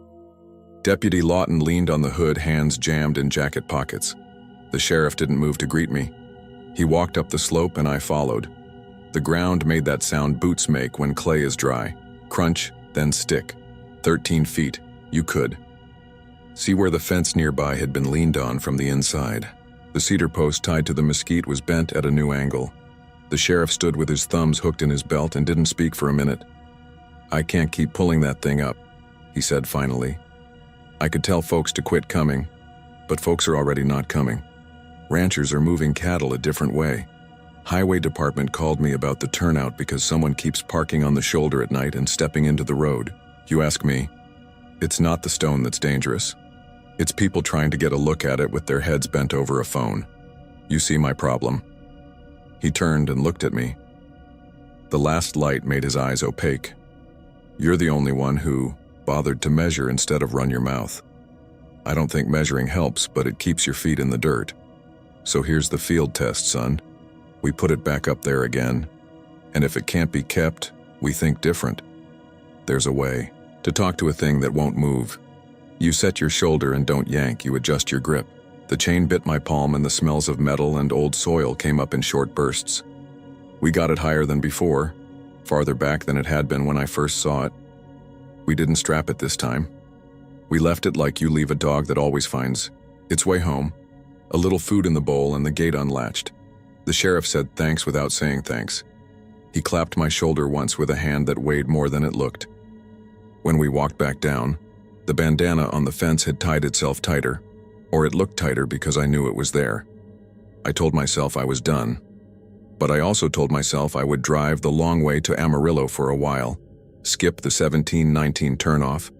Deputy Lawton leaned on the hood, hands jammed in jacket pockets. The sheriff didn't move to greet me. He walked up the slope and I followed. The ground made that sound boots make when clay is dry. Crunch, then stick. 13 feet. You could see where the fence nearby had been leaned on from the inside. The cedar post tied to the mesquite was bent at a new angle. The sheriff stood with his thumbs hooked in his belt and didn't speak for a minute. "I can't keep pulling that thing up," he said finally. "I could tell folks to quit coming, but folks are already not coming. Ranchers are moving cattle a different way. Highway department called me about the turnout because someone keeps parking on the shoulder at night and stepping into the road. You ask me, it's not the stone that's dangerous. It's people trying to get a look at it with their heads bent over a phone. You see my problem?" He turned and looked at me. The last light made his eyes opaque. "You're the only one who bothered to measure instead of run your mouth. I don't think measuring helps, but it keeps your feet in the dirt. So here's the field test, son. We put it back up there again, and if it can't be kept, we think different. There's a way to talk to a thing that won't move. You set your shoulder and don't yank, you adjust your grip." The chain bit my palm and the smells of metal and old soil came up in short bursts. We got it higher than before, farther back than it had been when I first saw it. We didn't strap it this time. We left it like you leave a dog that always finds its way home. A little food in the bowl and the gate unlatched. The sheriff said thanks without saying thanks. He clapped my shoulder once with a hand that weighed more than it looked. When we walked back down, the bandana on the fence had tied itself tighter, or it looked tighter because I knew it was there. I told myself I was done, but I also told myself I would drive the long way to Amarillo for a while, skip the 17-19 turnoff,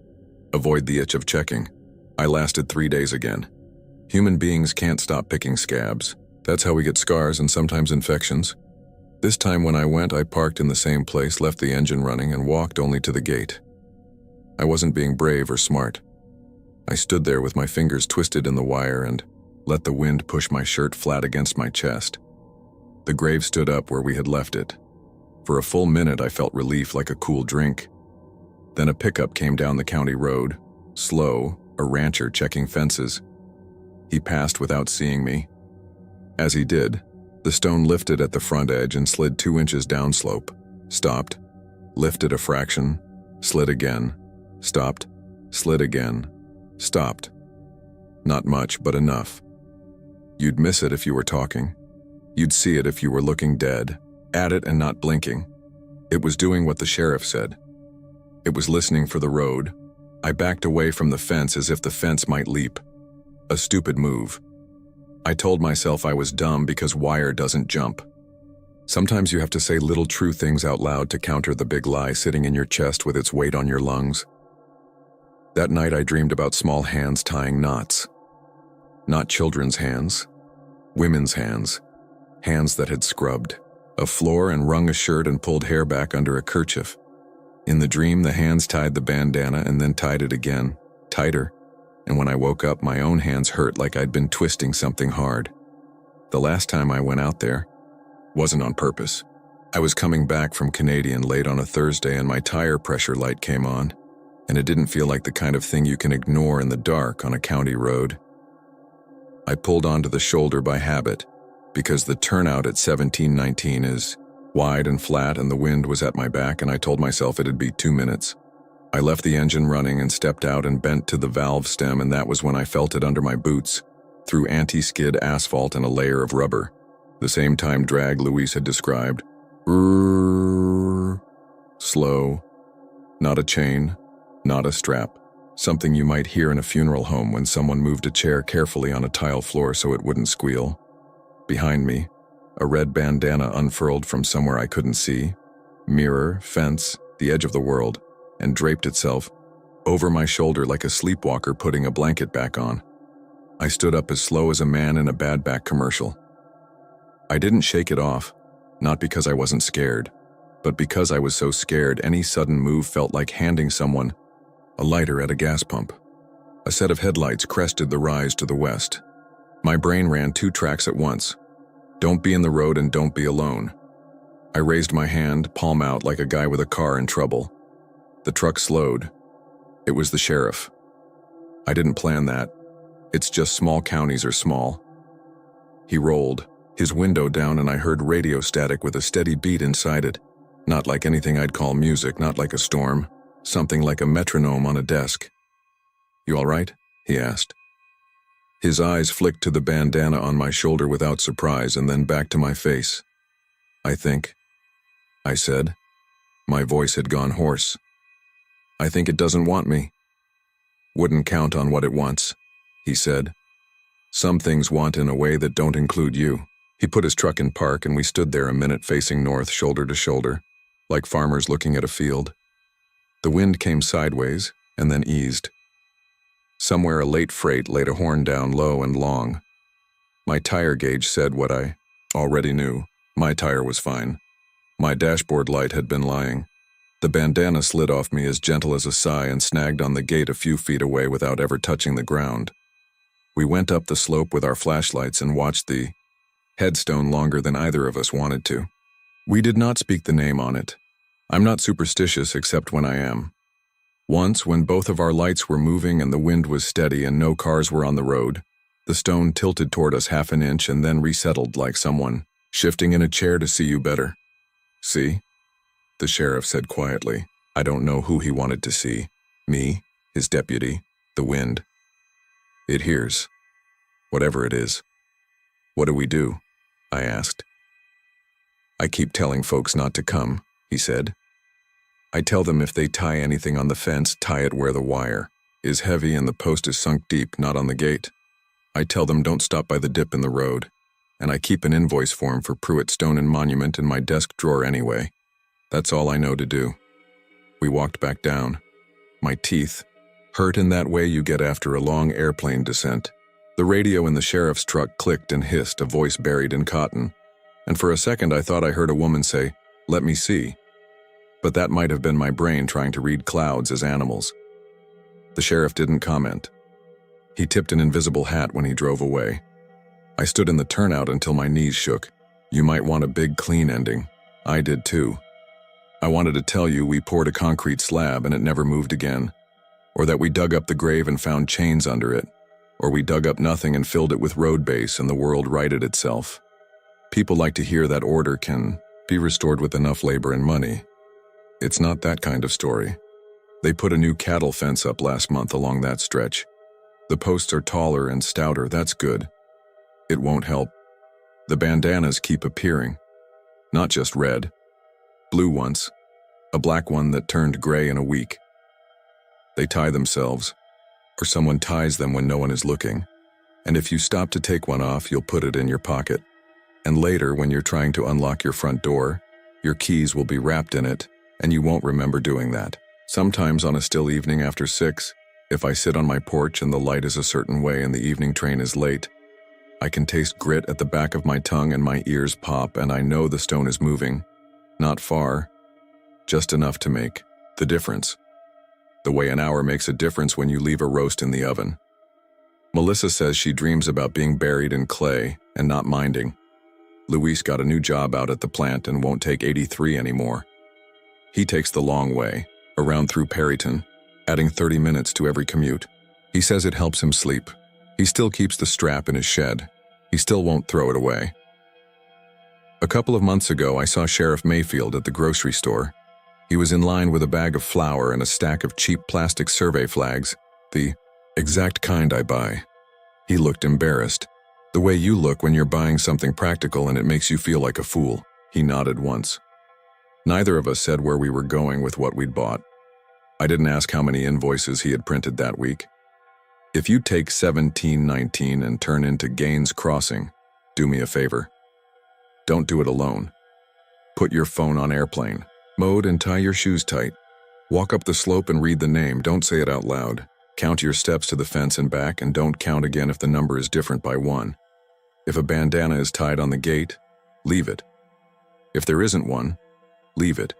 avoid the itch of checking. I lasted 3 days again. Human beings can't stop picking scabs. That's how we get scars and sometimes infections. This time when I went, I parked in the same place, left the engine running, and walked only to the gate. I wasn't being brave or smart. I stood there with my fingers twisted in the wire and let the wind push my shirt flat against my chest. The grave stood up where we had left it. For a full minute, I felt relief like a cool drink. Then a pickup came down the county road, slow, a rancher checking fences. He passed without seeing me. As he did, the stone lifted at the front edge and slid 2 inches downslope, stopped, lifted a fraction, slid again, stopped, slid again, stopped. Not much, but enough. You'd miss it if you were talking. You'd see it if you were looking dead, at it and not blinking. It was doing what the sheriff said. It was listening for the road. I backed away from the fence as if the fence might leap. A stupid move. I told myself I was dumb because wire doesn't jump. Sometimes you have to say little true things out loud to counter the big lie sitting in your chest with its weight on your lungs. That night I dreamed about small hands tying knots. Not children's hands, women's hands. Hands that had scrubbed a floor and wrung a shirt and pulled hair back under a kerchief. In the dream, the hands tied the bandana and then tied it again, tighter, and when I woke up, my own hands hurt like I'd been twisting something hard. The last time I went out there wasn't on purpose. I was coming back from Canadian late on a Thursday and my tire pressure light came on, and it didn't feel like the kind of thing you can ignore in the dark on a county road. I pulled onto the shoulder by habit, because the turnout at 1719 is wide and flat and the wind was at my back, and I told myself it'd be 2 minutes. I left the engine running and stepped out and bent to the valve stem, and that was when I felt it under my boots, through anti-skid asphalt and a layer of rubber. The same time drag Louise had described. Slow. Not a chain, not a strap. Something you might hear in a funeral home when someone moved a chair carefully on a tile floor so it wouldn't squeal. Behind me, a red bandana unfurled from somewhere I couldn't see. Mirror, fence, the edge of the world, and draped itself over my shoulder like a sleepwalker putting a blanket back on. I stood up as slow as a man in a bad back commercial. I didn't shake it off, not because I wasn't scared, but because I was so scared any sudden move felt like handing someone a lighter at a gas pump. A set of headlights crested the rise to the west. My brain ran 2 tracks at once. Don't be in the road and don't be alone. I raised my hand, palm out, like a guy with a car in trouble. The truck slowed. It was the sheriff. I didn't plan that. It's just small counties are small. He rolled, his window down, and I heard radio static with a steady beat inside it. Not like anything I'd call music, not like a storm. Something like a metronome on a desk. "You all right?" he asked. His eyes flicked to the bandana on my shoulder without surprise and then back to my face. "I think," I said. My voice had gone hoarse. "I think it doesn't want me." "Wouldn't count on what it wants," he said. "Some things want in a way that don't include you." He put his truck in park and we stood there a minute facing north, shoulder to shoulder, like farmers looking at a field. The wind came sideways and then eased. Somewhere a late freight laid a horn down low and long. My tire gauge said what I already knew. My tire was fine. My dashboard light had been lying. The bandana slid off me as gentle as a sigh and snagged on the gate a few feet away without ever touching the ground. We went up the slope with our flashlights and watched the headstone longer than either of us wanted to. We did not speak the name on it. I'm not superstitious except when I am. Once, when both of our lights were moving and the wind was steady and no cars were on the road, the stone tilted toward us half an inch and then resettled like someone shifting in a chair to see you better. "See?" the sheriff said quietly. I don't know who he wanted to see. Me, his deputy, the wind. "It hears. Whatever it is." "What do we do?" I asked. "I keep telling folks not to come," he said. "I tell them if they tie anything on the fence, tie it where the wire is heavy and the post is sunk deep, not on the gate. I tell them don't stop by the dip in the road, and I keep an invoice form for Pruitt Stone and Monument in my desk drawer anyway. That's all I know to do." We walked back down. My teeth hurt in that way you get after a long airplane descent. The radio in the sheriff's truck clicked and hissed, a voice buried in cotton, and for a second I thought I heard a woman say, "Let me see." But that might have been my brain trying to read clouds as animals. The sheriff didn't comment. He tipped an invisible hat when he drove away. I stood in the turnout until my knees shook. You might want a big clean ending. I did too. I wanted to tell you we poured a concrete slab and it never moved again, or that we dug up the grave and found chains under it, or we dug up nothing and filled it with road base and the world righted itself. People like to hear that order can be restored with enough labor and money. It's not that kind of story. They put a new cattle fence up last month along that stretch. The posts are taller and stouter, that's good. It won't help. The bandanas keep appearing. Not just red. Blue once. A black one that turned gray in a week. They tie themselves, or someone ties them when no one is looking. And if you stop to take one off, you'll put it in your pocket. And later, when you're trying to unlock your front door, your keys will be wrapped in it, and you won't remember doing that. Sometimes on a still evening after 6, if I sit on my porch and the light is a certain way and the evening train is late, I can taste grit at the back of my tongue and my ears pop, and I know the stone is moving. Not far, just enough to make the difference. The way an hour makes a difference when you leave a roast in the oven. Melissa says she dreams about being buried in clay and not minding. Luis got a new job out at the plant and won't take 83 anymore. He takes the long way, around through Perryton, adding 30 minutes to every commute. He says it helps him sleep. He still keeps the strap in his shed. He still won't throw it away. A couple of months ago, I saw Sheriff Mayfield at the grocery store. He was in line with a bag of flour and a stack of cheap plastic survey flags, the exact kind I buy. He looked embarrassed. The way you look when you're buying something practical and it makes you feel like a fool. He nodded once. Neither of us said where we were going with what we'd bought. I didn't ask how many invoices he had printed that week. If you take 1719 and turn into Gaines Crossing, do me a favor. Don't do it alone. Put your phone on airplane mode and tie your shoes tight. Walk up the slope and read the name. Don't say it out loud. Count your steps to the fence and back, and don't count again if the number is different by 1. If a bandana is tied on the gate, leave it. If there isn't one, leave it.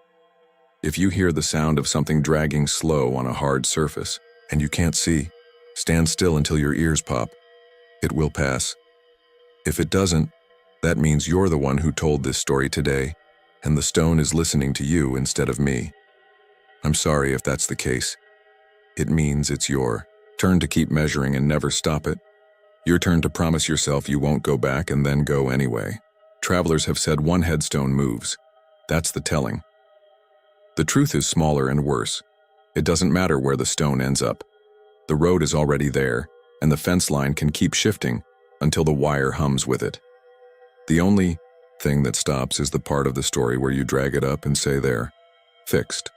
If you hear the sound of something dragging slow on a hard surface and you can't see, stand still until your ears pop. It will pass. If it doesn't, that means you're the one who told this story today, and the stone is listening to you instead of me. I'm sorry if that's the case. It means it's your turn to keep measuring and never stop it. Your turn to promise yourself you won't go back and then go anyway. Travelers have said one headstone moves. That's the telling. The truth is smaller and worse. It doesn't matter where the stone ends up. The road is already there, and the fence line can keep shifting until the wire hums with it. The only thing that stops is the part of the story where you drag it up and say there, fixed.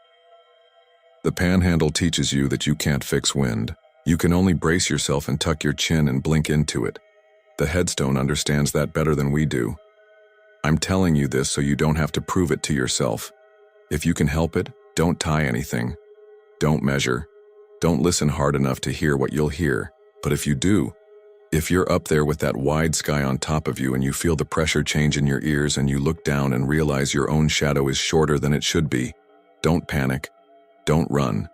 The panhandle teaches you that you can't fix wind. You can only brace yourself and tuck your chin and blink into it. The headstone understands that better than we do. I'm telling you this so you don't have to prove it to yourself. If you can help it, don't tie anything. Don't measure. Don't listen hard enough to hear what you'll hear. But if you do, if you're up there with that wide sky on top of you and you feel the pressure change in your ears and you look down and realize your own shadow is shorter than it should be, don't panic. Don't run.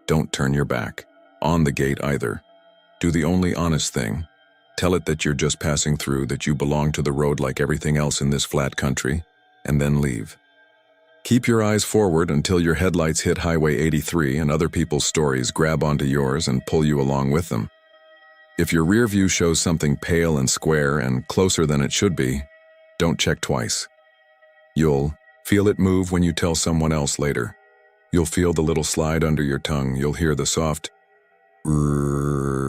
Don't turn your back on the gate either. Do the only honest thing. Tell it that you're just passing through, that you belong to the road like everything else in this flat country, and then leave. Keep your eyes forward until your headlights hit Highway 83 and other people's stories grab onto yours and pull you along with them. If your rear view shows something pale and square and closer than it should be, don't check twice. You'll feel it move when you tell someone else later. You'll feel the little slide under your tongue. You'll hear the soft rrrr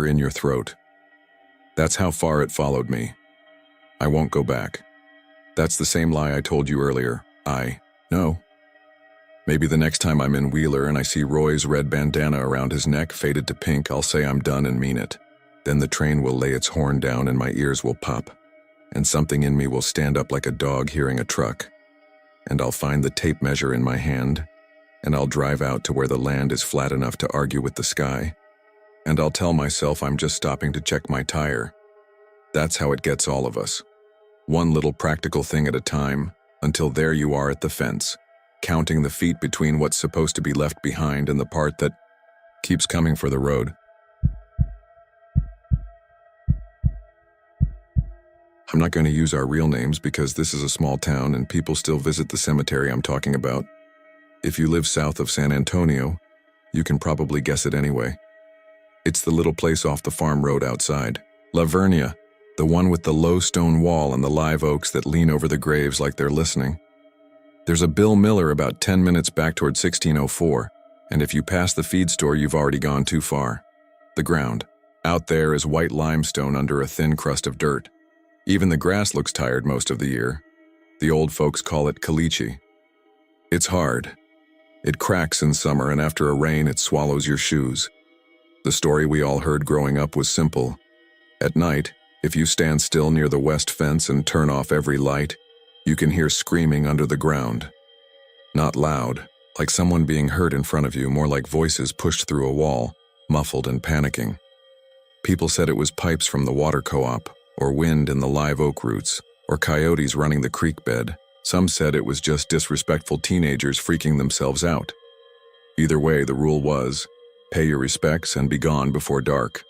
in your throat. That's how far it followed me. I won't go back. That's the same lie I told you earlier. I know. Maybe the next time I'm in Wheeler and I see Roy's red bandana around his neck faded to pink, I'll say I'm done and mean it. Then the train will lay its horn down and my ears will pop, and something in me will stand up like a dog hearing a truck. And I'll find the tape measure in my hand, and I'll drive out to where the land is flat enough to argue with the sky, and I'll tell myself I'm just stopping to check my tire. That's how it gets all of us. One little practical thing at a time, until there you are at the fence, counting the feet between what's supposed to be left behind and the part that keeps coming for the road. I'm not going to use our real names because this is a small town and people still visit the cemetery I'm talking about. If you live south of San Antonio, you can probably guess it anyway. It's the little place off the farm road outside. La Vernia, the one with the low stone wall and the live oaks that lean over the graves like they're listening. There's a Bill Miller about 10 minutes back toward 1604, and if you pass the feed store, you've already gone too far. The ground. Out there is white limestone under a thin crust of dirt. Even the grass looks tired most of the year. The old folks call it caliche. It's hard. It cracks in summer, and after a rain, it swallows your shoes. The story we all heard growing up was simple. At night, if you stand still near the west fence and turn off every light, you can hear screaming under the ground. Not loud, like someone being hurt in front of you, more like voices pushed through a wall, muffled and panicking. People said it was pipes from the water co-op, or wind in the live oak roots, or coyotes running the creek bed. Some said it was just disrespectful teenagers freaking themselves out. Either way, the rule was, pay your respects and be gone before dark.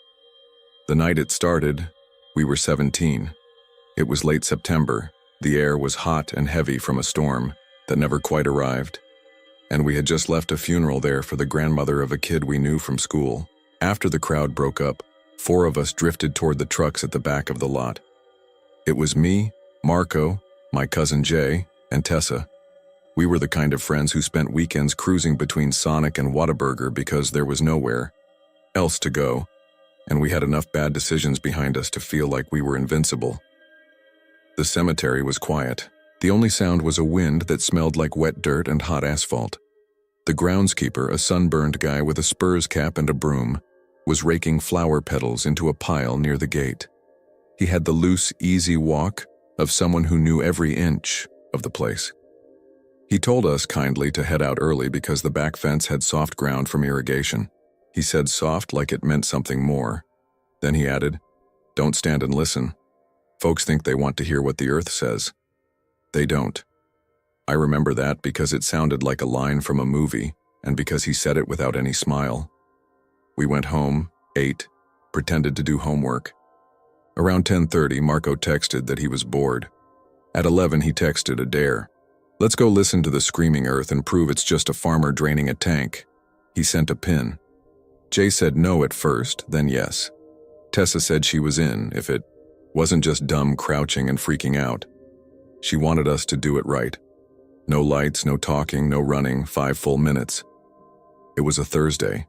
The night it started, we were 17. It was late September. The air was hot and heavy from a storm that never quite arrived, and we had just left a funeral there for the grandmother of a kid we knew from school. After the crowd broke up, 4 of us drifted toward the trucks at the back of the lot. It was me, Marco, my cousin Jay, and Tessa. We were the kind of friends who spent weekends cruising between Sonic and Whataburger because there was nowhere else to go, and we had enough bad decisions behind us to feel like we were invincible. The cemetery was quiet. The only sound was a wind that smelled like wet dirt and hot asphalt. The groundskeeper, a sunburned guy with a Spurs cap and a broom, was raking flower petals into a pile near the gate. He had the loose, easy walk of someone who knew every inch of the place. He told us kindly to head out early because the back fence had soft ground from irrigation. He said soft like it meant something more. Then he added, "Don't stand and listen. Folks think they want to hear what the earth says. They don't." I remember that because it sounded like a line from a movie, and because he said it without any smile. We went home, ate, pretended to do homework. Around 10:30, Marco texted that he was bored. At 11, he texted a dare. "Let's go listen to the screaming earth and prove it's just a farmer draining a tank." He sent a pin. Jay said no at first, then yes. Tessa said she was in if it wasn't just dumb crouching and freaking out. She wanted us to do it right. No lights, no talking, no running, 5 full minutes. It was a Thursday.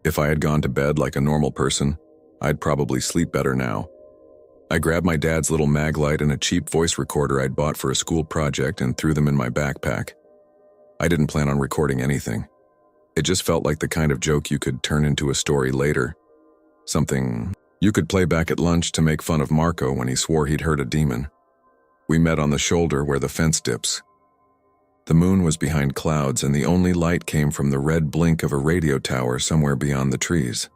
If I had gone to bed like a normal person, I'd probably sleep better now. I grabbed my dad's little mag light and a cheap voice recorder I'd bought for a school project and threw them in my backpack. I didn't plan on recording anything. It just felt like the kind of joke you could turn into a story later. Something you could play back at lunch to make fun of Marco when he swore he'd heard a demon. We met on the shoulder where the fence dips. The moon was behind clouds and the only light came from the red blink of a radio tower somewhere beyond the trees.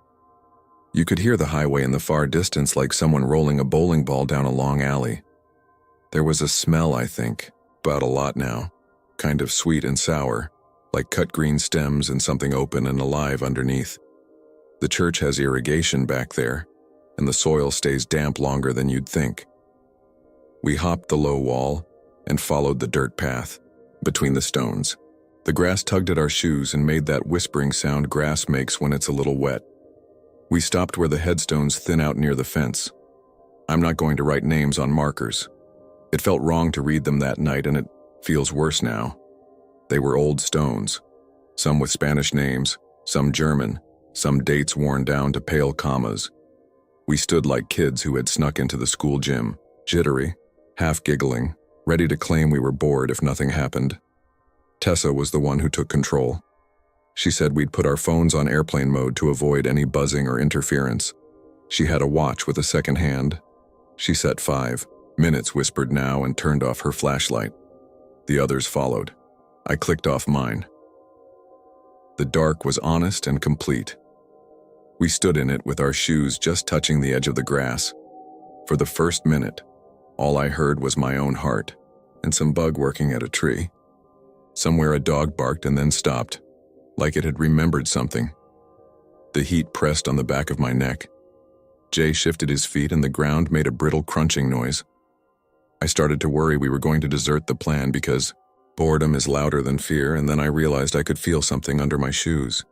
You could hear the highway in the far distance like someone rolling a bowling ball down a long alley. There was a smell, I think, about a lot now, kind of sweet and sour, like cut green stems and something open and alive underneath. The church has irrigation back there, and the soil stays damp longer than you'd think. We hopped the low wall and followed the dirt path between the stones. The grass tugged at our shoes and made that whispering sound grass makes when it's a little wet. We stopped where the headstones thin out near the fence. I'm not going to write names on markers. It felt wrong to read them that night, and it feels worse now. They were old stones, some with Spanish names, some German, some dates worn down to pale commas. We stood like kids who had snuck into the school gym, jittery, half giggling, ready to claim we were bored if nothing happened. Tessa was the one who took control. She said we'd put our phones on airplane mode to avoid any buzzing or interference. She had a watch with a second hand. She set 5 minutes, whispered now, and turned off her flashlight. The others followed. I clicked off mine. The dark was honest and complete. We stood in it with our shoes just touching the edge of the grass. For the first minute, all I heard was my own heart and some bug working at a tree. Somewhere a dog barked and then stopped, like it had remembered something. The heat pressed on the back of my neck. Jay shifted his feet and the ground made a brittle crunching noise. I started to worry we were going to desert the plan because boredom is louder than fear, and then I realized I could feel something under my shoes.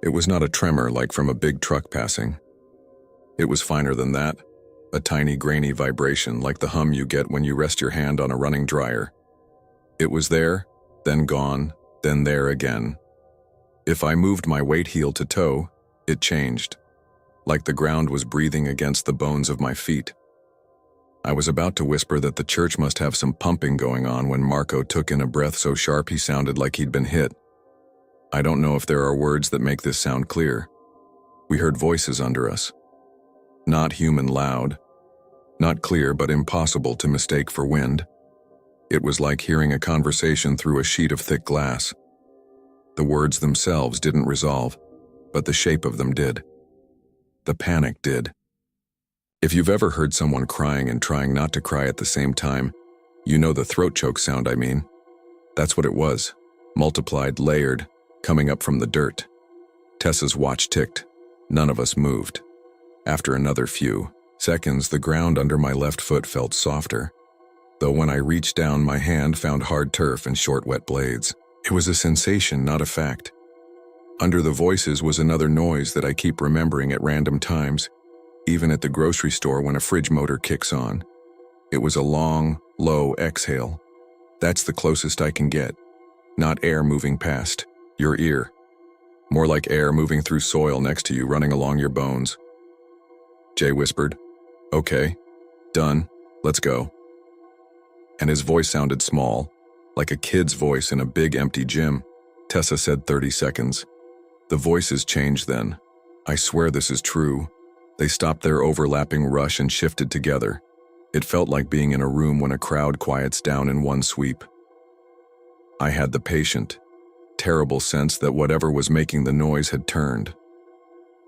It was not a tremor like from a big truck passing. It was finer than that, a tiny grainy vibration like the hum you get when you rest your hand on a running dryer. It was there, then gone, then there again. If I moved my weight heel to toe, it changed, like the ground was breathing against the bones of my feet. I was about to whisper that the church must have some pumping going on when Marco took in a breath so sharp he sounded like he'd been hit. I don't know if there are words that make this sound clear. We heard voices under us. Not human loud, not clear but impossible to mistake for wind. It was like hearing a conversation through a sheet of thick glass. The words themselves didn't resolve, but the shape of them did. The panic did. If you've ever heard someone crying and trying not to cry at the same time, you know the throat choke sound I mean. That's what it was, multiplied, layered, coming up from the dirt. Tessa's watch ticked. None of us moved. After another few seconds, the ground under my left foot felt softer, though when I reached down, my hand found hard turf and short, wet blades. It was a sensation, not a fact. Under the voices was another noise that I keep remembering at random times, even at the grocery store when a fridge motor kicks on. It was a long, low exhale. That's the closest I can get. Not air moving past your ear. More like air moving through soil next to you, running along your bones. Jay whispered, "Okay, done, let's go." And his voice sounded small, like a kid's voice in a big empty gym. Tessa said 30 seconds. The voices changed then. I swear this is true. They stopped their overlapping rush and shifted together. It felt like being in a room when a crowd quiets down in one sweep. I had the patient, terrible sense that whatever was making the noise had turned.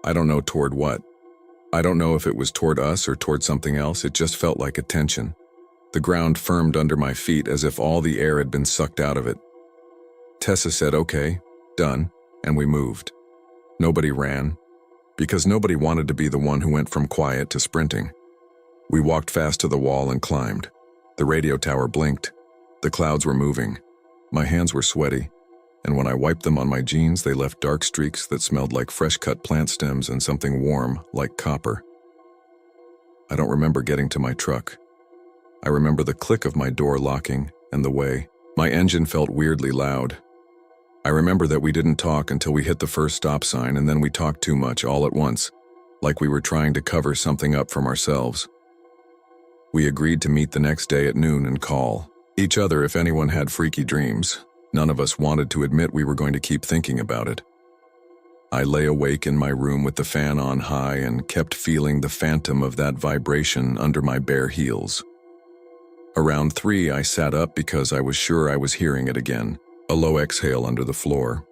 I don't know toward what. I don't know if it was toward us or toward something else. It just felt like attention. The ground firmed under my feet as if all the air had been sucked out of it. Tessa said, "Okay, done," and we moved. Nobody ran, because nobody wanted to be the one who went from quiet to sprinting. We walked fast to the wall and climbed. The radio tower blinked. The clouds were moving. My hands were sweaty, and when I wiped them on my jeans, they left dark streaks that smelled like fresh-cut plant stems and something warm, like copper. I don't remember getting to my truck. I remember the click of my door locking and the way my engine felt weirdly loud. I remember that we didn't talk until we hit the first stop sign, and then we talked too much all at once, like we were trying to cover something up from ourselves. We agreed to meet the next day at noon and call each other if anyone had freaky dreams. None of us wanted to admit we were going to keep thinking about it. I lay awake in my room with the fan on high and kept feeling the phantom of that vibration under my bare heels. Around 3, I sat up because I was sure I was hearing it again, a low exhale under the floor.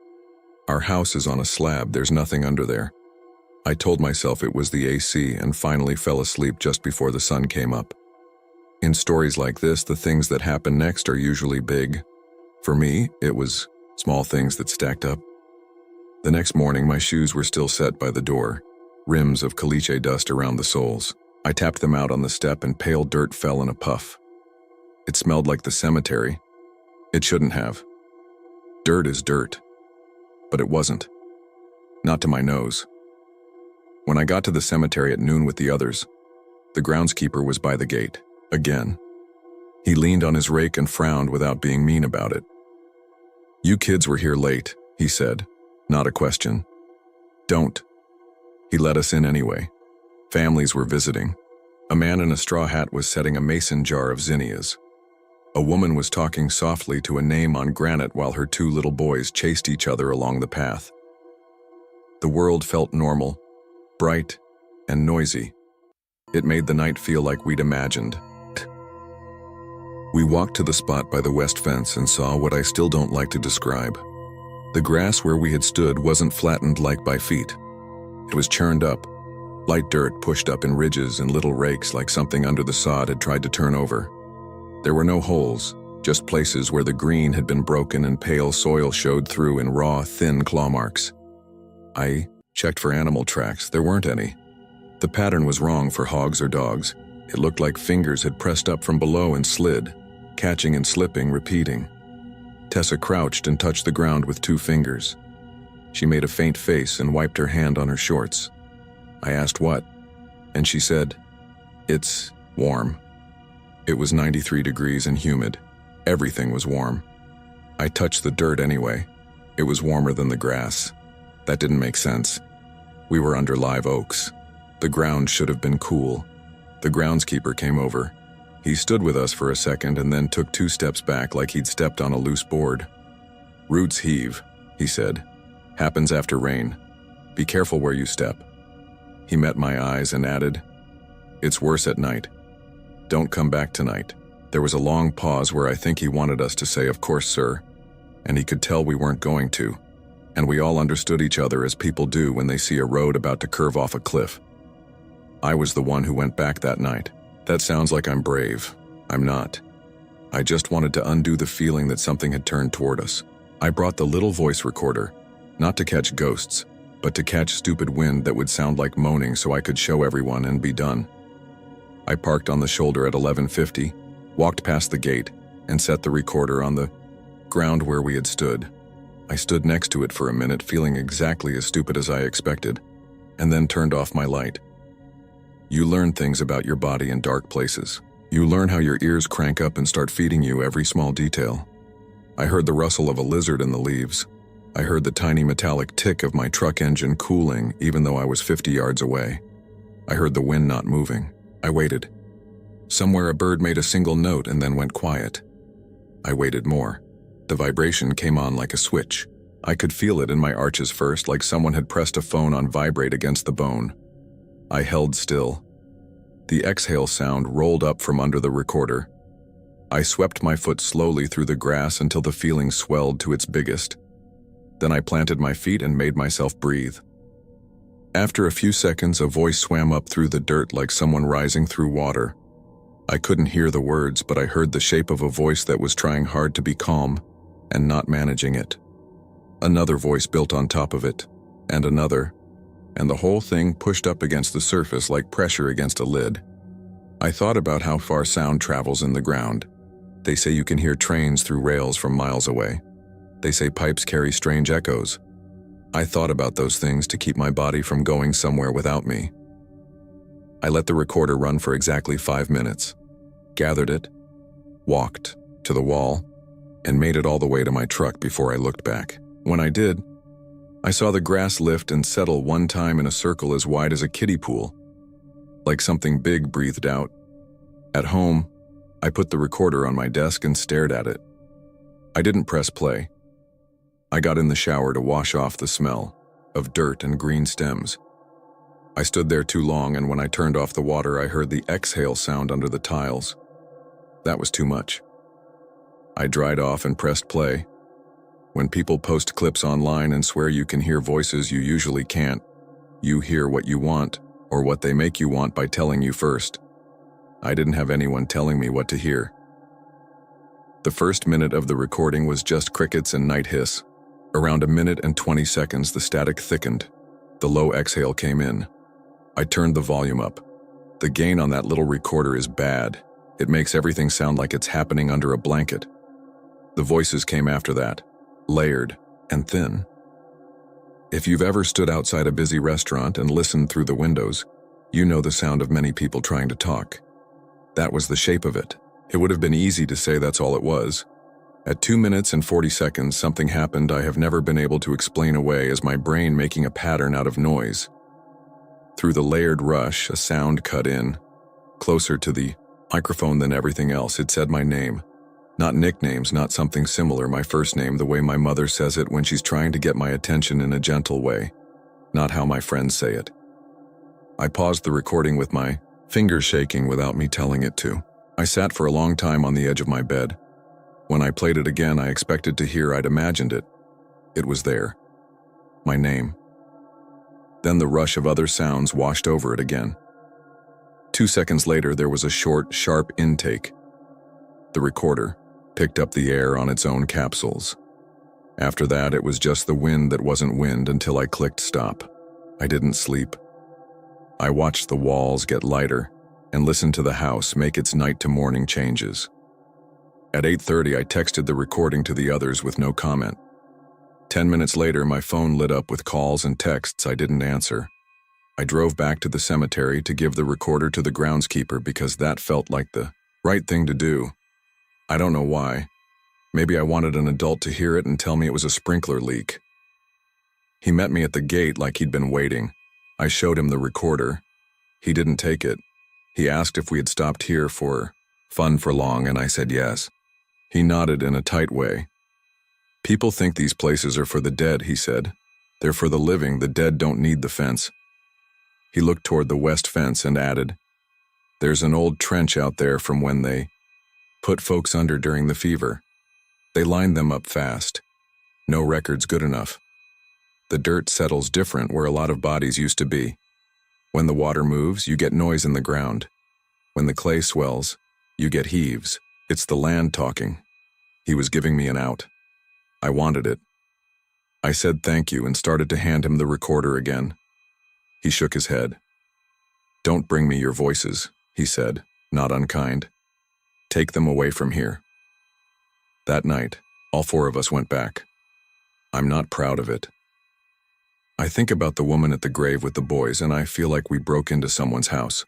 Our house is on a slab, there's nothing under there. I told myself it was the AC and finally fell asleep just before the sun came up. In stories like this, the things that happen next are usually big. For me, it was small things that stacked up. The next morning, my shoes were still set by the door, rims of caliche dust around the soles. I tapped them out on the step and pale dirt fell in a puff. It smelled like the cemetery. It shouldn't have. Dirt is dirt. But it wasn't. Not to my nose. When I got to the cemetery at noon with the others, the groundskeeper was by the gate, again. He leaned on his rake and frowned without being mean about it. "You kids were here late," he said, not a question. "Don't." He let us in anyway. Families were visiting. A man in a straw hat was setting a mason jar of zinnias. A woman was talking softly to a name on granite while her 2 little boys chased each other along the path. The world felt normal, bright, and noisy. It made the night feel like we'd imagined. We walked to the spot by the west fence and saw what I still don't like to describe. The grass where we had stood wasn't flattened like by feet. It was churned up, light dirt pushed up in ridges and little rakes like something under the sod had tried to turn over. There were no holes, just places where the green had been broken and pale soil showed through in raw, thin claw marks. I checked for animal tracks. There weren't any. The pattern was wrong for hogs or dogs. It looked like fingers had pressed up from below and slid, catching and slipping, repeating. Tessa crouched and touched the ground with 2 fingers. She made a faint face and wiped her hand on her shorts. I asked what, and she said, "It's warm." It was 93 degrees and humid. Everything was warm. I touched the dirt anyway. It was warmer than the grass. That didn't make sense. We were under live oaks. The ground should have been cool. The groundskeeper came over. He stood with us for a second and then took 2 steps back like he'd stepped on a loose board. "Roots heave," he said. "Happens after rain. Be careful where you step." He met my eyes and added, "It's worse at night. Don't come back tonight." There was a long pause where I think he wanted us to say, "Of course, sir," and he could tell we weren't going to, and we all understood each other as people do when they see a road about to curve off a cliff. I was the one who went back that night. That sounds like I'm brave. I'm not. I just wanted to undo the feeling that something had turned toward us. I brought the little voice recorder, not to catch ghosts, but to catch stupid wind that would sound like moaning so I could show everyone and be done. I parked on the shoulder at 11:50, walked past the gate, and set the recorder on the ground where we had stood. I stood next to it for a minute, feeling exactly as stupid as I expected, and then turned off my light. You learn things about your body in dark places. You learn how your ears crank up and start feeding you every small detail. I heard the rustle of a lizard in the leaves. I heard the tiny metallic tick of my truck engine cooling even though I was 50 yards away. I heard the wind not moving. I waited. Somewhere a bird made a single note and then went quiet. I waited more. The vibration came on like a switch. I could feel it in my arches first, like someone had pressed a phone on vibrate against the bone. I held still. The exhale sound rolled up from under the recorder. I swept my foot slowly through the grass until the feeling swelled to its biggest. Then I planted my feet and made myself breathe. After a few seconds, a voice swam up through the dirt like someone rising through water. I couldn't hear the words, but I heard the shape of a voice that was trying hard to be calm and not managing it. Another voice built on top of it, and another, and the whole thing pushed up against the surface like pressure against a lid. I thought about how far sound travels in the ground. They say you can hear trains through rails from miles away. They say pipes carry strange echoes. I thought about those things to keep my body from going somewhere without me. I let the recorder run for exactly 5 minutes, gathered it, walked to the wall, and made it all the way to my truck before I looked back. When I did, I saw the grass lift and settle one time in a circle as wide as a kiddie pool, like something big breathed out. At home, I put the recorder on my desk and stared at it. I didn't press play. I got in the shower to wash off the smell of dirt and green stems. I stood there too long, and when I turned off the water, I heard the exhale sound under the tiles. That was too much. I dried off and pressed play. When people post clips online and swear you can hear voices you usually can't, you hear what you want, or what they make you want by telling you first. I didn't have anyone telling me what to hear. The first minute of the recording was just crickets and night hiss. Around 1 minute and 20 seconds, the static thickened. The low exhale came in. I turned the volume up. The gain on that little recorder is bad. It makes everything sound like it's happening under a blanket. The voices came after that, layered and thin. If you've ever stood outside a busy restaurant and listened through the windows, you know the sound of many people trying to talk. That was the shape of it. It would have been easy to say that's all it was. At 2 minutes and 40 seconds, something happened I have never been able to explain away as my brain making a pattern out of noise. Through the layered rush, a sound cut in. Closer to the microphone than everything else, it said my name. Not nicknames, not something similar, my first name the way my mother says it when she's trying to get my attention in a gentle way. Not how my friends say it. I paused the recording with my fingers shaking without me telling it to. I sat for a long time on the edge of my bed. When I played it again, I expected to hear I'd imagined it. It was there. My name. Then the rush of other sounds washed over it again. 2 seconds later, there was a short, sharp intake. The recorder picked up the air on its own capsules. After that, it was just the wind that wasn't wind until I clicked stop. I didn't sleep. I watched the walls get lighter and listened to the house make its night to morning changes. At 8:30, I texted the recording to the others with no comment. 10 minutes later, my phone lit up with calls and texts I didn't answer. I drove back to the cemetery to give the recorder to the groundskeeper because that felt like the right thing to do. I don't know why. Maybe I wanted an adult to hear it and tell me it was a sprinkler leak. He met me at the gate like he'd been waiting. I showed him the recorder. He didn't take it. He asked if we had stopped here for fun for long, and I said yes. He nodded in a tight way. People think these places are for the dead, he said. They're for the living. The dead don't need the fence. He looked toward the west fence and added, "There's an old trench out there from when they put folks under during the fever. They lined them up fast. No records good enough. The dirt settles different where a lot of bodies used to be. When the water moves, you get noise in the ground. When the clay swells, you get heaves. It's the land talking." He was giving me an out. I wanted it. I said thank you and started to hand him the recorder again. He shook his head. "Don't bring me your voices," he said, not unkind. "Take them away from here." That night, all four of us went back. I'm not proud of it. I think about the woman at the grave with the boys and I feel like we broke into someone's house.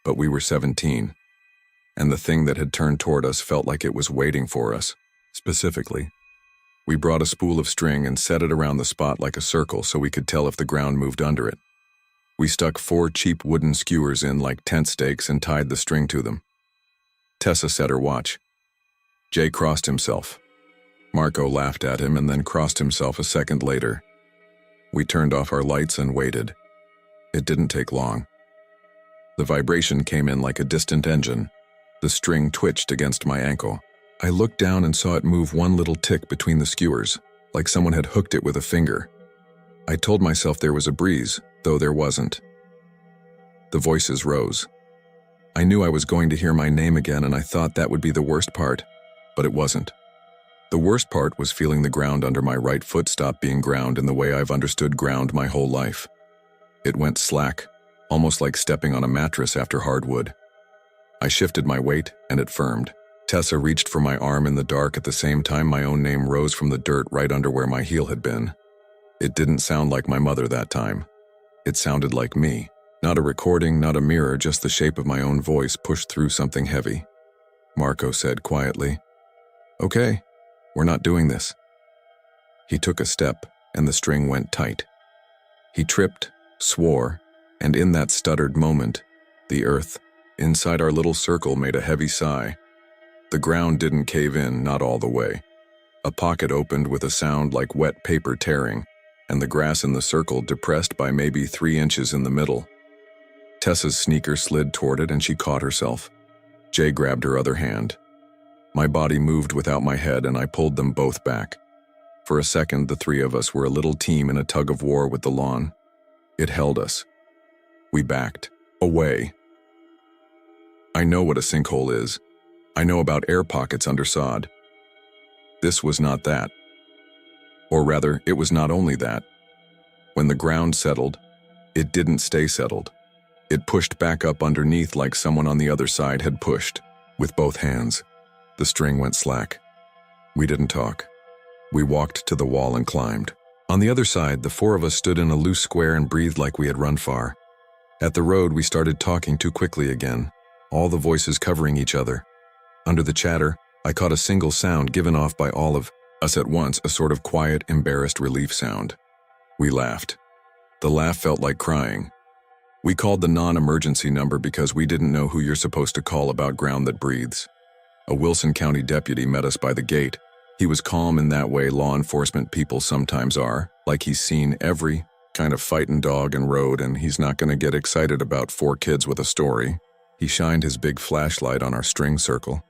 But we were 17, and the thing that had turned toward us felt like it was waiting for us. Specifically, we brought a spool of string and set it around the spot like a circle so we could tell if the ground moved under it. We stuck 4 cheap wooden skewers in like tent stakes and tied the string to them. Tessa set her watch. Jay crossed himself. Marco laughed at him and then crossed himself a second later. We turned off our lights and waited. It didn't take long. The vibration came in like a distant engine. The string twitched against my ankle. I looked down and saw it move one little tick between the skewers, like someone had hooked it with a finger. I told myself there was a breeze, though there wasn't. The voices rose. I knew I was going to hear my name again and I thought that would be the worst part, but it wasn't. The worst part was feeling the ground under my right foot stop being ground in the way I've understood ground my whole life. It went slack, almost like stepping on a mattress after hardwood. I shifted my weight and it firmed. Tessa reached for my arm in the dark at the same time my own name rose from the dirt right under where my heel had been. It didn't sound like my mother that time. It sounded like me. Not a recording, not a mirror, just the shape of my own voice pushed through something heavy. Marco said quietly, "Okay, we're not doing this." He took a step and the string went tight. He tripped, swore, and in that stuttered moment, the earth, inside our little circle, made a heavy sigh. The ground didn't cave in, not all the way. A pocket opened with a sound like wet paper tearing, and the grass in the circle depressed by maybe 3 inches in the middle. Tessa's sneaker slid toward it and she caught herself. Jay grabbed her other hand. My body moved without my head and I pulled them both back. For a second, the 3 of us were a little team in a tug of war with the lawn. It held us. We backed. Away. I know what a sinkhole is. I know about air pockets under sod. This was not that. Or rather, it was not only that. When the ground settled, it didn't stay settled. It pushed back up underneath like someone on the other side had pushed, with both hands. The string went slack. We didn't talk. We walked to the wall and climbed. On the other side, the 4 of us stood in a loose square and breathed like we had run far. At the road, we started talking too quickly again, all the voices covering each other. Under the chatter, I caught a single sound given off by all of us at once, a sort of quiet, embarrassed relief sound. We laughed. The laugh felt like crying. We called the non-emergency number because we didn't know who you're supposed to call about ground that breathes. A Wilson County deputy met us by the gate. He was calm in that way law enforcement people sometimes are, like he's seen every kind of fightin' dog and road and he's not going to get excited about 4 kids with a story. He shined his big flashlight on our string circle.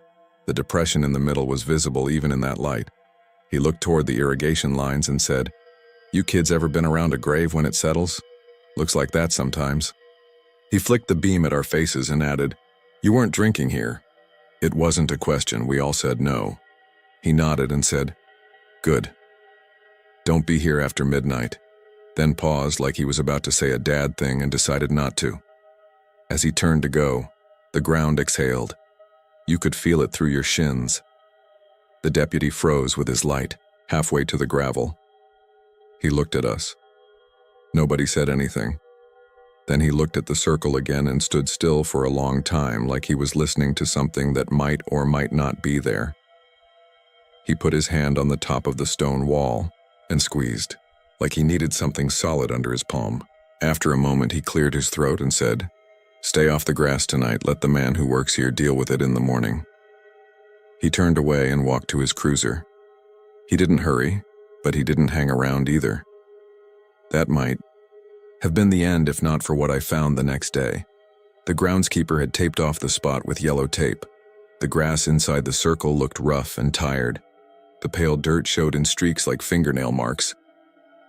The depression in the middle was visible even in that light. He looked toward the irrigation lines and said, "You kids ever been around a grave when it settles? Looks like that sometimes." He flicked the beam at our faces and added, "You weren't drinking here." It wasn't a question, we all said no. He nodded and said, "Good. Don't be here after midnight." Then paused like he was about to say a dad thing and decided not to. As he turned to go, the ground exhaled. You could feel it through your shins. The deputy froze with his light, halfway to the gravel. He looked at us. Nobody said anything. Then he looked at the circle again and stood still for a long time like he was listening to something that might or might not be there. He put his hand on the top of the stone wall and squeezed, like he needed something solid under his palm. After a moment, he cleared his throat and said, "Stay off the grass tonight. Let the man who works here deal with it in the morning." He turned away and walked to his cruiser. He didn't hurry, but he didn't hang around either. That might have been the end if not for what I found the next day. The groundskeeper had taped off the spot with yellow tape. The grass inside the circle looked rough and tired. The pale dirt showed in streaks like fingernail marks.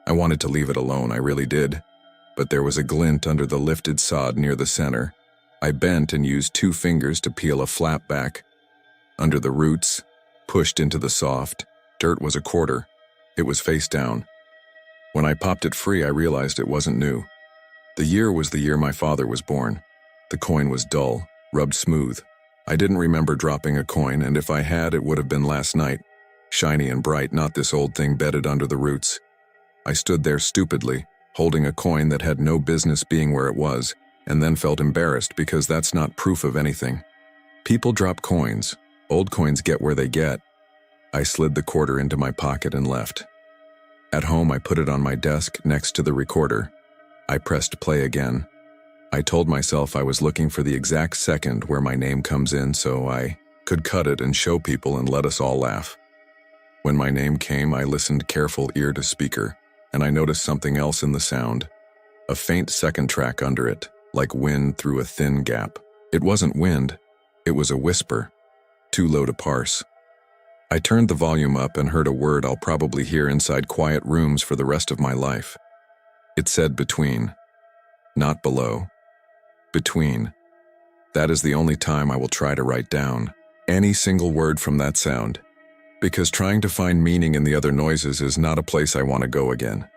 I wanted to leave it alone, I really did. But there was a glint under the lifted sod near the center. I bent and used 2 fingers to peel a flap back. Under the roots, pushed into the soft, dirt was a quarter. It was face down. When I popped it free, I realized it wasn't new. The year was the year my father was born. The coin was dull, rubbed smooth. I didn't remember dropping a coin, and if I had, it would have been last night. Shiny and bright, not this old thing bedded under the roots. I stood there stupidly, holding a coin that had no business being where it was, and then felt embarrassed because that's not proof of anything. People drop coins. Old coins get where they get. I slid the quarter into my pocket and left. At home, I put it on my desk next to the recorder. I pressed play again. I told myself I was looking for the exact second where my name comes in so I could cut it and show people and let us all laugh. When my name came, I listened careful ear to speaker, and I noticed something else in the sound. A faint second track under it, like wind through a thin gap. It wasn't wind, it was a whisper, too low to parse. I turned the volume up and heard a word I'll probably hear inside quiet rooms for the rest of my life. It said between, not below. Between. That is the only time I will try to write down any single word from that sound, because trying to find meaning in the other noises is not a place I want to go again.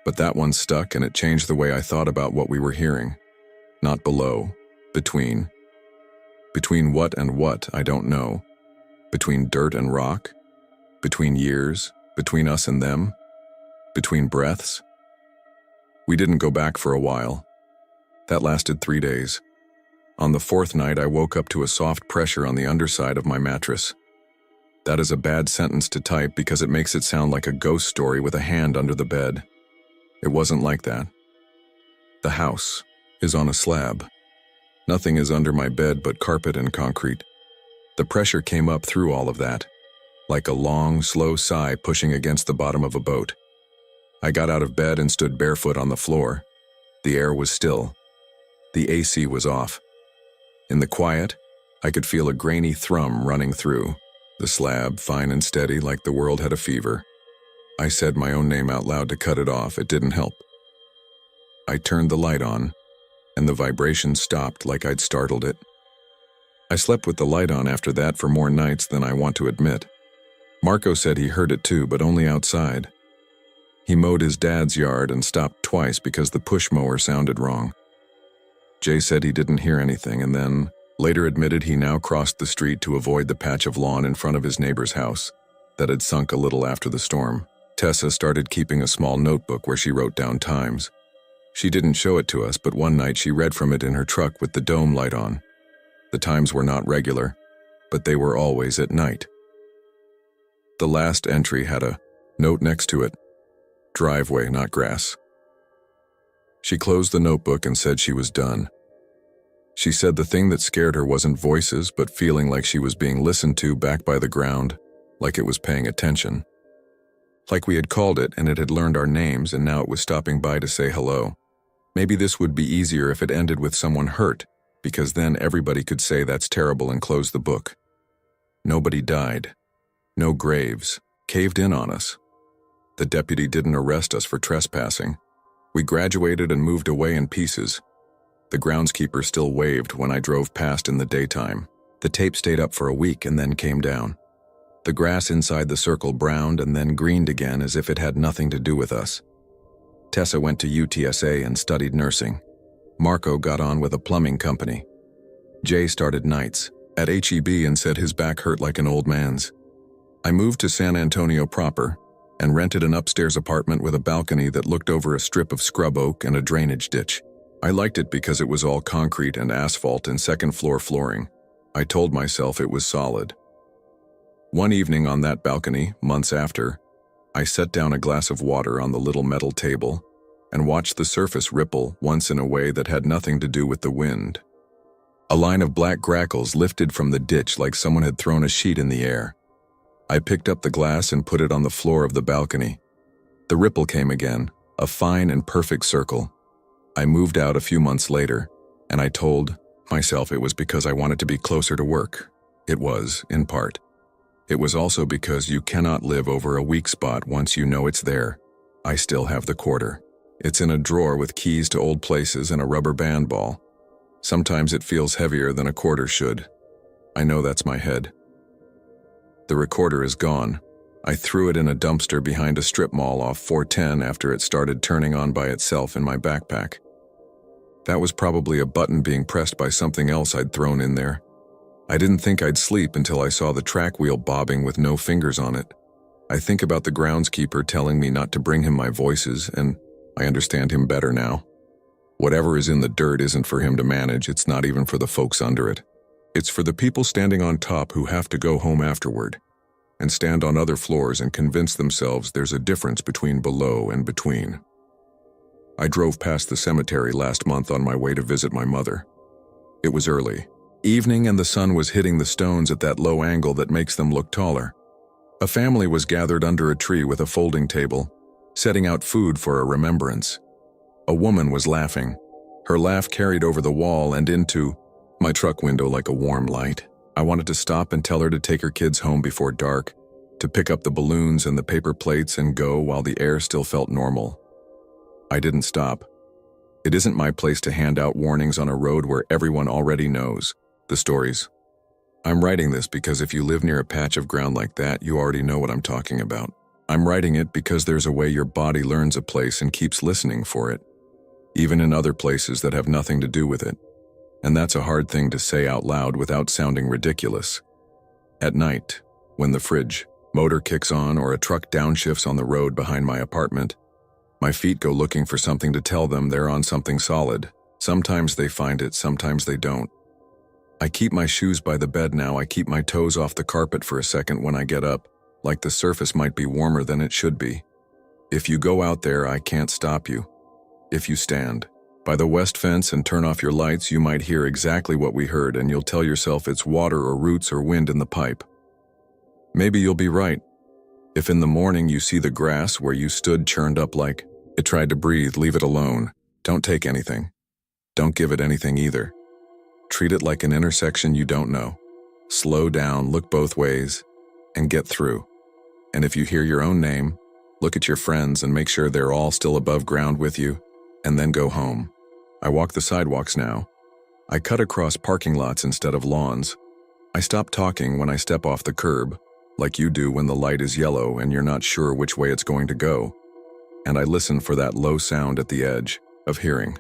But that one stuck, and it changed the way I thought about what we were hearing. Not below, between. Between what and what, I don't know. Between dirt and rock? Between years? Between us and them? Between breaths? We didn't go back for a while. That lasted 3 days. On the 4th night, I woke up to a soft pressure on the underside of my mattress. That is a bad sentence to type because it makes it sound like a ghost story with a hand under the bed. It wasn't like that. The house is on a slab. Nothing is under my bed but carpet and concrete. The pressure came up through all of that, like a long, slow sigh pushing against the bottom of a boat. I got out of bed and stood barefoot on the floor. The air was still. The AC was off. In the quiet, I could feel a grainy thrum running through. The slab, fine and steady, like the world had a fever. I said my own name out loud to cut it off. It didn't help. I turned the light on, and the vibration stopped like I'd startled it. I slept with the light on after that for more nights than I want to admit. Marco said he heard it too, but only outside. He mowed his dad's yard and stopped twice because the push mower sounded wrong. Jay said he didn't hear anything, and then later admitted he now crossed the street to avoid the patch of lawn in front of his neighbor's house that had sunk a little after the storm. Tessa started keeping a small notebook where she wrote down times. She didn't show it to us, but one night she read from it in her truck with the dome light on. The times were not regular, but they were always at night. The last entry had a note next to it. Driveway, not grass. She closed the notebook and said she was done. She said the thing that scared her wasn't voices, but feeling like she was being listened to back by the ground, like it was paying attention. Like we had called it and it had learned our names and now it was stopping by to say hello. Maybe this would be easier if it ended with someone hurt, because then everybody could say that's terrible and close the book. Nobody died. No graves. Caved in on us. The deputy didn't arrest us for trespassing. We graduated and moved away in pieces. The groundskeeper still waved when I drove past in the daytime. The tape stayed up for a week and then came down. The grass inside the circle browned and then greened again as if it had nothing to do with us. Tessa went to UTSA and studied nursing. Marco got on with a plumbing company. Jay started nights at HEB and said his back hurt like an old man's. I moved to San Antonio proper and rented an upstairs apartment with a balcony that looked over a strip of scrub oak and a drainage ditch. I liked it because it was all concrete and asphalt and second-floor flooring. I told myself it was solid. One evening on that balcony, months after, I set down a glass of water on the little metal table and watched the surface ripple once in a way that had nothing to do with the wind. A line of black grackles lifted from the ditch like someone had thrown a sheet in the air. I picked up the glass and put it on the floor of the balcony. The ripple came again, a fine and perfect circle. I moved out a few months later, and I told myself it was because I wanted to be closer to work. It was, in part. It was also because you cannot live over a weak spot once you know it's there. I still have the quarter. It's in a drawer with keys to old places and a rubber band ball. Sometimes it feels heavier than a quarter should. I know that's my head. The recorder is gone. I threw it in a dumpster behind a strip mall off 410 after it started turning on by itself in my backpack. That was probably a button being pressed by something else I'd thrown in there. I didn't think I'd sleep until I saw the track wheel bobbing with no fingers on it. I think about the groundskeeper telling me not to bring him my voices, and I understand him better now. Whatever is in the dirt isn't for him to manage, it's not even for the folks under it. It's for the people standing on top who have to go home afterward, and stand on other floors and convince themselves there's a difference between below and between. I drove past the cemetery last month on my way to visit my mother. It was early. Evening, and the sun was hitting the stones at that low angle that makes them look taller. A family was gathered under a tree with a folding table, setting out food for a remembrance. A woman was laughing. Her laugh carried over the wall and into my truck window like a warm light. I wanted to stop and tell her to take her kids home before dark, to pick up the balloons and the paper plates and go while the air still felt normal. I didn't stop. It isn't my place to hand out warnings on a road where everyone already knows the stories. I'm writing this because if you live near a patch of ground like that, you already know what I'm talking about. I'm writing it because there's a way your body learns a place and keeps listening for it, even in other places that have nothing to do with it. And that's a hard thing to say out loud without sounding ridiculous. At night, when the fridge motor kicks on or a truck downshifts on the road behind my apartment, my feet go looking for something to tell them they're on something solid. Sometimes they find it, sometimes they don't. I keep my shoes by the bed now. I keep my toes off the carpet for a second when I get up, like the surface might be warmer than it should be. If you go out there, I can't stop you. If you stand by the west fence and turn off your lights, you might hear exactly what we heard, and you'll tell yourself it's water or roots or wind in the pipe. Maybe you'll be right. If in the morning you see the grass where you stood churned up like it tried to breathe, leave it alone. Don't take anything. Don't give it anything either. Treat it like an intersection you don't know. Slow down, look both ways, and get through. And if you hear your own name, look at your friends and make sure they're all still above ground with you, and then go home. I walk the sidewalks now. I cut across parking lots instead of lawns. I stop talking when I step off the curb, like you do when the light is yellow and you're not sure which way it's going to go. And I listen for that low sound at the edge of hearing.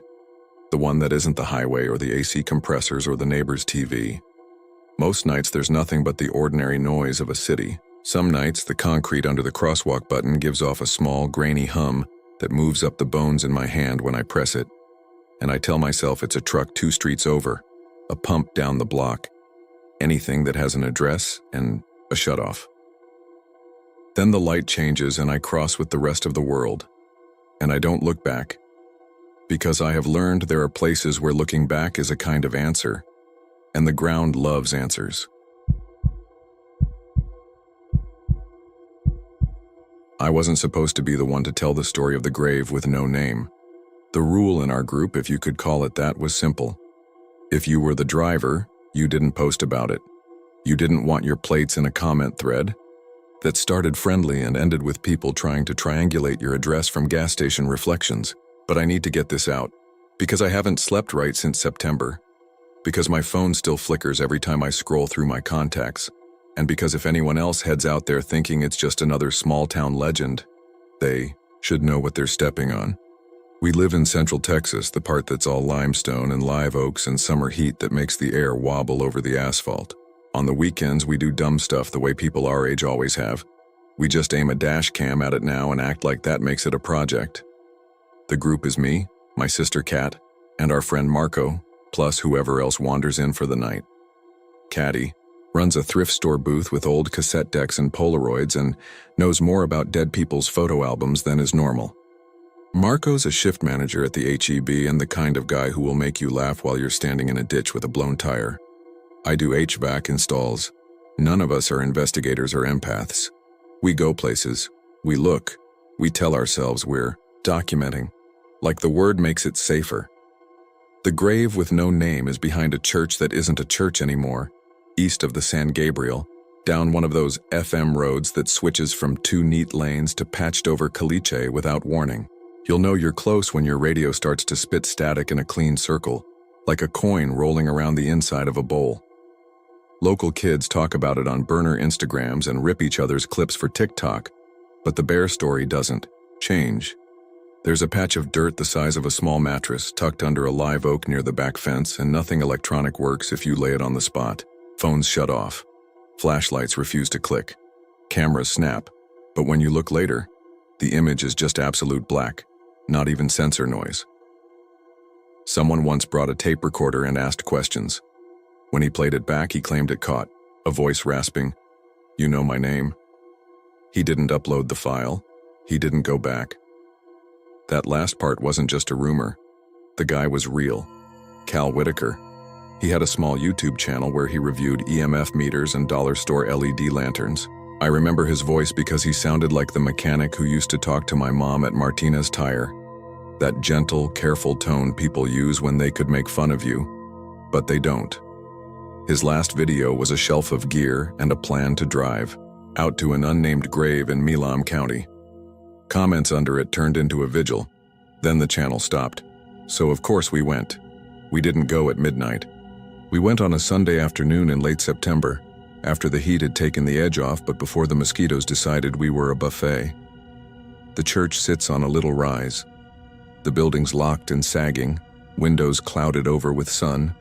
The one that isn't the highway or the AC compressors or the neighbor's TV. Most nights there's nothing but the ordinary noise of a city. Some nights the concrete under the crosswalk button gives off a small, grainy hum that moves up the bones in my hand when I press it. And I tell myself it's a truck 2 streets over, a pump down the block, anything that has an address and a shutoff. Then the light changes and I cross with the rest of the world. And I don't look back. Because I have learned there are places where looking back is a kind of answer, and the ground loves answers. I wasn't supposed to be the one to tell the story of the grave with no name. The rule in our group, if you could call it that, was simple. If you were the driver, you didn't post about it. You didn't want your plates in a comment thread that started friendly and ended with people trying to triangulate your address from gas station reflections. But I need to get this out, because I haven't slept right since September, because my phone still flickers every time I scroll through my contacts, and because if anyone else heads out there thinking it's just another small-town legend, they should know what they're stepping on. We live in Central Texas, the part that's all limestone and live oaks and summer heat that makes the air wobble over the asphalt. On the weekends, we do dumb stuff the way people our age always have. We just aim a dash cam at it now and act like that makes it a project. The group is me, my sister Kat, and our friend Marco, plus whoever else wanders in for the night. Caddy runs a thrift store booth with old cassette decks and Polaroids and knows more about dead people's photo albums than is normal. Marco's a shift manager at the HEB and the kind of guy who will make you laugh while you're standing in a ditch with a blown tire. I do HVAC installs. None of us are investigators or empaths. We go places. We look. We tell ourselves we're documenting. Like the word makes it safer. The grave with no name is behind a church that isn't a church anymore, east of the San Gabriel, down one of those FM roads that switches from 2 neat lanes to patched-over caliche without warning. You'll know you're close when your radio starts to spit static in a clean circle, like a coin rolling around the inside of a bowl. Local kids talk about it on burner Instagrams and rip each other's clips for TikTok, but the bear story doesn't change. There's a patch of dirt the size of a small mattress tucked under a live oak near the back fence, and nothing electronic works if you lay it on the spot. Phones shut off. Flashlights refuse to click. Cameras snap. But when you look later, the image is just absolute black, not even sensor noise. Someone once brought a tape recorder and asked questions. When he played it back, he claimed it caught a voice rasping, "You know my name." He didn't upload the file. He didn't go back. That last part wasn't just a rumor. The guy was real. Cal Whitaker. He had a small YouTube channel where he reviewed EMF meters and dollar store LED lanterns. I remember his voice because he sounded like the mechanic who used to talk to my mom at Martinez Tire. That gentle, careful tone people use when they could make fun of you, but they don't. His last video was a shelf of gear and a plan to drive out to an unnamed grave in Milam County. Comments under it turned into a vigil. Then the channel stopped. So of course we went. We didn't go at midnight. We went on a Sunday afternoon in late September, after the heat had taken the edge off but before the mosquitoes decided we were a buffet. The church sits on a little rise. The building's locked and sagging, windows clouded over with sun.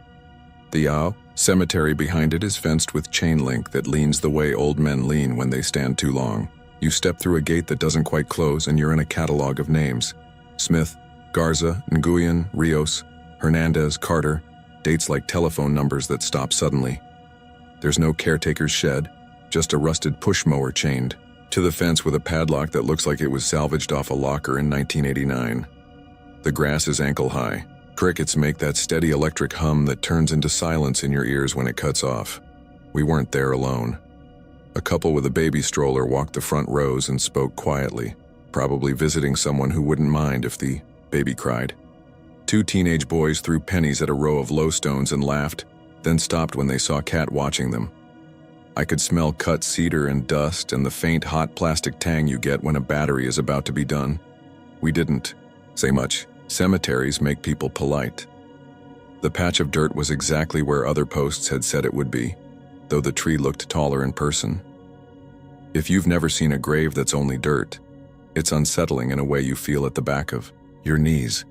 The cemetery behind it is fenced with chain link that leans the way old men lean when they stand too long. You step through a gate that doesn't quite close and you're in a catalog of names. Smith, Garza, Nguyen, Rios, Hernandez, Carter, dates like telephone numbers that stop suddenly. There's no caretaker's shed, just a rusted push mower chained to the fence with a padlock that looks like it was salvaged off a locker in 1989. The grass is ankle high. Crickets make that steady electric hum that turns into silence in your ears when it cuts off. We weren't there alone. A couple with a baby stroller walked the front rows and spoke quietly, probably visiting someone who wouldn't mind if the baby cried. Two teenage boys threw pennies at a row of low stones and laughed, then stopped when they saw Kat watching them. I could smell cut cedar and dust and the faint hot plastic tang you get when a battery is about to be done. We didn't say much. Cemeteries make people polite. The patch of dirt was exactly where other posts had said it would be, though the tree looked taller in person. If you've never seen a grave that's only dirt, it's unsettling in a way you feel at the back of your knees.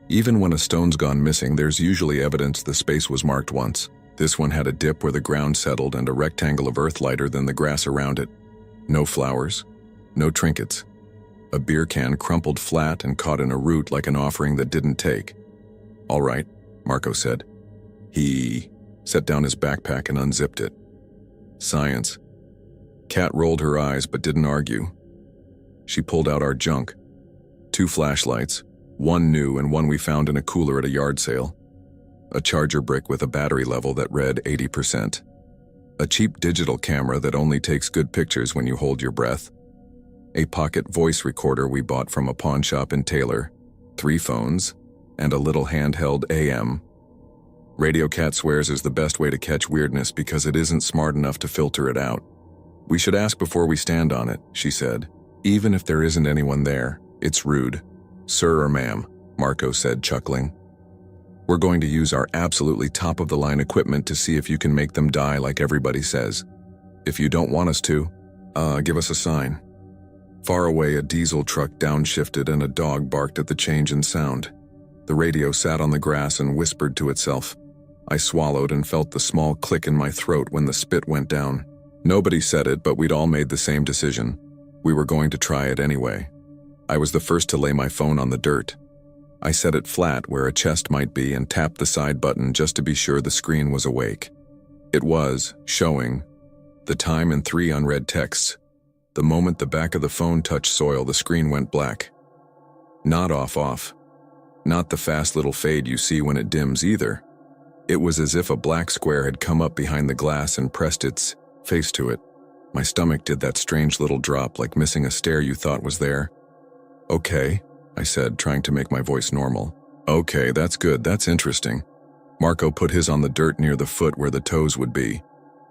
Even when a stone's gone missing, there's usually evidence the space was marked once. This one had a dip where the ground settled and a rectangle of earth lighter than the grass around it. No flowers, no trinkets. A beer can crumpled flat and caught in a root like an offering that didn't take. "All right," Marco said. He set down his backpack and unzipped it. "Science." Kat rolled her eyes but didn't argue. She pulled out our junk. 2 flashlights, one new and one we found in a cooler at a yard sale. A charger brick with a battery level that read 80%. A cheap digital camera that only takes good pictures when you hold your breath. A pocket voice recorder we bought from a pawn shop in Taylor. 3 phones, and a little handheld AM. Radio Cat swears is the best way to catch weirdness because it isn't smart enough to filter it out. "We should ask before we stand on it," she said. "Even if there isn't anyone there, it's rude." "Sir or ma'am," Marco said, chuckling. "We're going to use our absolutely top-of-the-line equipment to see if you can make them die like everybody says. If you don't want us to, give us a sign." Far away, a diesel truck downshifted and a dog barked at the change in sound. The radio sat on the grass and whispered to itself. I swallowed and felt the small click in my throat when the spit went down. Nobody said it, but we'd all made the same decision. We were going to try it anyway. I was the first to lay my phone on the dirt. I set it flat where a chest might be and tapped the side button just to be sure the screen was awake. It was, showing the time and 3 unread texts. The moment the back of the phone touched soil, the screen went black. Not off. Not the fast little fade you see when it dims either. It was as if a black square had come up behind the glass and pressed its face to it. My stomach did that strange little drop like missing a stair you thought was there. "Okay," I said, trying to make my voice normal. "Okay, that's good, that's interesting." Marco put his on the dirt near the foot where the toes would be.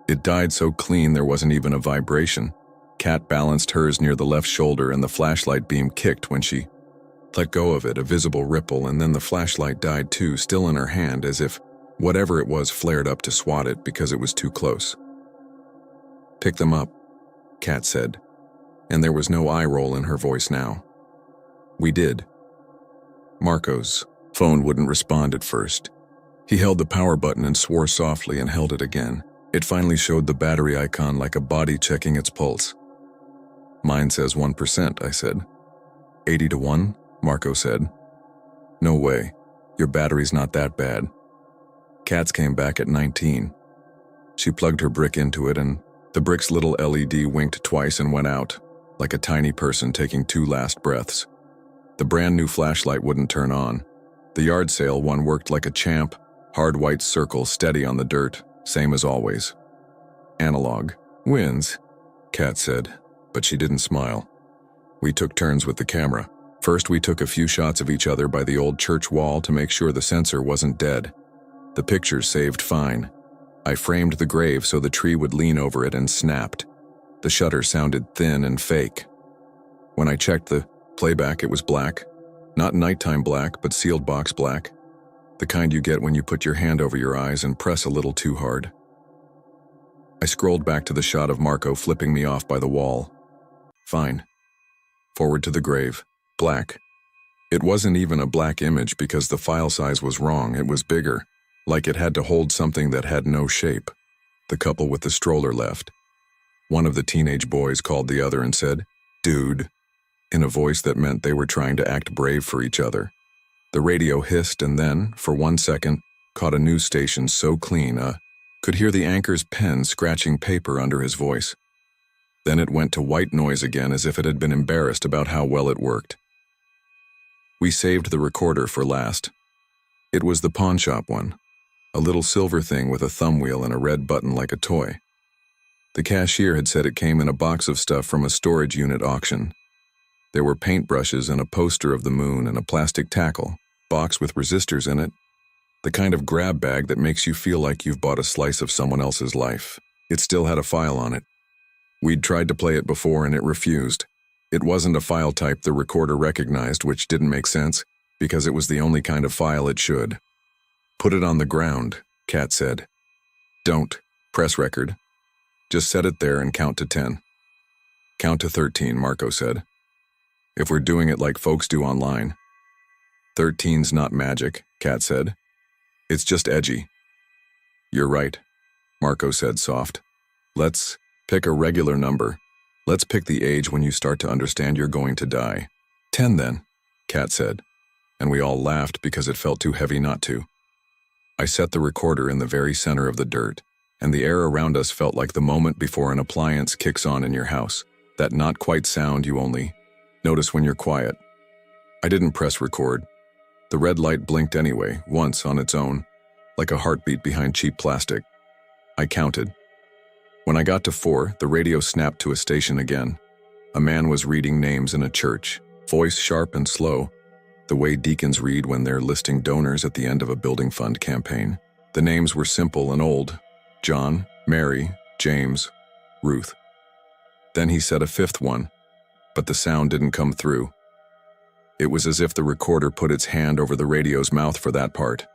It died so clean there wasn't even a vibration. Kat balanced hers near the left shoulder and the flashlight beam kicked when she let go of it, a visible ripple, and then the flashlight died too, still in her hand, as if Whatever it was flared up to swat it because it was too close. "Pick them up," Kat said, and there was no eye roll in her voice now. We did. Marco's phone wouldn't respond at first. He held the power button and swore softly and held it again. It finally showed the battery icon like a body checking its pulse. "Mine says 1%, I said. 80 to 1, Marco said. "No way. Your battery's not that bad." Kat's came back at 19. She plugged her brick into it and the brick's little LED winked twice and went out, like a tiny person taking 2 last breaths. The brand new flashlight wouldn't turn on. The yard sale one worked like a champ, hard white circle steady on the dirt, same as always. "Analog wins," Kat said, but she didn't smile. We took turns with the camera. First we took a few shots of each other by the old church wall to make sure the sensor wasn't dead. The pictures saved fine. I framed the grave so the tree would lean over it and snapped. The shutter sounded thin and fake. When I checked the playback, it was black. Not nighttime black, but sealed box black. The kind you get when you put your hand over your eyes and press a little too hard. I scrolled back to the shot of Marco flipping me off by the wall. Fine. Forward to the grave. Black. It wasn't even a black image because the file size was wrong. It was bigger, like it had to hold something that had no shape. The couple with the stroller left. One of the teenage boys called the other and said, "Dude," in a voice that meant they were trying to act brave for each other. The radio hissed and then, for 1 second, caught a news station so clean, could hear the anchor's pen scratching paper under his voice. Then it went to white noise again as if it had been embarrassed about how well it worked. We saved the recorder for last. It was the pawn shop one, a little silver thing with a thumb wheel and a red button like a toy. The cashier had said it came in a box of stuff from a storage unit auction. There were paintbrushes and a poster of the moon and a plastic tackle, box with resistors in it, the kind of grab bag that makes you feel like you've bought a slice of someone else's life. It still had a file on it. We'd tried to play it before and it refused. It wasn't a file type the recorder recognized, which didn't make sense, because it was the only kind of file it should. "Put it on the ground," Kat said. "Don't press record. Just set it there and count to 10. "Count to 13, Marco said. "If we're doing it like folks do online." "13's not magic," Kat said. "It's just edgy." "You're right," Marco said soft. "Let's pick a regular number. Let's pick the age when you start to understand you're going to die." "10 then," Kat said, and we all laughed because it felt too heavy not to. I set the recorder in the very center of the dirt, and the air around us felt like the moment before an appliance kicks on in your house, that not quite sound you only notice when you're quiet. I didn't press record. The red light blinked anyway, once on its own, like a heartbeat behind cheap plastic. I counted. When I got to 4, the radio snapped to a station again. A man was reading names in a church, voice sharp and slow, the way deacons read when they're listing donors at the end of a building fund campaign. The names were simple and old: John, Mary, James, Ruth. Then he said a 5th one, but the sound didn't come through. It was as if the recorder put its hand over the radio's mouth for that part.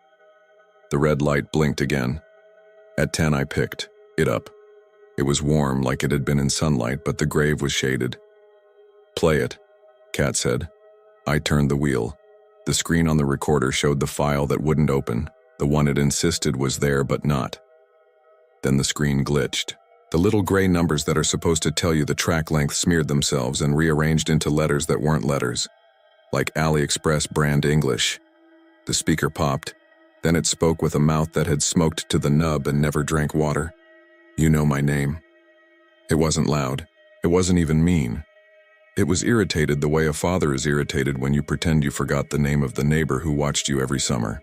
The red light blinked again. At 10 I picked it up. It was warm like it had been in sunlight, but the grave was shaded. "Play it," Kat said. I turned the wheel. The screen on the recorder showed the file that wouldn't open, the one it insisted was there but not. Then the screen glitched. The little gray numbers that are supposed to tell you the track length smeared themselves and rearranged into letters that weren't letters, like AliExpress brand English. The speaker popped. Then it spoke with a mouth that had smoked to the nub and never drank water. "You know my name." It wasn't loud. It wasn't even mean. It was irritated the way a father is irritated when you pretend you forgot the name of the neighbor who watched you every summer.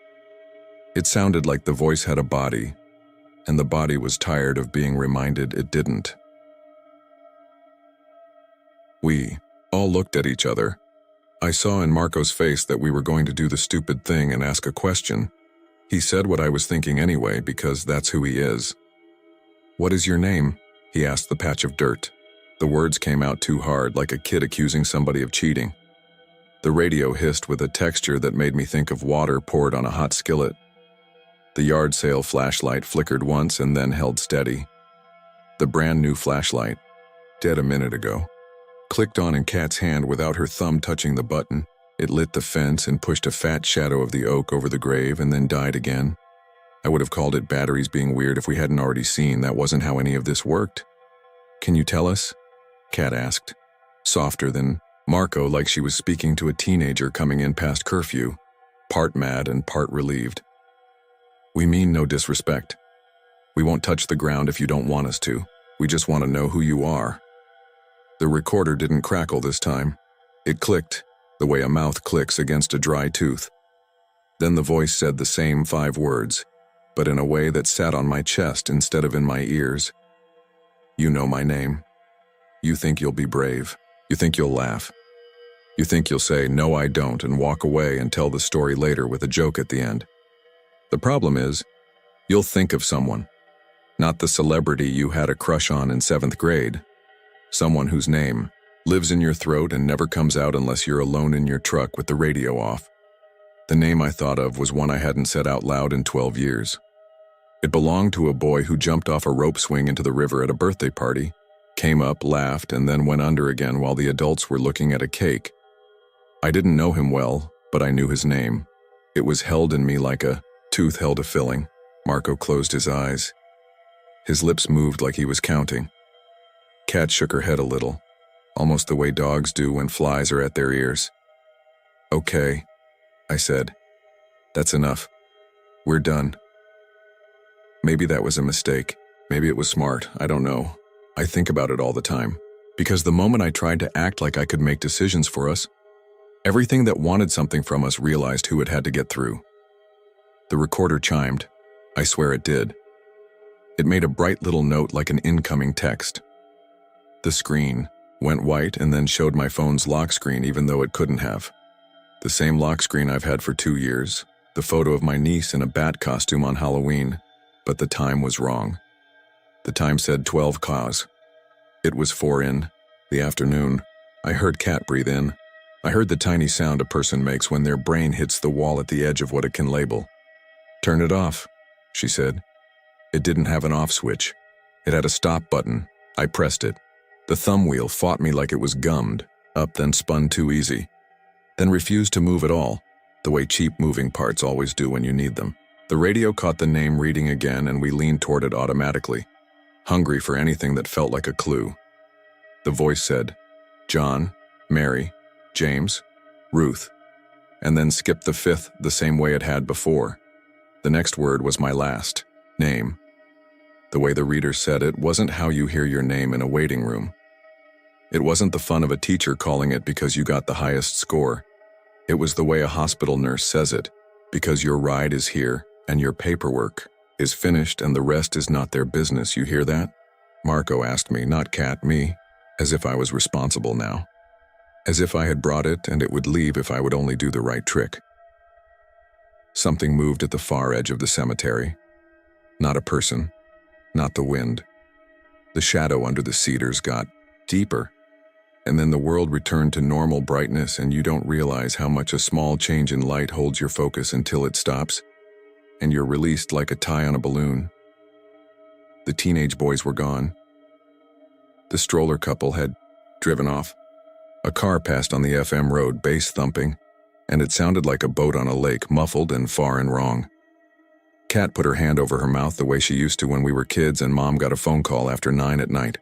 It sounded like the voice had a body, and the body was tired of being reminded it didn't. We all looked at each other. I saw in Marco's face that we were going to do the stupid thing and ask a question. He said what I was thinking anyway, because that's who he is. "What is your name?" he asked the patch of dirt. The words came out too hard, like a kid accusing somebody of cheating. The radio hissed with a texture that made me think of water poured on a hot skillet. The yard sale flashlight flickered once and then held steady. The brand new flashlight, dead a minute ago, clicked on in Kat's hand without her thumb touching the button. It lit the fence and pushed a fat shadow of the oak over the grave and then died again. I would have called it batteries being weird if we hadn't already seen that wasn't how any of this worked. "Can you tell us?" Kat asked, softer than Marco, like she was speaking to a teenager coming in past curfew, part mad and part relieved. "We mean no disrespect. We won't touch the ground if you don't want us to. We just want to know who you are." The recorder didn't crackle this time. It clicked, the way a mouth clicks against a dry tooth. Then the voice said the same 5 words, but in a way that sat on my chest instead of in my ears. "You know my name. You think you'll be brave. You think you'll laugh. You think you'll say, 'No, I don't,' and walk away and tell the story later with a joke at the end. The problem is, you'll think of someone. Not the celebrity you had a crush on in 7th grade. Someone whose name lives in your throat and never comes out unless you're alone in your truck with the radio off. The name I thought of was one I hadn't said out loud in 12 years. It belonged to a boy who jumped off a rope swing into the river at a birthday party, came up, laughed, and then went under again while the adults were looking at a cake. I didn't know him well, but I knew his name. It was held in me like a tooth held a filling." Marco closed his eyes. His lips moved like he was counting. Kat shook her head a little, almost the way dogs do when flies are at their ears. "Okay," I said. "That's enough. We're done." Maybe that was a mistake. Maybe it was smart. I don't know. I think about it all the time. Because the moment I tried to act like I could make decisions for us, everything that wanted something from us realized who it had to get through. The recorder chimed. I swear it did. It made a bright little note like an incoming text. The screen went white and then showed my phone's lock screen even though it couldn't have. The same lock screen I've had for 2 years, the photo of my niece in a bat costume on Halloween, but the time was wrong. The time said 12 cause. It was 4 in the afternoon. I heard Kat breathe in. I heard the tiny sound a person makes when their brain hits the wall at the edge of what it can label. "Turn it off," she said. It didn't have an off switch. It had a stop button. I pressed it. The thumb wheel fought me like it was gummed, up then spun too easy, then refused to move at all, the way cheap moving parts always do when you need them. The radio caught the name reading again and we leaned toward it automatically, hungry for anything that felt like a clue. The voice said, "John, Mary, James, Ruth," and then skipped the 5th the same way it had before. The next word was my last name. The way the reader said it wasn't how you hear your name in a waiting room. It wasn't the fun of a teacher calling it because you got the highest score. It was the way a hospital nurse says it, because your ride is here and your paperwork is finished and the rest is not their business. You hear that? Marco asked me, not Kat, me, as if I was responsible now. As if I had brought it and it would leave if I would only do the right trick. Something moved at the far edge of the cemetery. Not a person, not the wind. The shadow under the cedars got deeper, and then the world returned to normal brightness and you don't realize how much a small change in light holds your focus until it stops, and you're released like a tie on a balloon. The teenage boys were gone. The stroller couple had driven off. A car passed on the FM road, bass thumping, and it sounded like a boat on a lake, muffled and far and wrong. Kat put her hand over her mouth the way she used to when we were kids and Mom got a phone call after 9 at night.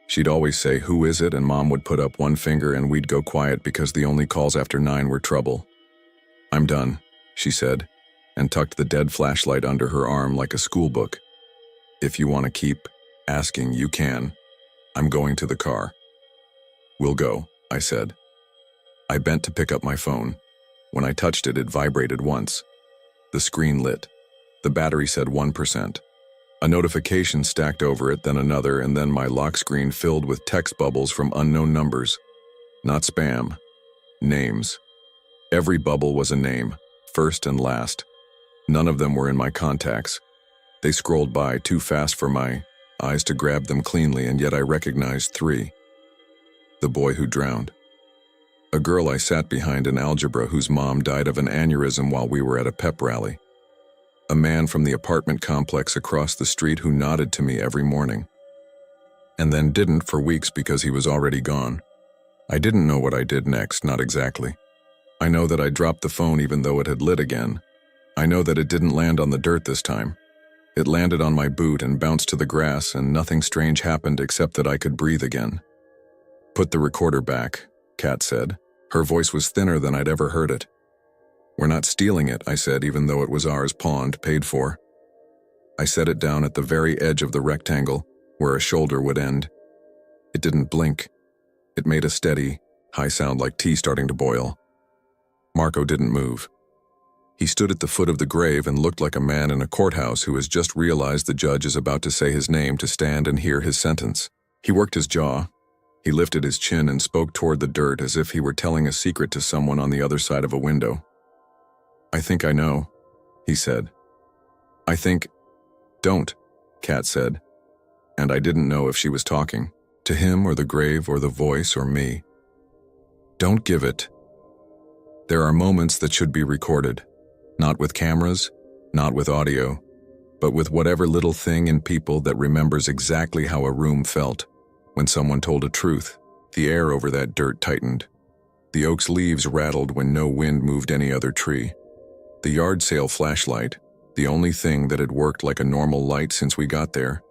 She'd always say, "Who is it?" and Mom would put up one finger and we'd go quiet because the only calls after 9 were trouble. "I'm done," she said, and tucked the dead flashlight under her arm like a school book. "If you want to keep asking, you can. I'm going to the car." "We'll go," I said. I bent to pick up my phone. When I touched it, it vibrated once. The screen lit. The battery said 1%. A notification stacked over it, then another, and then my lock screen filled with text bubbles from unknown numbers. Not spam. Names. Every bubble was a name, first and last. None of them were in my contacts. They scrolled by too fast for my eyes to grab them cleanly, and yet I recognized 3. The boy who drowned. A girl I sat behind in algebra whose mom died of an aneurysm while we were at a pep rally. A man from the apartment complex across the street who nodded to me every morning. And then didn't for weeks because he was already gone. I didn't know what I did next, not exactly. I know that I dropped the phone even though it had lit again. I know that it didn't land on the dirt this time. It landed on my boot and bounced to the grass, and nothing strange happened except that I could breathe again. "Put the recorder back," Kat said. Her voice was thinner than I'd ever heard it. "We're not stealing it," I said, even though it was ours, pawned, paid for. I set it down at the very edge of the rectangle, where a shoulder would end. It didn't blink. It made a steady, high sound like tea starting to boil. Marco didn't move. He stood at the foot of the grave and looked like a man in a courthouse who has just realized the judge is about to say his name to stand and hear his sentence. He worked his jaw. He lifted his chin and spoke toward the dirt as if he were telling a secret to someone on the other side of a window. "I think I know," he said. "I think—" "Don't," Kat said. And I didn't know if she was talking to him or the grave or the voice or me. "Don't give it. There are moments that should be recorded. Not with cameras, not with audio, but with whatever little thing in people that remembers exactly how a room felt when someone told a truth. The air over that dirt tightened. The oak's leaves rattled when no wind moved any other tree. The yard sale flashlight, the only thing that had worked like a normal light since we got there,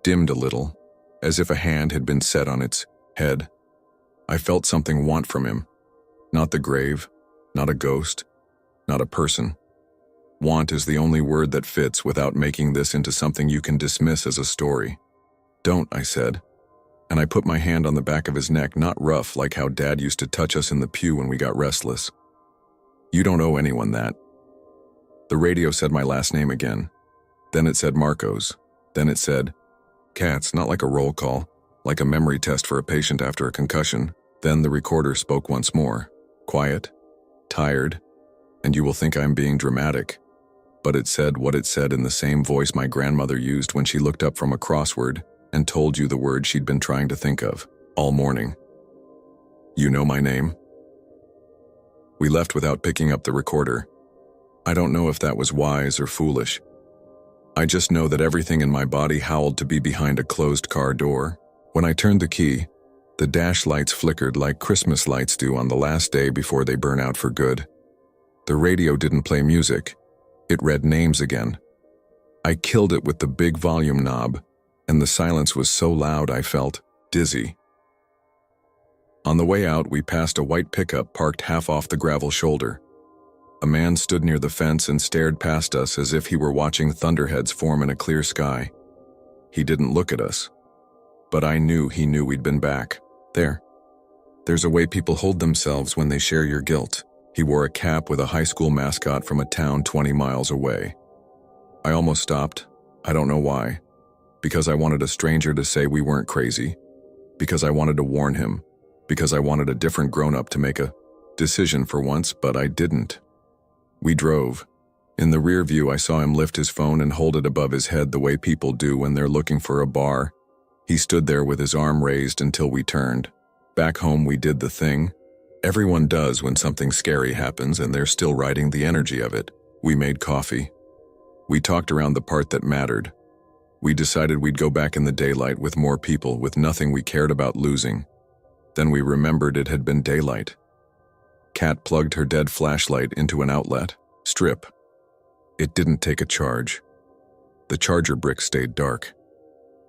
dimmed a little, as if a hand had been set on its head. I felt something want from him. Not the grave, not a ghost, not a person. Want is the only word that fits without making this into something you can dismiss as a story. "Don't," I said, and I put my hand on the back of his neck, not rough like how Dad used to touch us in the pew when we got restless. "You don't owe anyone that." The radio said my last name again. Then it said Marco's. Then it said, "Kat's," not like a roll call, like a memory test for a patient after a concussion. Then the recorder spoke once more. Quiet, tired, and you will think I'm being dramatic. But it said what it said in the same voice my grandmother used when she looked up from a crossword and told you the word she'd been trying to think of all morning. "You know my name?" We left without picking up the recorder. I don't know if that was wise or foolish. I just know that everything in my body howled to be behind a closed car door. When I turned the key, the dash lights flickered like Christmas lights do on the last day before they burn out for good. The radio didn't play music. It read names again. I killed it with the big volume knob, and the silence was so loud I felt dizzy. On the way out, we passed a white pickup parked half off the gravel shoulder. A man stood near the fence and stared past us as if he were watching thunderheads form in a clear sky. He didn't look at us, but I knew he knew we'd been back. There's a way people hold themselves when they share your guilt. He wore a cap with a high school mascot from a town 20 miles away. I almost stopped. I don't know why. Because I wanted a stranger to say we weren't crazy. Because I wanted to warn him. Because I wanted a different grown-up to make a decision for once, but I didn't. We drove. In the rear view, I saw him lift his phone and hold it above his head the way people do when they're looking for a bar. He stood there with his arm raised until we turned. Back home, we did the thing everyone does when something scary happens and they're still riding the energy of it. We made coffee. We talked around the part that mattered. We decided we'd go back in the daylight with more people, with nothing we cared about losing. Then we remembered it had been daylight. Kat plugged her dead flashlight into an outlet. Strip. It didn't take a charge. The charger brick stayed dark.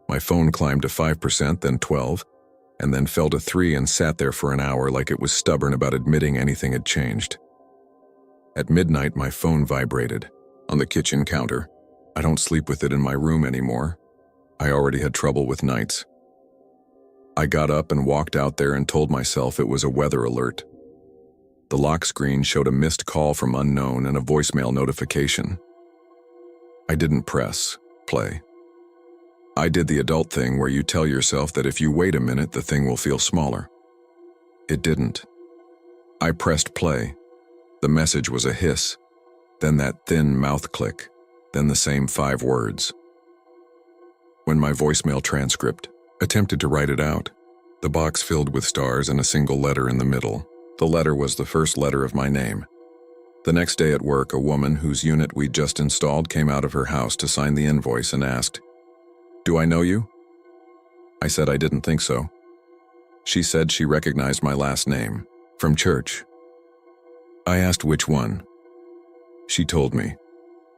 My phone climbed to 5%, then 12%, and then fell to 3% and sat there for an hour like it was stubborn about admitting anything had changed. At midnight, my phone vibrated on the kitchen counter. I don't sleep with it in my room anymore. I already had trouble with nights. I got up and walked out there and told myself it was a weather alert. The lock screen showed a missed call from unknown and a voicemail notification. I didn't press play. I did the adult thing where you tell yourself that if you wait a minute, the thing will feel smaller. It didn't. I pressed play. The message was a hiss, then that thin mouth click, then the same 5 words. When my voicemail transcript attempted to write it out, the box filled with stars and a single letter in the middle. The letter was the first letter of my name. The next day at work, a woman whose unit we'd just installed came out of her house to sign the invoice and asked, "Do I know you?" I said I didn't think so. She said she recognized my last name from church. I asked which one. She told me.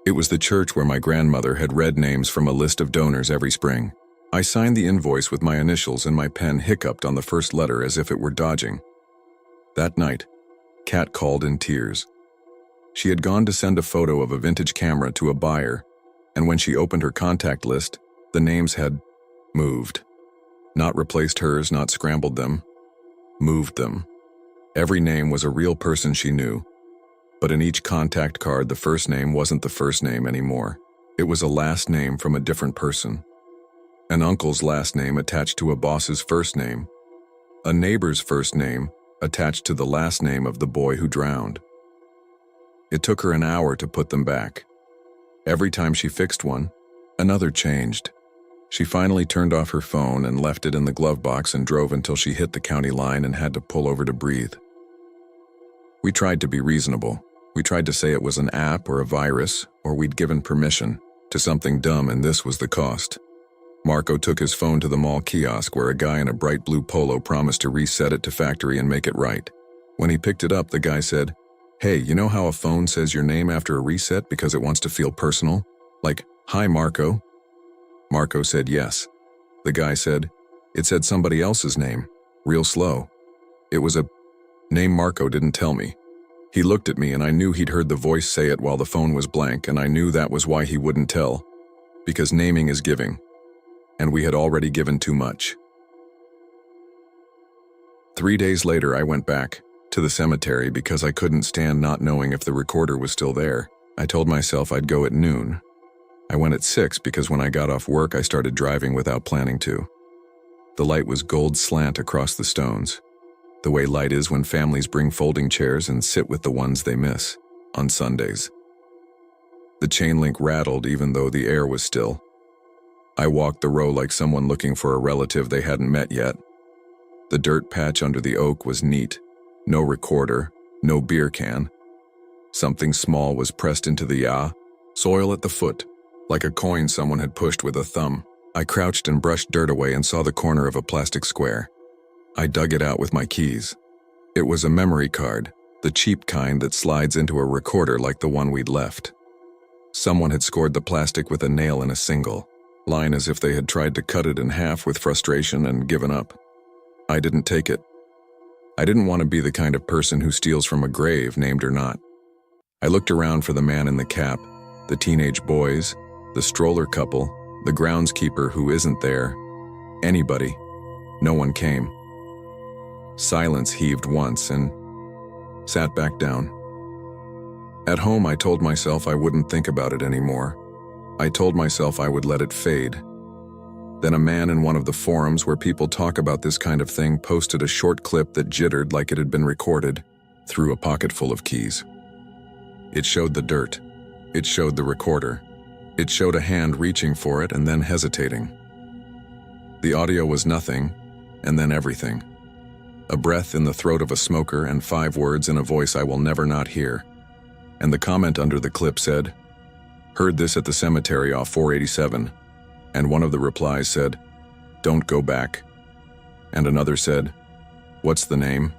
It was the church where my grandmother had read names from a list of donors every spring. I signed the invoice with my initials and my pen hiccuped on the first letter as if it were dodging. That night, Kat called in tears. She had gone to send a photo of a vintage camera to a buyer, and when she opened her contact list, the names had moved. Not replaced hers, not scrambled them, moved them. Every name was a real person she knew, but in each contact card the first name wasn't the first name anymore. It was a last name from a different person. An uncle's last name attached to a boss's first name. A neighbor's first name attached to the last name of the boy who drowned. It took her an hour to put them back. Every time she fixed one, another changed. She finally turned off her phone and left it in the glove box and drove until she hit the county line and had to pull over to breathe. We tried to be reasonable. We tried to say it was an app or a virus, or we'd given permission to something dumb, and this was the cost. Marco took his phone to the mall kiosk where a guy in a bright blue polo promised to reset it to factory and make it right. When he picked it up, the guy said, "Hey, you know how a phone says your name after a reset because it wants to feel personal? Like, 'Hi, Marco.'" Marco said yes. The guy said, "It said somebody else's name, real slow. It was a name Marco didn't tell me." He looked at me and I knew he'd heard the voice say it while the phone was blank, and I knew that was why he wouldn't tell. Because naming is giving. And we had already given too much. 3 days later, I went back to the cemetery because I couldn't stand not knowing if the recorder was still there. I told myself I'd go at noon. I went at 6 because when I got off work, I started driving without planning to. The light was gold slant across the stones, the way light is when families bring folding chairs and sit with the ones they miss on Sundays. The chain link rattled even though the air was still. I walked the row like someone looking for a relative they hadn't met yet. The dirt patch under the oak was neat. No recorder, no beer can. Something small was pressed into the soil at the foot, like a coin someone had pushed with a thumb. I crouched and brushed dirt away and saw the corner of a plastic square. I dug it out with my keys. It was a memory card, the cheap kind that slides into a recorder like the one we'd left. Someone had scored the plastic with a nail in a single line as if they had tried to cut it in half with frustration and given up. I didn't take it. I didn't want to be the kind of person who steals from a grave, named or not. I looked around for the man in the cap, the teenage boys, the stroller couple, the groundskeeper who isn't there. Anybody. No one came. Silence heaved once and sat back down. At home, I told myself I wouldn't think about it anymore. I told myself I would let it fade. Then a man in one of the forums where people talk about this kind of thing posted a short clip that jittered like it had been recorded through a pocket full of keys. It showed the dirt. It showed the recorder. It showed a hand reaching for it and then hesitating. The audio was nothing, and then everything. A breath in the throat of a smoker and 5 words in a voice I will never not hear. And the comment under the clip said, "Heard this at the cemetery off 487. And one of the replies said, "Don't go back." And another said, "What's the name?"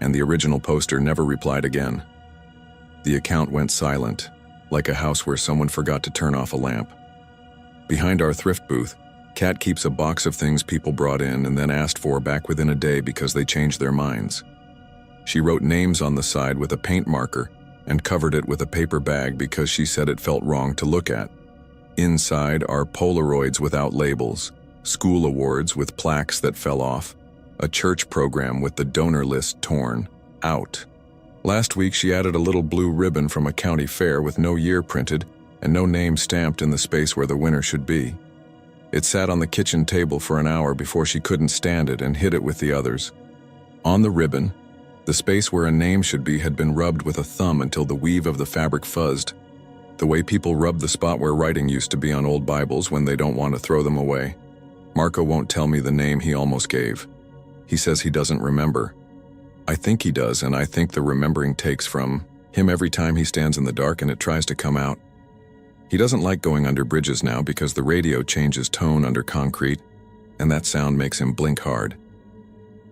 And the original poster never replied again. The account went silent, like a house where someone forgot to turn off a lamp. Behind our thrift booth, Kat keeps a box of things people brought in and then asked for back within a day because they changed their minds. She wrote names on the side with a paint marker and covered it with a paper bag because she said it felt wrong to look at. Inside are Polaroids without labels, school awards with plaques that fell off, a church program with the donor list torn out. Last week she added a little blue ribbon from a county fair with no year printed and no name stamped in the space where the winner should be. It sat on the kitchen table for an hour before she couldn't stand it and hid it with the others. On the ribbon, the space where a name should be had been rubbed with a thumb until the weave of the fabric fuzzed, the way people rub the spot where writing used to be on old Bibles when they don't want to throw them away. Marco won't tell me the name he almost gave. He says he doesn't remember. I think he does, and I think the remembering takes from Him every time he stands in the dark and it tries to come out. He doesn't like going under bridges now because the radio changes tone under concrete, and that sound makes him blink hard.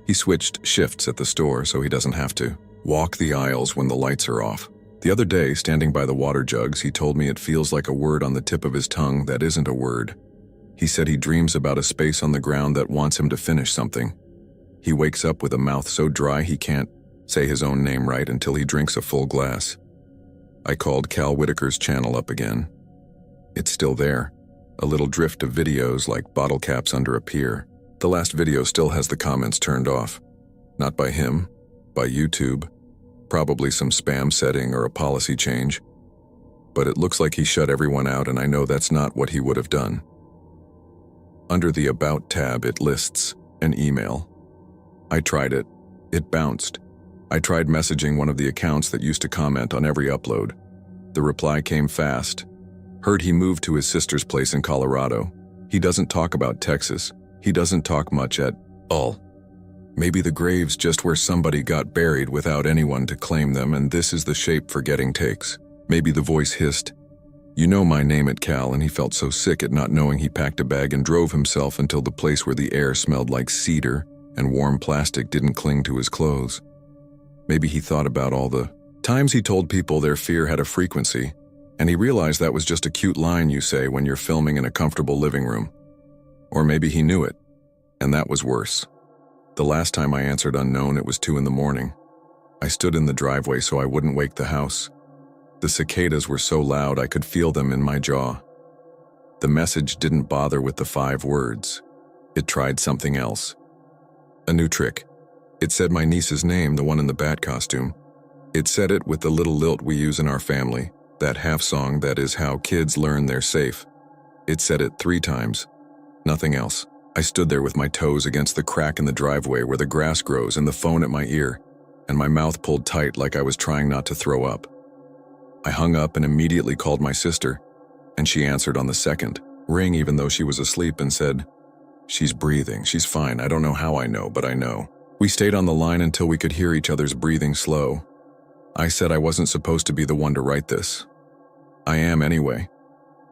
He switched shifts at the store so he doesn't have to walk the aisles when the lights are off. The other day, standing by the water jugs, he told me it feels like a word on the tip of his tongue that isn't a word. He said he dreams about a space on the ground that wants him to finish something. He wakes up with a mouth so dry he can't say his own name right until he drinks a full glass. I called Cal Whitaker's channel up again. It's still there, a little drift of videos like bottle caps under a pier. The last video still has the comments turned off. Not by him, by YouTube, probably some spam setting or a policy change. But it looks like he shut everyone out, and I know that's not what he would have done. Under the About tab, it lists an email. I tried it. It bounced. I tried messaging one of the accounts that used to comment on every upload. The reply came fast. Heard he moved to his sister's place in Colorado. He doesn't talk about Texas. He doesn't talk much at all. Maybe the grave's just where somebody got buried without anyone to claim them, and this is the shape forgetting takes. Maybe the voice hissed, "You know my name at Cal," and he felt so sick at not knowing he packed a bag and drove himself until the place where the air smelled like cedar and warm plastic didn't cling to his clothes. Maybe he thought about all the times he told people their fear had a frequency, and he realized that was just a cute line you say when you're filming in a comfortable living room. Or maybe he knew it, and that was worse. The last time I answered unknown, it was 2 a.m. I stood in the driveway so I wouldn't wake the house. The cicadas were so loud I could feel them in my jaw. The message didn't bother with the 5 words. It tried something else. A new trick. It said my niece's name, the one in the bat costume. It said it with the little lilt we use in our family, that half song that is how kids learn they're safe. It said it 3 times. Nothing else. I stood there with my toes against the crack in the driveway where the grass grows and the phone at my ear, and my mouth pulled tight like I was trying not to throw up. I hung up and immediately called my sister, and she answered on the second ring even though she was asleep and said, "She's breathing, she's fine, I don't know how I know, but I know." We stayed on the line until we could hear each other's breathing slow. I said I wasn't supposed to be the one to write this. I am anyway,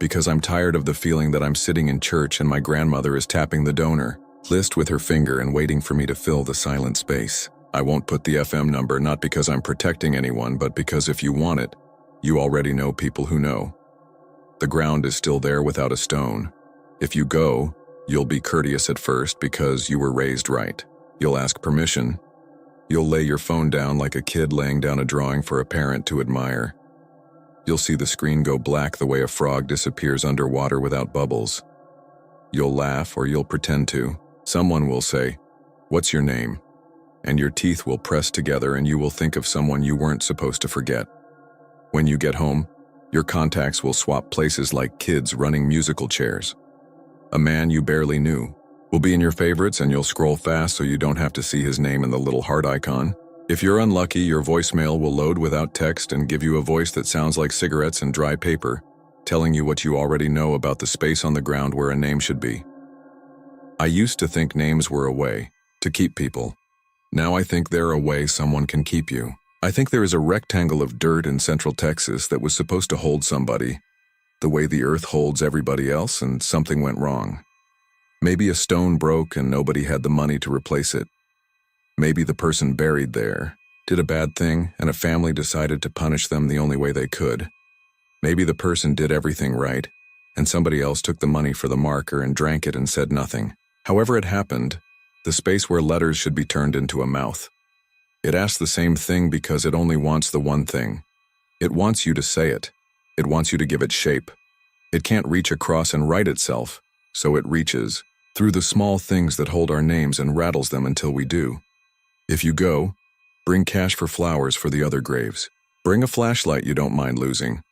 because I'm tired of the feeling that I'm sitting in church and my grandmother is tapping the donor list with her finger and waiting for me to fill the silent space. I won't put the FM number, not because I'm protecting anyone, but because if you want it, you already know people who know. The ground is still there without a stone. If you go, you'll be courteous at first because you were raised right. You'll ask permission. You'll lay your phone down like a kid laying down a drawing for a parent to admire. You'll see the screen go black the way a frog disappears underwater without bubbles. You'll laugh or you'll pretend to. Someone will say, "What's your name?" And your teeth will press together and you will think of someone you weren't supposed to forget. When you get home, your contacts will swap places like kids running musical chairs. A man you barely knew will be in your favorites and you'll scroll fast so you don't have to see his name in the little heart icon. If you're unlucky, your voicemail will load without text and give you a voice that sounds like cigarettes and dry paper, telling you what you already know about the space on the ground where a name should be. I used to think names were a way to keep people. Now I think they're a way someone can keep you. I think there is a rectangle of dirt in Central Texas that was supposed to hold somebody, the way the earth holds everybody else, and something went wrong. Maybe a stone broke and nobody had the money to replace it. Maybe the person buried there did a bad thing and a family decided to punish them the only way they could. Maybe the person did everything right and somebody else took the money for the marker and drank it and said nothing. However it happened, the space where letters should be turned into a mouth. It asks the same thing because it only wants the one thing. It wants you to say it. It wants you to give it shape. It can't reach across and write itself, so it reaches through the small things that hold our names and rattles them until we do. If you go, bring cash for flowers for the other graves. Bring a flashlight you don't mind losing.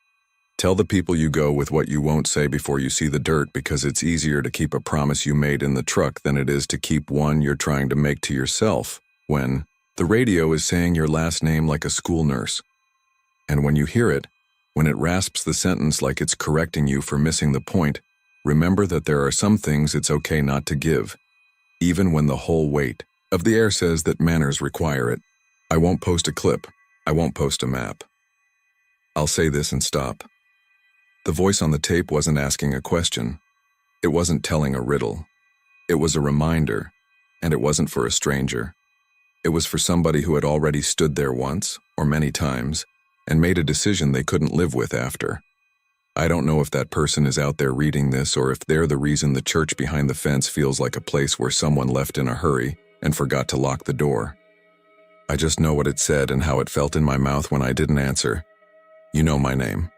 Tell the people you go with what you won't say before you see the dirt because it's easier to keep a promise you made in the truck than it is to keep one you're trying to make to yourself when the radio is saying your last name like a school nurse. And when you hear it, when it rasps the sentence like it's correcting you for missing the point, remember that there are some things it's okay not to give, even when the whole weight of the air says that manners require it. I won't post a clip. I won't post a map. I'll say this and stop. The voice on the tape wasn't asking a question. It wasn't telling a riddle. It was a reminder, and it wasn't for a stranger. It was for somebody who had already stood there once, or many times, and made a decision they couldn't live with after. I don't know if that person is out there reading this or if they're the reason the church behind the fence feels like a place where someone left in a hurry and forgot to lock the door. I just know what it said and how it felt in my mouth when I didn't answer. You know my name.